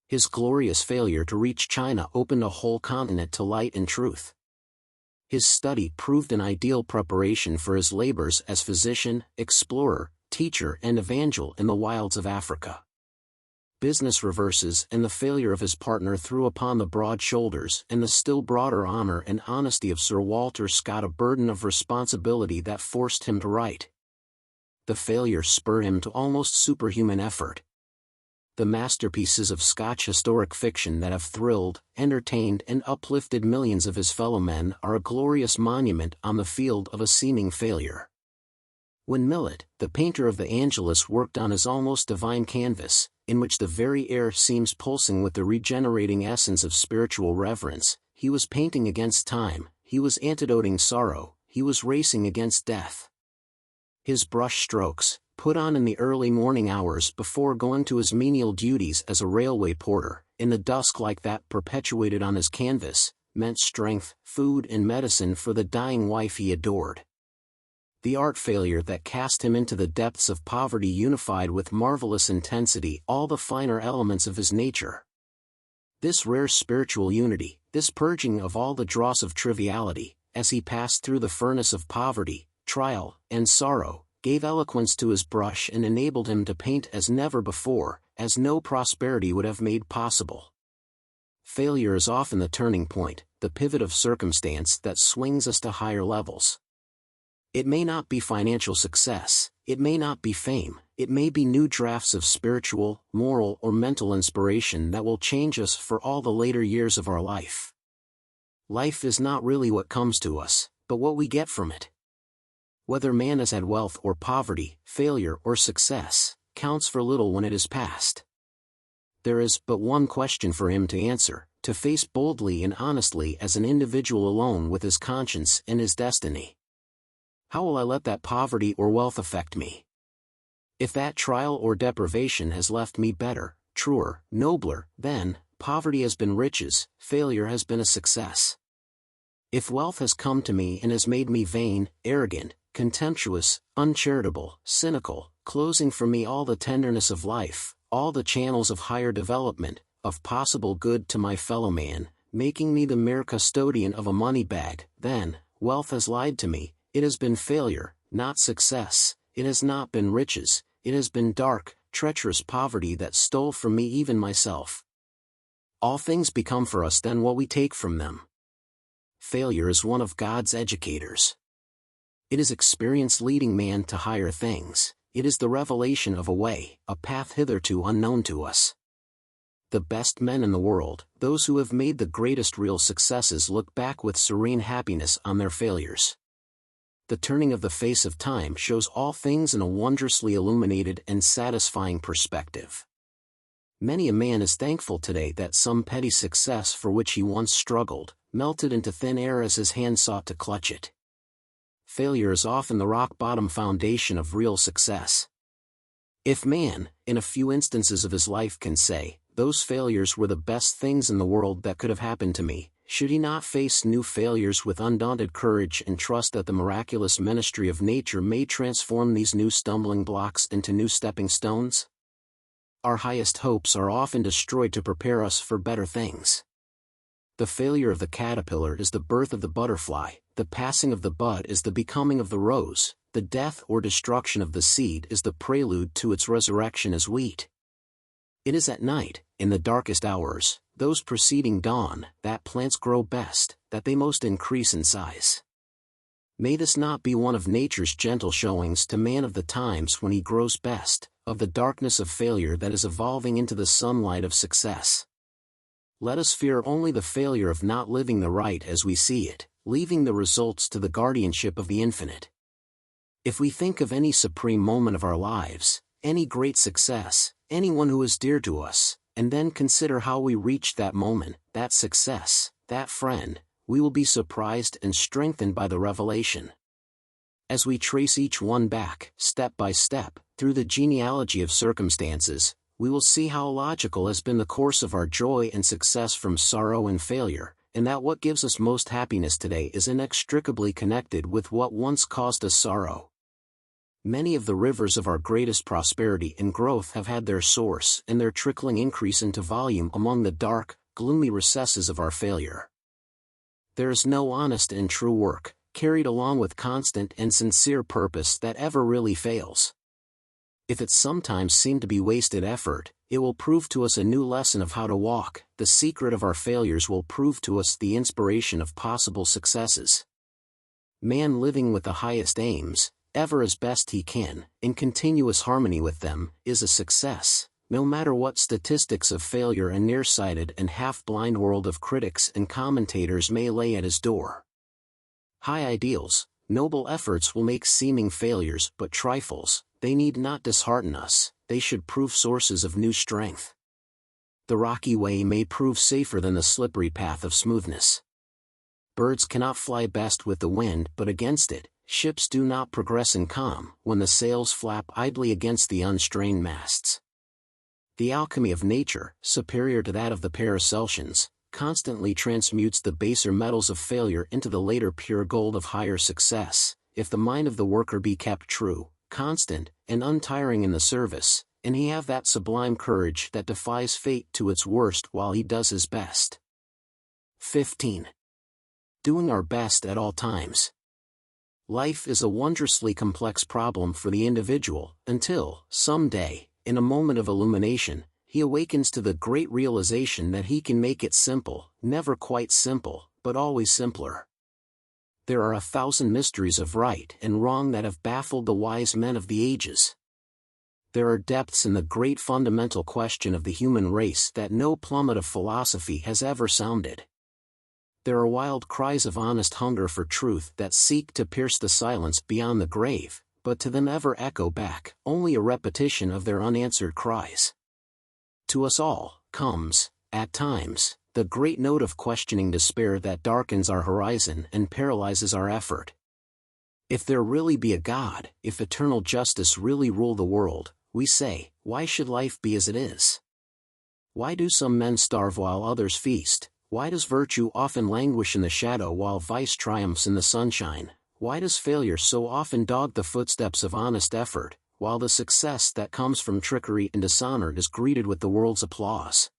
S1: His glorious failure to reach China opened a whole continent to light and truth. His study proved an ideal preparation for his labors as physician, explorer, teacher and evangel in the wilds of Africa. Business reverses and the failure of his partner threw upon the broad shoulders and the still broader honor and honesty of Sir Walter Scott a burden of responsibility that forced him to write. The failure spurred him to almost superhuman effort. The masterpieces of Scotch historic fiction that have thrilled, entertained and uplifted millions of his fellow men are a glorious monument on the field of a seeming failure. When Millet, the painter of the Angelus, worked on his almost divine canvas, in which the very air seems pulsing with the regenerating essence of spiritual reverence, he was painting against time, he was antidoting sorrow, he was racing against death. His brush strokes, put on in the early morning hours before going to his menial duties as a railway porter, in the dusk like that perpetuated on his canvas, meant strength, food and medicine for the dying wife he adored. The art failure that cast him into the depths of poverty unified with marvelous intensity all the finer elements of his nature. This rare spiritual unity, this purging of all the dross of triviality, as he passed through the furnace of poverty, trial, and sorrow, gave eloquence to his brush and enabled him to paint as never before, as no prosperity would have made possible. Failure is often the turning point, the pivot of circumstance that swings us to higher levels. It may not be financial success, it may not be fame, it may be new drafts of spiritual, moral or mental inspiration that will change us for all the later years of our life. Life is not really what comes to us, but what we get from it. Whether man has had wealth or poverty, failure or success, counts for little when it is past. There is but one question for him to answer, to face boldly and honestly as an individual alone with his conscience and his destiny. How will I let that poverty or wealth affect me? If that trial or deprivation has left me better, truer, nobler, then poverty has been riches, failure has been a success. If wealth has come to me and has made me vain, arrogant, contemptuous, uncharitable, cynical, closing from me all the tenderness of life, all the channels of higher development, of possible good to my fellow man, making me the mere custodian of a money bag, then wealth has lied to me. It has been failure, not success, it has not been riches, it has been dark, treacherous poverty that stole from me even myself. All things become for us then what we take from them. Failure is one of God's educators. It is experience leading man to higher things. It is the revelation of a way, a path hitherto unknown to us. The best men in the world, those who have made the greatest real successes, look back with serene happiness on their failures. The turning of the face of time shows all things in a wondrously illuminated and satisfying perspective. Many a man is thankful today that some petty success for which he once struggled, melted into thin air as his hand sought to clutch it. Failure is often the rock-bottom foundation of real success. If man, in a few instances of his life, can say, "Those failures were the best things in the world that could have happened to me," should he not face new failures with undaunted courage and trust that the miraculous ministry of nature may transform these new stumbling blocks into new stepping stones? Our highest hopes are often destroyed to prepare us for better things. The failure of the caterpillar is the birth of the butterfly, the passing of the bud is the becoming of the rose, the death or destruction of the seed is the prelude to its resurrection as wheat. It is at night, in the darkest hours, those preceding dawn, that plants grow best, that they most increase in size. May this not be one of nature's gentle showings to man of the times when he grows best, of the darkness of failure that is evolving into the sunlight of success. Let us fear only the failure of not living the right as we see it, leaving the results to the guardianship of the infinite. If we think of any supreme moment of our lives, any great success, anyone who is dear to us, and then consider how we reached that moment, that success, that friend, we will be surprised and strengthened by the revelation. As we trace each one back, step by step, through the genealogy of circumstances, we will see how logical has been the course of our joy and success from sorrow and failure, and that what gives us most happiness today is inextricably connected with what once caused us sorrow. Many of the rivers of our greatest prosperity and growth have had their source and their trickling increase into volume among the dark, gloomy recesses of our failure. There is no honest and true work, carried along with constant and sincere purpose, that ever really fails. If it sometimes seemed to be wasted effort, it will prove to us a new lesson of how to walk. The secret of our failures will prove to us the inspiration of possible successes. Man living with the highest aims, ever as best he can, in continuous harmony with them, is a success, no matter what statistics of failure a nearsighted and half-blind world of critics and commentators may lay at his door. High ideals, noble efforts will make seeming failures but trifles. They need not dishearten us, they should prove sources of new strength. The rocky way may prove safer than the slippery path of smoothness. Birds cannot fly best with the wind but against it, ships do not progress in calm when the sails flap idly against the unstrained masts. The alchemy of nature, superior to that of the Paracelsians, constantly transmutes the baser metals of failure into the later pure gold of higher success, if the mind of the worker be kept true, constant, and untiring in the service, and he have that sublime courage that defies fate to its worst while he does his best. 15. Doing our best at all times. Life is a wondrously complex problem for the individual, until, some day, in a moment of illumination, he awakens to the great realization that he can make it simple, never quite simple, but always simpler. There are 1,000 mysteries of right and wrong that have baffled the wise men of the ages. There are depths in the great fundamental question of the human race that no plummet of philosophy has ever sounded. There are wild cries of honest hunger for truth that seek to pierce the silence beyond the grave, but to them ever echo back only a repetition of their unanswered cries. To us all comes, at times, the great note of questioning despair that darkens our horizon and paralyzes our effort. If there really be a God, if eternal justice really rule the world, we say, why should life be as it is? Why do some men starve while others feast? Why does virtue often languish in the shadow while vice triumphs in the sunshine? Why does failure so often dog the footsteps of honest effort, while the success that comes from trickery and dishonor is greeted with the world's applause?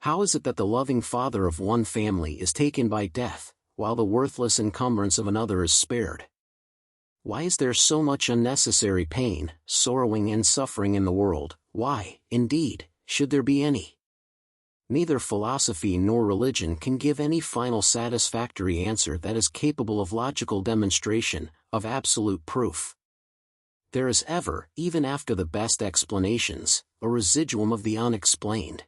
S1: How is it that the loving father of one family is taken by death, while the worthless encumbrance of another is spared? Why is there so much unnecessary pain, sorrowing and suffering in the world? Why, indeed, should there be any? Neither philosophy nor religion can give any final satisfactory answer that is capable of logical demonstration, of absolute proof. There is ever, even after the best explanations, a residuum of the unexplained.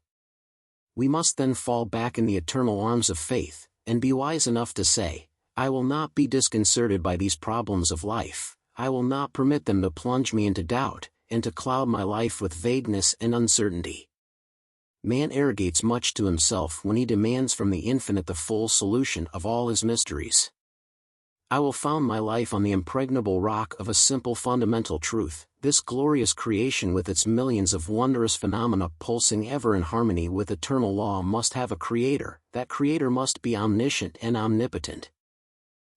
S1: We must then fall back in the eternal arms of faith, and be wise enough to say, I will not be disconcerted by these problems of life, I will not permit them to plunge me into doubt, and to cloud my life with vagueness and uncertainty. Man arrogates much to himself when he demands from the infinite the full solution of all his mysteries. I will found my life on the impregnable rock of a simple fundamental truth. This glorious creation with its millions of wondrous phenomena pulsing ever in harmony with eternal law must have a creator. That creator must be omniscient and omnipotent.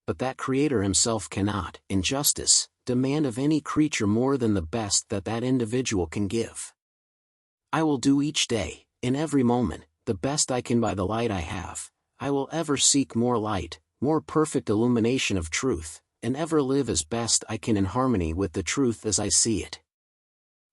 S1: But that creator himself cannot, in justice, demand of any creature more than the best that that individual can give. I will do each day, in every moment, the best I can by the light I have. I will ever seek more light, more perfect illumination of truth, and ever live as best I can in harmony with the truth as I see it.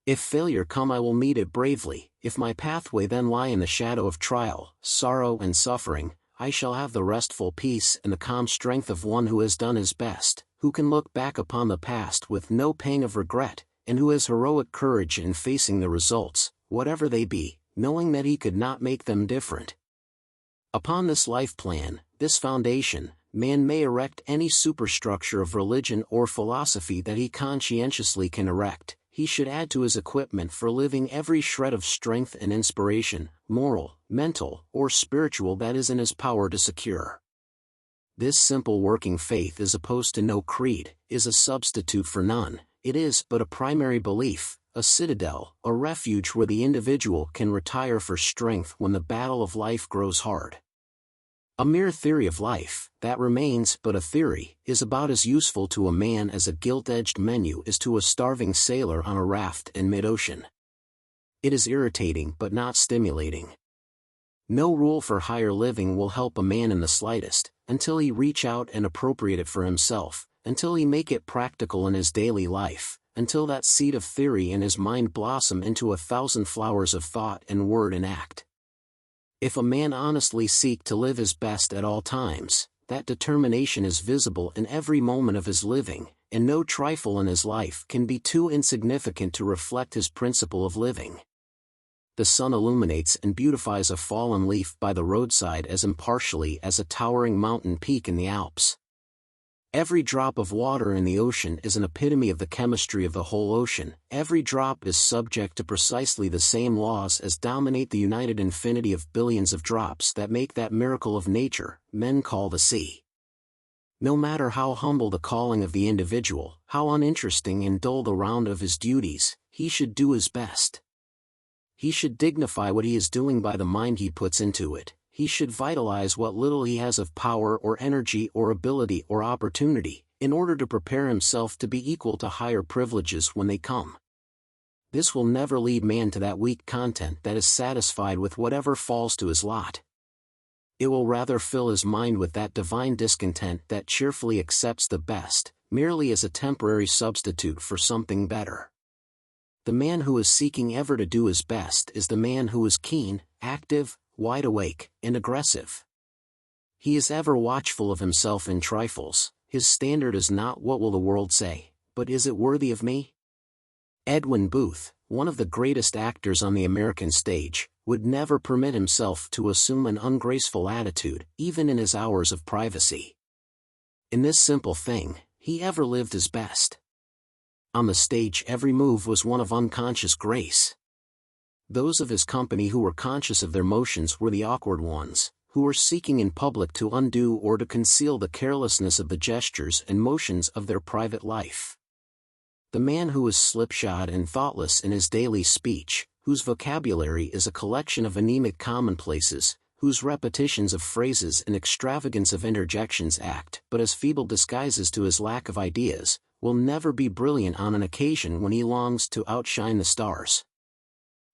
S1: If failure come, I will meet it bravely. If my pathway then lie in the shadow of trial, sorrow and suffering, I shall have the restful peace and the calm strength of one who has done his best, who can look back upon the past with no pang of regret, and who has heroic courage in facing the results, whatever they be, knowing that he could not make them different. Upon this life plan, this foundation, man may erect any superstructure of religion or philosophy that he conscientiously can erect. He should add to his equipment for living every shred of strength and inspiration, moral, mental, or spiritual, that is in his power to secure. This simple working faith, as opposed to no creed, is a substitute for none. It is but a primary belief, a citadel, a refuge where the individual can retire for strength when the battle of life grows hard. A mere theory of life, that remains but a theory, is about as useful to a man as a gilt-edged menu is to a starving sailor on a raft in mid-ocean. It is irritating but not stimulating. No rule for higher living will help a man in the slightest, until he reach out and appropriate it for himself, until he make it practical in his daily life, until that seed of theory in his mind blossom into 1,000 flowers of thought and word and act. If a man honestly seek to live his best at all times, that determination is visible in every moment of his living, and no trifle in his life can be too insignificant to reflect his principle of living. The sun illuminates and beautifies a fallen leaf by the roadside as impartially as a towering mountain peak in the Alps. Every drop of water in the ocean is an epitome of the chemistry of the whole ocean. Every drop is subject to precisely the same laws as dominate the united infinity of billions of drops that make that miracle of nature men call the sea. No matter how humble the calling of the individual, how uninteresting and dull the round of his duties, he should do his best. He should dignify what he is doing by the mind he puts into it. He should vitalize what little he has of power or energy or ability or opportunity, in order to prepare himself to be equal to higher privileges when they come. This will never lead man to that weak content that is satisfied with whatever falls to his lot. It will rather fill his mind with that divine discontent that cheerfully accepts the best, merely as a temporary substitute for something better. The man who is seeking ever to do his best is the man who is keen, active, wide awake, and aggressive. He is ever watchful of himself in trifles. His standard is not what will the world say, but is it worthy of me? Edwin Booth, one of the greatest actors on the American stage, would never permit himself to assume an ungraceful attitude, even in his hours of privacy. In this simple thing, he ever lived his best. On the stage every move was one of unconscious grace. Those of his company who were conscious of their motions were the awkward ones, who were seeking in public to undo or to conceal the carelessness of the gestures and motions of their private life. The man who is slipshod and thoughtless in his daily speech, whose vocabulary is a collection of anemic commonplaces, whose repetitions of phrases and extravagance of interjections act but as feeble disguises to his lack of ideas, will never be brilliant on an occasion when he longs to outshine the stars.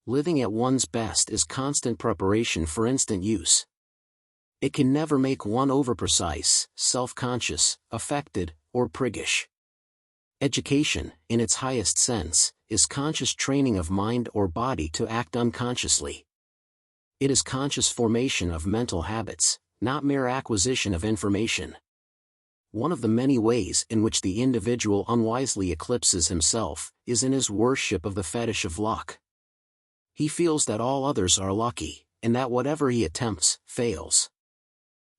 S1: Living at one's best is constant preparation for instant use. It can never make one overprecise, self-conscious, affected, or priggish. Education, in its highest sense, is conscious training of mind or body to act unconsciously. It is conscious formation of mental habits, not mere acquisition of information. One of the many ways in which the individual unwisely eclipses himself is in his worship of the fetish of luck. He feels that all others are lucky, and that whatever he attempts, fails.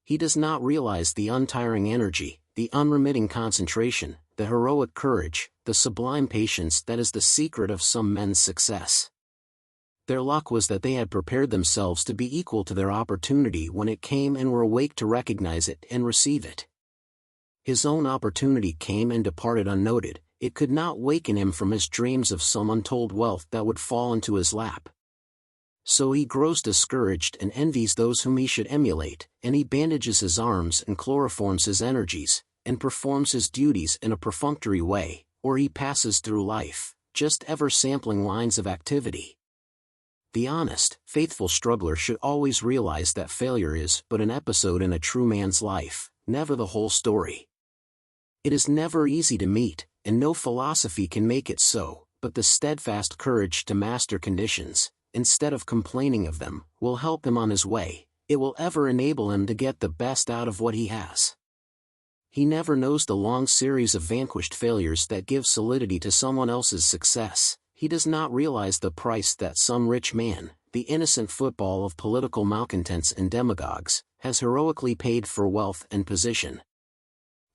S1: He does not realize the untiring energy, the unremitting concentration, the heroic courage, the sublime patience that is the secret of some men's success. Their luck was that they had prepared themselves to be equal to their opportunity when it came and were awake to recognize it and receive it. His own opportunity came and departed unnoted. It could not waken him from his dreams of some untold wealth that would fall into his lap. So he grows discouraged and envies those whom he should emulate, and he bandages his arms and chloroforms his energies, and performs his duties in a perfunctory way, or he passes through life, just ever sampling lines of activity. The honest, faithful struggler should always realize that failure is but an episode in a true man's life, never the whole story. It is never easy to meet, and no philosophy can make it so, but the steadfast courage to master conditions, instead of complaining of them, will help him on his way. It will ever enable him to get the best out of what he has. He never knows the long series of vanquished failures that give solidity to someone else's success. He does not realize the price that some rich man, the innocent football of political malcontents and demagogues, has heroically paid for wealth and position.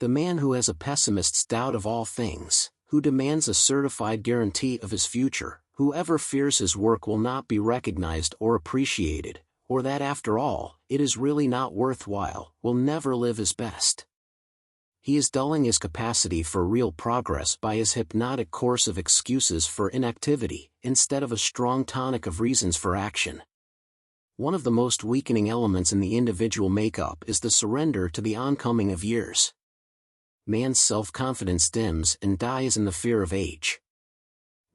S1: The man who has a pessimist's doubt of all things, who demands a certified guarantee of his future, who ever fears his work will not be recognized or appreciated, or that after all, it is really not worthwhile, will never live his best. He is dulling his capacity for real progress by his hypnotic course of excuses for inactivity, instead of a strong tonic of reasons for action. One of the most weakening elements in the individual makeup is the surrender to the oncoming of years. Man's self-confidence dims and dies in the fear of age.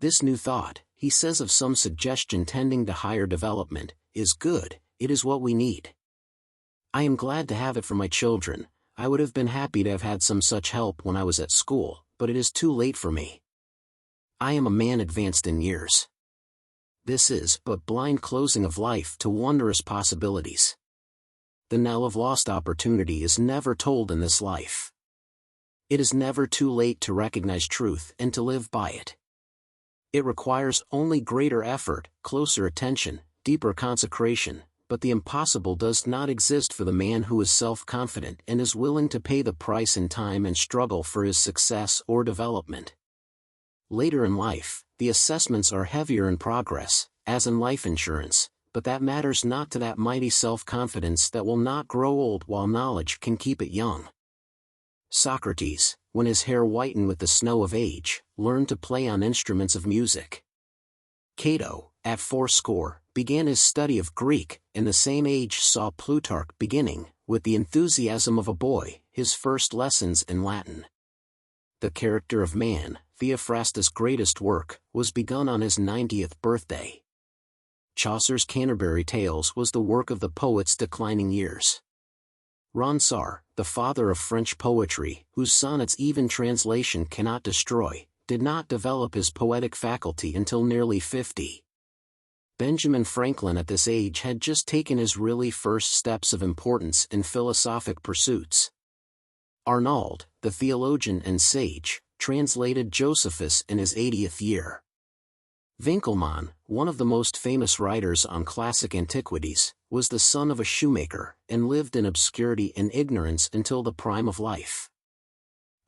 S1: This new thought, he says of some suggestion tending to higher development, is good. It is what we need. I am glad to have it for my children. I would have been happy to have had some such help when I was at school, but it is too late for me. I am a man advanced in years. This is but blind closing of life to wondrous possibilities. The knell of lost opportunity is never tolled in this life. It is never too late to recognize truth and to live by it. It requires only greater effort, closer attention, deeper consecration, but the impossible does not exist for the man who is self-confident and is willing to pay the price in time and struggle for his success or development. Later in life, the assessments are heavier in progress, as in life insurance, but that matters not to that mighty self-confidence that will not grow old while knowledge can keep it young. Socrates, when his hair whitened with the snow of age, learned to play on instruments of music. Cato, at 80, began his study of Greek, and the same age saw Plutarch beginning, with the enthusiasm of a boy, his first lessons in Latin. The Character of Man, Theophrastus' greatest work, was begun on his 90th birthday. Chaucer's Canterbury Tales was the work of the poet's declining years. Ronsard, the father of French poetry, whose sonnets even translation cannot destroy, did not develop his poetic faculty until nearly 50. Benjamin Franklin at this age had just taken his really first steps of importance in philosophic pursuits. Arnauld, the theologian and sage, translated Josephus in his 80th year. Winckelmann, one of the most famous writers on classic antiquities, was the son of a shoemaker, and lived in obscurity and ignorance until the prime of life.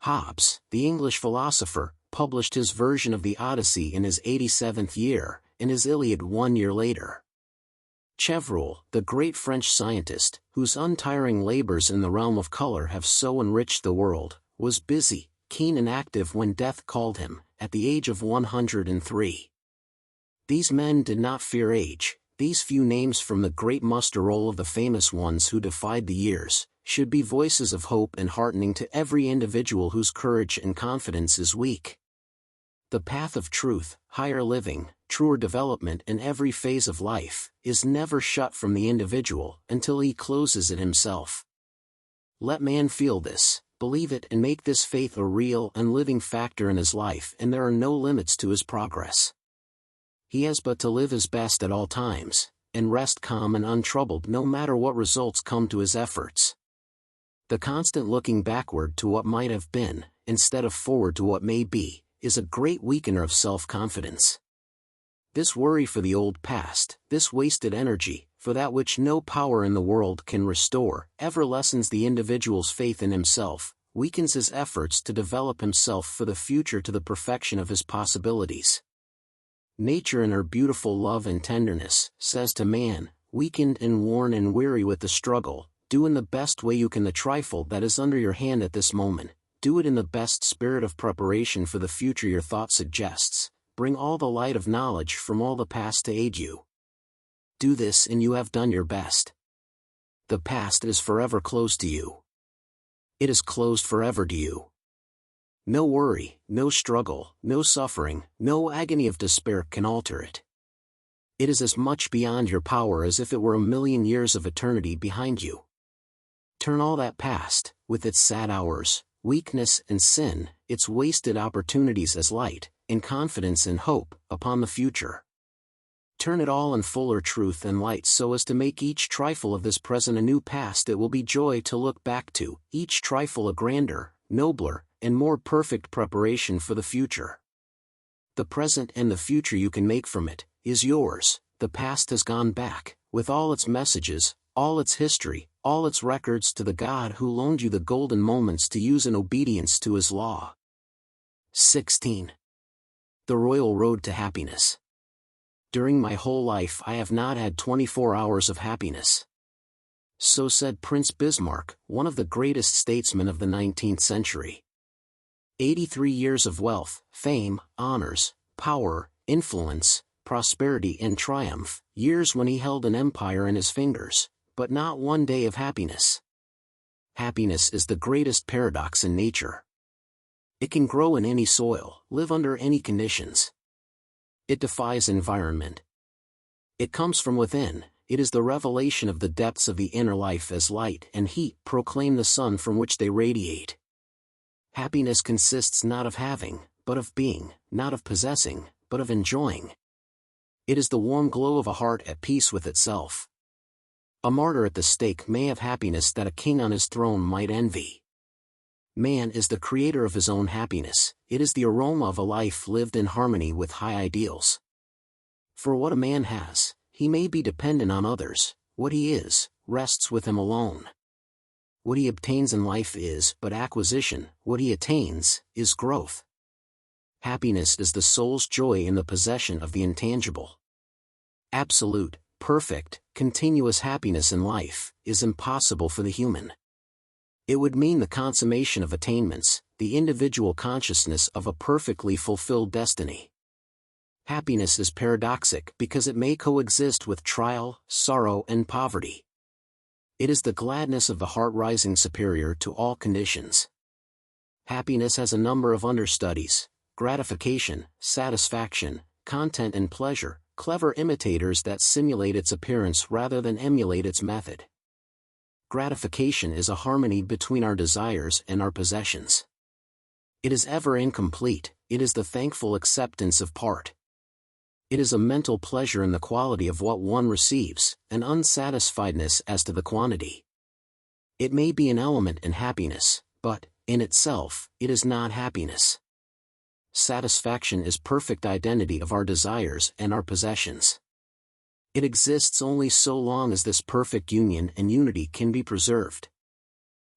S1: Hobbes, the English philosopher, published his version of the Odyssey in his 87th year, and his Iliad 1 year later. Chevreul, the great French scientist, whose untiring labors in the realm of color have so enriched the world, was busy, keen and active when death called him, at the age of 103. These men did not fear age. These few names from the great muster roll of the famous ones who defied the years, should be voices of hope and heartening to every individual whose courage and confidence is weak. The path of truth, higher living, truer development in every phase of life, is never shut from the individual until he closes it himself. Let man feel this, believe it and make this faith a real and living factor in his life, and there are no limits to his progress. He has but to live his best at all times, and rest calm and untroubled no matter what results come to his efforts. The constant looking backward to what might have been, instead of forward to what may be, is a great weakener of self-confidence. This worry for the old past, this wasted energy, for that which no power in the world can restore, ever lessens the individual's faith in himself, weakens his efforts to develop himself for the future to the perfection of his possibilities. Nature in her beautiful love and tenderness, says to man, weakened and worn and weary with the struggle, do in the best way you can the trifle that is under your hand at this moment, do it in the best spirit of preparation for the future your thought suggests, bring all the light of knowledge from all the past to aid you. Do this and you have done your best. The past is forever closed to you. It is closed forever to you. No worry, no struggle, no suffering, no agony of despair can alter it. It is as much beyond your power as if it were 1,000,000 years of eternity behind you. Turn all that past, with its sad hours, weakness and sin, its wasted opportunities as light, in confidence and hope, upon the future. Turn it all in fuller truth and light so as to make each trifle of this present a new past it will be joy to look back to, each trifle a grander, nobler, and more perfect preparation for the future. The present and the future you can make from it, is yours. The past has gone back, with all its messages, all its history, all its records to the God who loaned you the golden moments to use in obedience to his law. 16. The Royal Road to Happiness. During my whole life I have not had 24 hours of happiness. So said Prince Bismarck, one of the greatest statesmen of the 19th century. 83 years of wealth, fame, honors, power, influence, prosperity and triumph, years when he held an empire in his fingers, but not one day of happiness. Happiness is the greatest paradox in nature. It can grow in any soil, live under any conditions. It defies environment. It comes from within, it is the revelation of the depths of the inner life as light and heat proclaim the sun from which they radiate. Happiness consists not of having, but of being, not of possessing, but of enjoying. It is the warm glow of a heart at peace with itself. A martyr at the stake may have happiness that a king on his throne might envy. Man is the creator of his own happiness, it is the aroma of a life lived in harmony with high ideals. For what a man has, he may be dependent on others, what he is, rests with him alone. What he obtains in life is but acquisition, what he attains, is growth. Happiness is the soul's joy in the possession of the intangible. Absolute, perfect, continuous happiness in life, is impossible for the human. It would mean the consummation of attainments, the individual consciousness of a perfectly fulfilled destiny. Happiness is paradoxic because it may coexist with trial, sorrow and poverty. It is the gladness of the heart rising superior to all conditions. Happiness has a number of understudies: gratification, satisfaction, content and pleasure, clever imitators that simulate its appearance rather than emulate its method. Gratification is a harmony between our desires and our possessions. It is ever incomplete, it is the thankful acceptance of part. It is a mental pleasure in the quality of what one receives, an unsatisfiedness as to the quantity. It may be an element in happiness, but, in itself, it is not happiness. Satisfaction is perfect identity of our desires and our possessions. It exists only so long as this perfect union and unity can be preserved.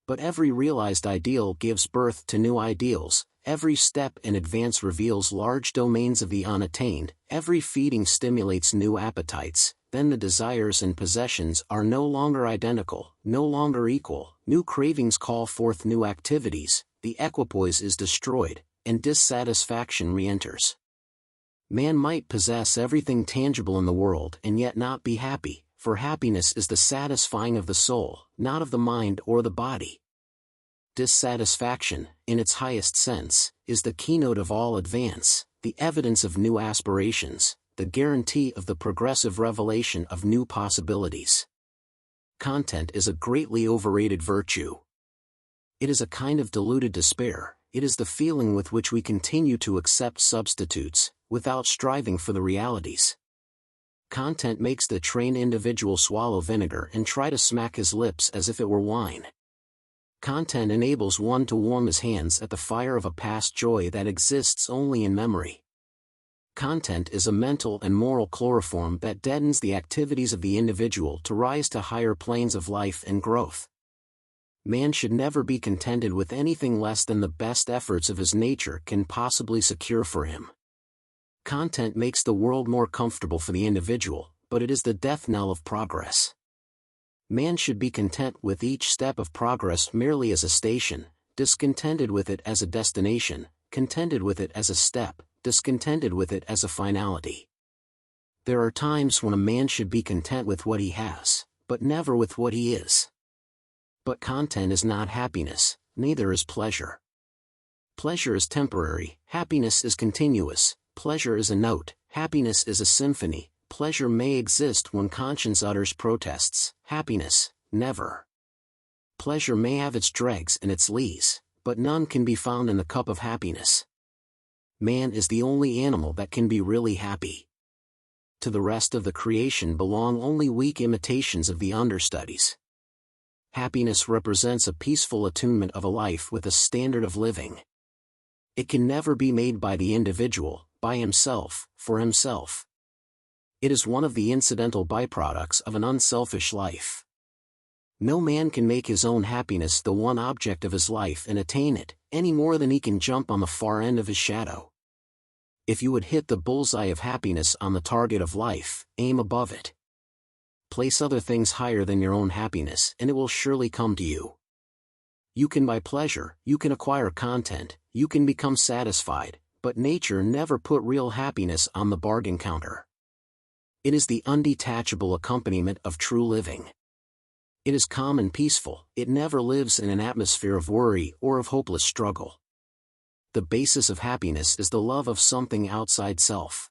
S1: But every realized ideal gives birth to new ideals, every step in advance reveals large domains of the unattained, every feeding stimulates new appetites, then the desires and possessions are no longer identical, no longer equal, new cravings call forth new activities, the equipoise is destroyed, and dissatisfaction re-enters. Man might possess everything tangible in the world and yet not be happy, for happiness is the satisfying of the soul, not of the mind or the body. Dissatisfaction, in its highest sense, is the keynote of all advance, the evidence of new aspirations, the guarantee of the progressive revelation of new possibilities. Content is a greatly overrated virtue. It is a kind of diluted despair, it is the feeling with which we continue to accept substitutes, without striving for the realities. Content makes the trained individual swallow vinegar and try to smack his lips as if it were wine. Content enables one to warm his hands at the fire of a past joy that exists only in memory. Content is a mental and moral chloroform that deadens the activities of the individual to rise to higher planes of life and growth. Man should never be contented with anything less than the best efforts of his nature can possibly secure for him. Content makes the world more comfortable for the individual, but it is the death knell of progress. Man should be content with each step of progress merely as a station, discontented with it as a destination, contented with it as a step, discontented with it as a finality. There are times when a man should be content with what he has, but never with what he is. But content is not happiness, neither is pleasure. Pleasure is temporary, happiness is continuous, pleasure is a note, happiness is a symphony, pleasure may exist when conscience utters protests, happiness, never. Pleasure may have its dregs and its lees, but none can be found in the cup of happiness. Man is the only animal that can be really happy. To the rest of the creation belong only weak imitations of the understudies. Happiness represents a peaceful attunement of a life with a standard of living. It can never be made by the individual, by himself, for himself. It is one of the incidental byproducts of an unselfish life. No man can make his own happiness the one object of his life and attain it, any more than he can jump on the far end of his shadow. If you would hit the bullseye of happiness on the target of life, aim above it. Place other things higher than your own happiness and it will surely come to you. You can buy pleasure, you can acquire content, you can become satisfied, but nature never put real happiness on the bargain counter. It is the undetachable accompaniment of true living. It is calm and peaceful, it never lives in an atmosphere of worry or of hopeless struggle. The basis of happiness is the love of something outside self.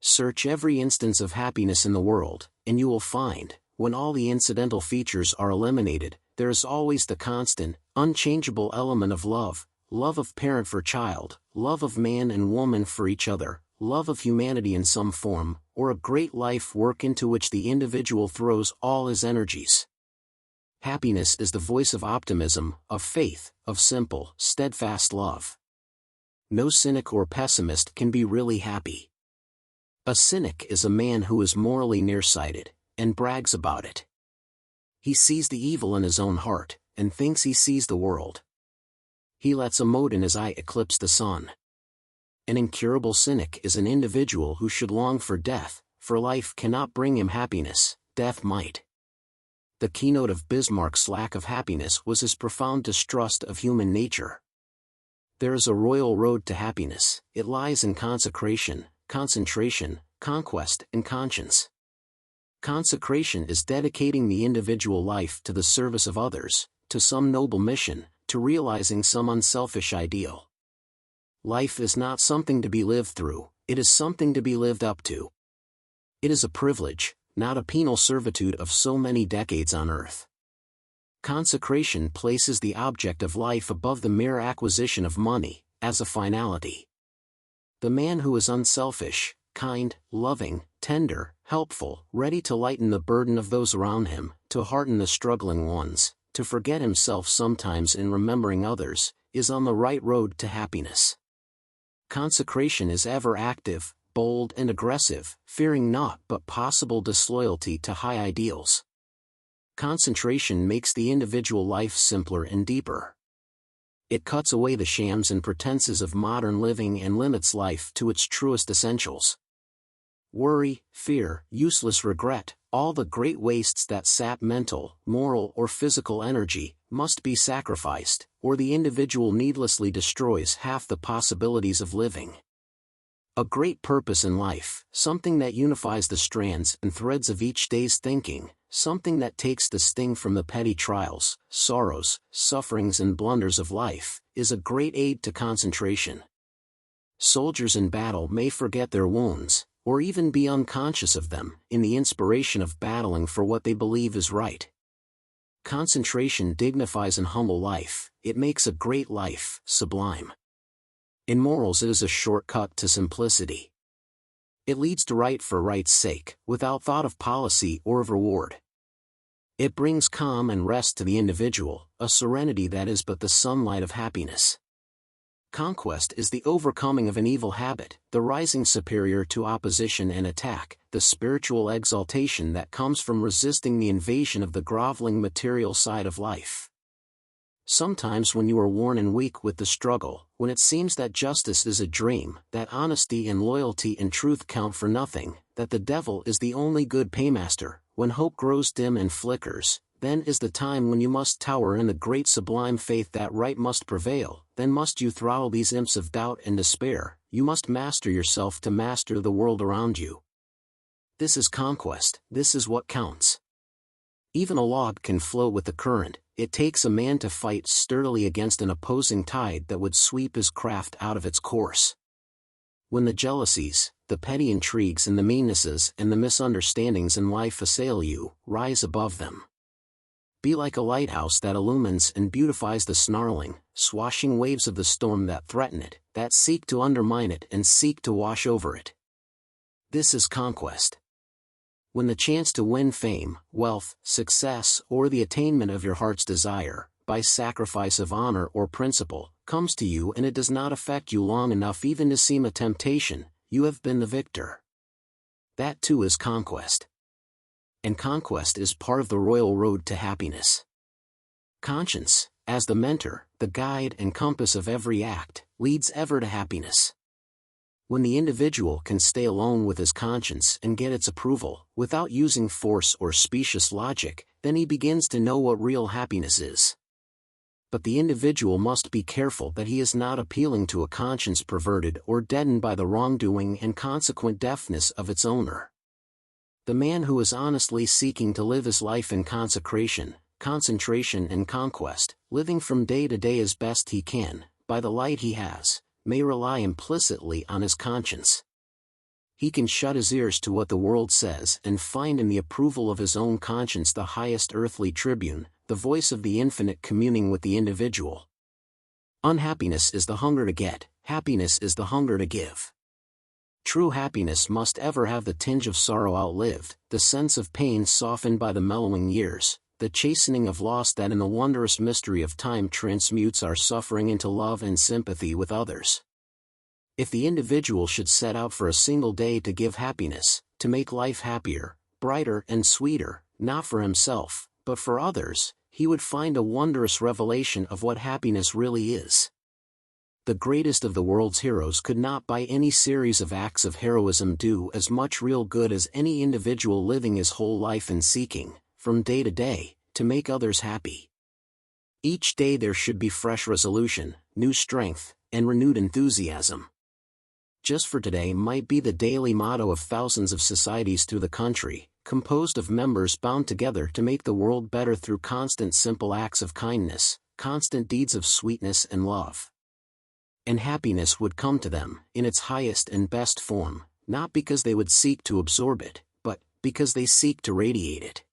S1: Search every instance of happiness in the world, and you will find, when all the incidental features are eliminated, there is always the constant, unchangeable element of love, love of parent for child, love of man and woman for each other, love of humanity in some form, or a great life work into which the individual throws all his energies. Happiness is the voice of optimism, of faith, of simple, steadfast love. No cynic or pessimist can be really happy. A cynic is a man who is morally nearsighted, and brags about it. He sees the evil in his own heart, and thinks he sees the world. He lets a mote in his eye eclipse the sun. An incurable cynic is an individual who should long for death, for life cannot bring him happiness, death might. The keynote of Bismarck's lack of happiness was his profound distrust of human nature. There is a royal road to happiness, it lies in consecration, concentration, conquest, and conscience. Consecration is dedicating the individual life to the service of others, to some noble mission, to realizing some unselfish ideal. Life is not something to be lived through, it is something to be lived up to. It is a privilege, not a penal servitude of so many decades on earth. Consecration places the object of life above the mere acquisition of money, as a finality. The man who is unselfish, kind, loving, tender, helpful, ready to lighten the burden of those around him, to hearten the struggling ones, to forget himself sometimes in remembering others, is on the right road to happiness. Consecration is ever active, bold and aggressive, fearing naught but possible disloyalty to high ideals. Concentration makes the individual life simpler and deeper. It cuts away the shams and pretenses of modern living and limits life to its truest essentials. Worry, fear, useless regret, all the great wastes that sap mental, moral or physical energy, must be sacrificed, or the individual needlessly destroys half the possibilities of living. A great purpose in life, something that unifies the strands and threads of each day's thinking, something that takes the sting from the petty trials, sorrows, sufferings and blunders of life, is a great aid to concentration. Soldiers in battle may forget their wounds, or even be unconscious of them, in the inspiration of battling for what they believe is right. Concentration dignifies an humble life, it makes a great life sublime. In morals it is a shortcut to simplicity. It leads to right for right's sake, without thought of policy or of reward. It brings calm and rest to the individual, a serenity that is but the sunlight of happiness. Conquest is the overcoming of an evil habit, the rising superior to opposition and attack, the spiritual exaltation that comes from resisting the invasion of the groveling material side of life. Sometimes when you are worn and weak with the struggle, when it seems that justice is a dream, that honesty and loyalty and truth count for nothing, that the devil is the only good paymaster, when hope grows dim and flickers, then is the time when you must tower in the great sublime faith that right must prevail. Then must you throttle these imps of doubt and despair, you must master yourself to master the world around you. This is conquest, this is what counts. Even a log can float with the current, it takes a man to fight sturdily against an opposing tide that would sweep his craft out of its course. When the jealousies, the petty intrigues and the meannesses and the misunderstandings in life assail you, rise above them. Be like a lighthouse that illumines and beautifies the snarling, swashing waves of the storm that threaten it, that seek to undermine it and seek to wash over it. This is conquest. When the chance to win fame, wealth, success, or the attainment of your heart's desire, by sacrifice of honor or principle, comes to you and it does not affect you long enough even to seem a temptation, you have been the victor. That too is conquest. And conquest is part of the royal road to happiness. Conscience, as the mentor, the guide and compass of every act, leads ever to happiness. When the individual can stay alone with his conscience and get its approval, without using force or specious logic, then he begins to know what real happiness is. But the individual must be careful that he is not appealing to a conscience perverted or deadened by the wrongdoing and consequent deafness of its owner. The man who is honestly seeking to live his life in consecration, concentration and conquest, living from day to day as best he can, by the light he has, may rely implicitly on his conscience. He can shut his ears to what the world says and find in the approval of his own conscience the highest earthly tribune, the voice of the infinite communing with the individual. Unhappiness is the hunger to get, happiness is the hunger to give. True happiness must ever have the tinge of sorrow outlived, the sense of pain softened by the mellowing years, the chastening of loss that in the wondrous mystery of time transmutes our suffering into love and sympathy with others. If the individual should set out for a single day to give happiness, to make life happier, brighter and sweeter, not for himself, but for others, he would find a wondrous revelation of what happiness really is. The greatest of the world's heroes could not by any series of acts of heroism do as much real good as any individual living his whole life in seeking, from day to day, to make others happy. Each day there should be fresh resolution, new strength, and renewed enthusiasm. Just for today might be the daily motto of thousands of societies through the country, composed of members bound together to make the world better through constant simple acts of kindness, constant deeds of sweetness and love. And happiness would come to them, in its highest and best form, not because they would seek to absorb it, but because they seek to radiate it.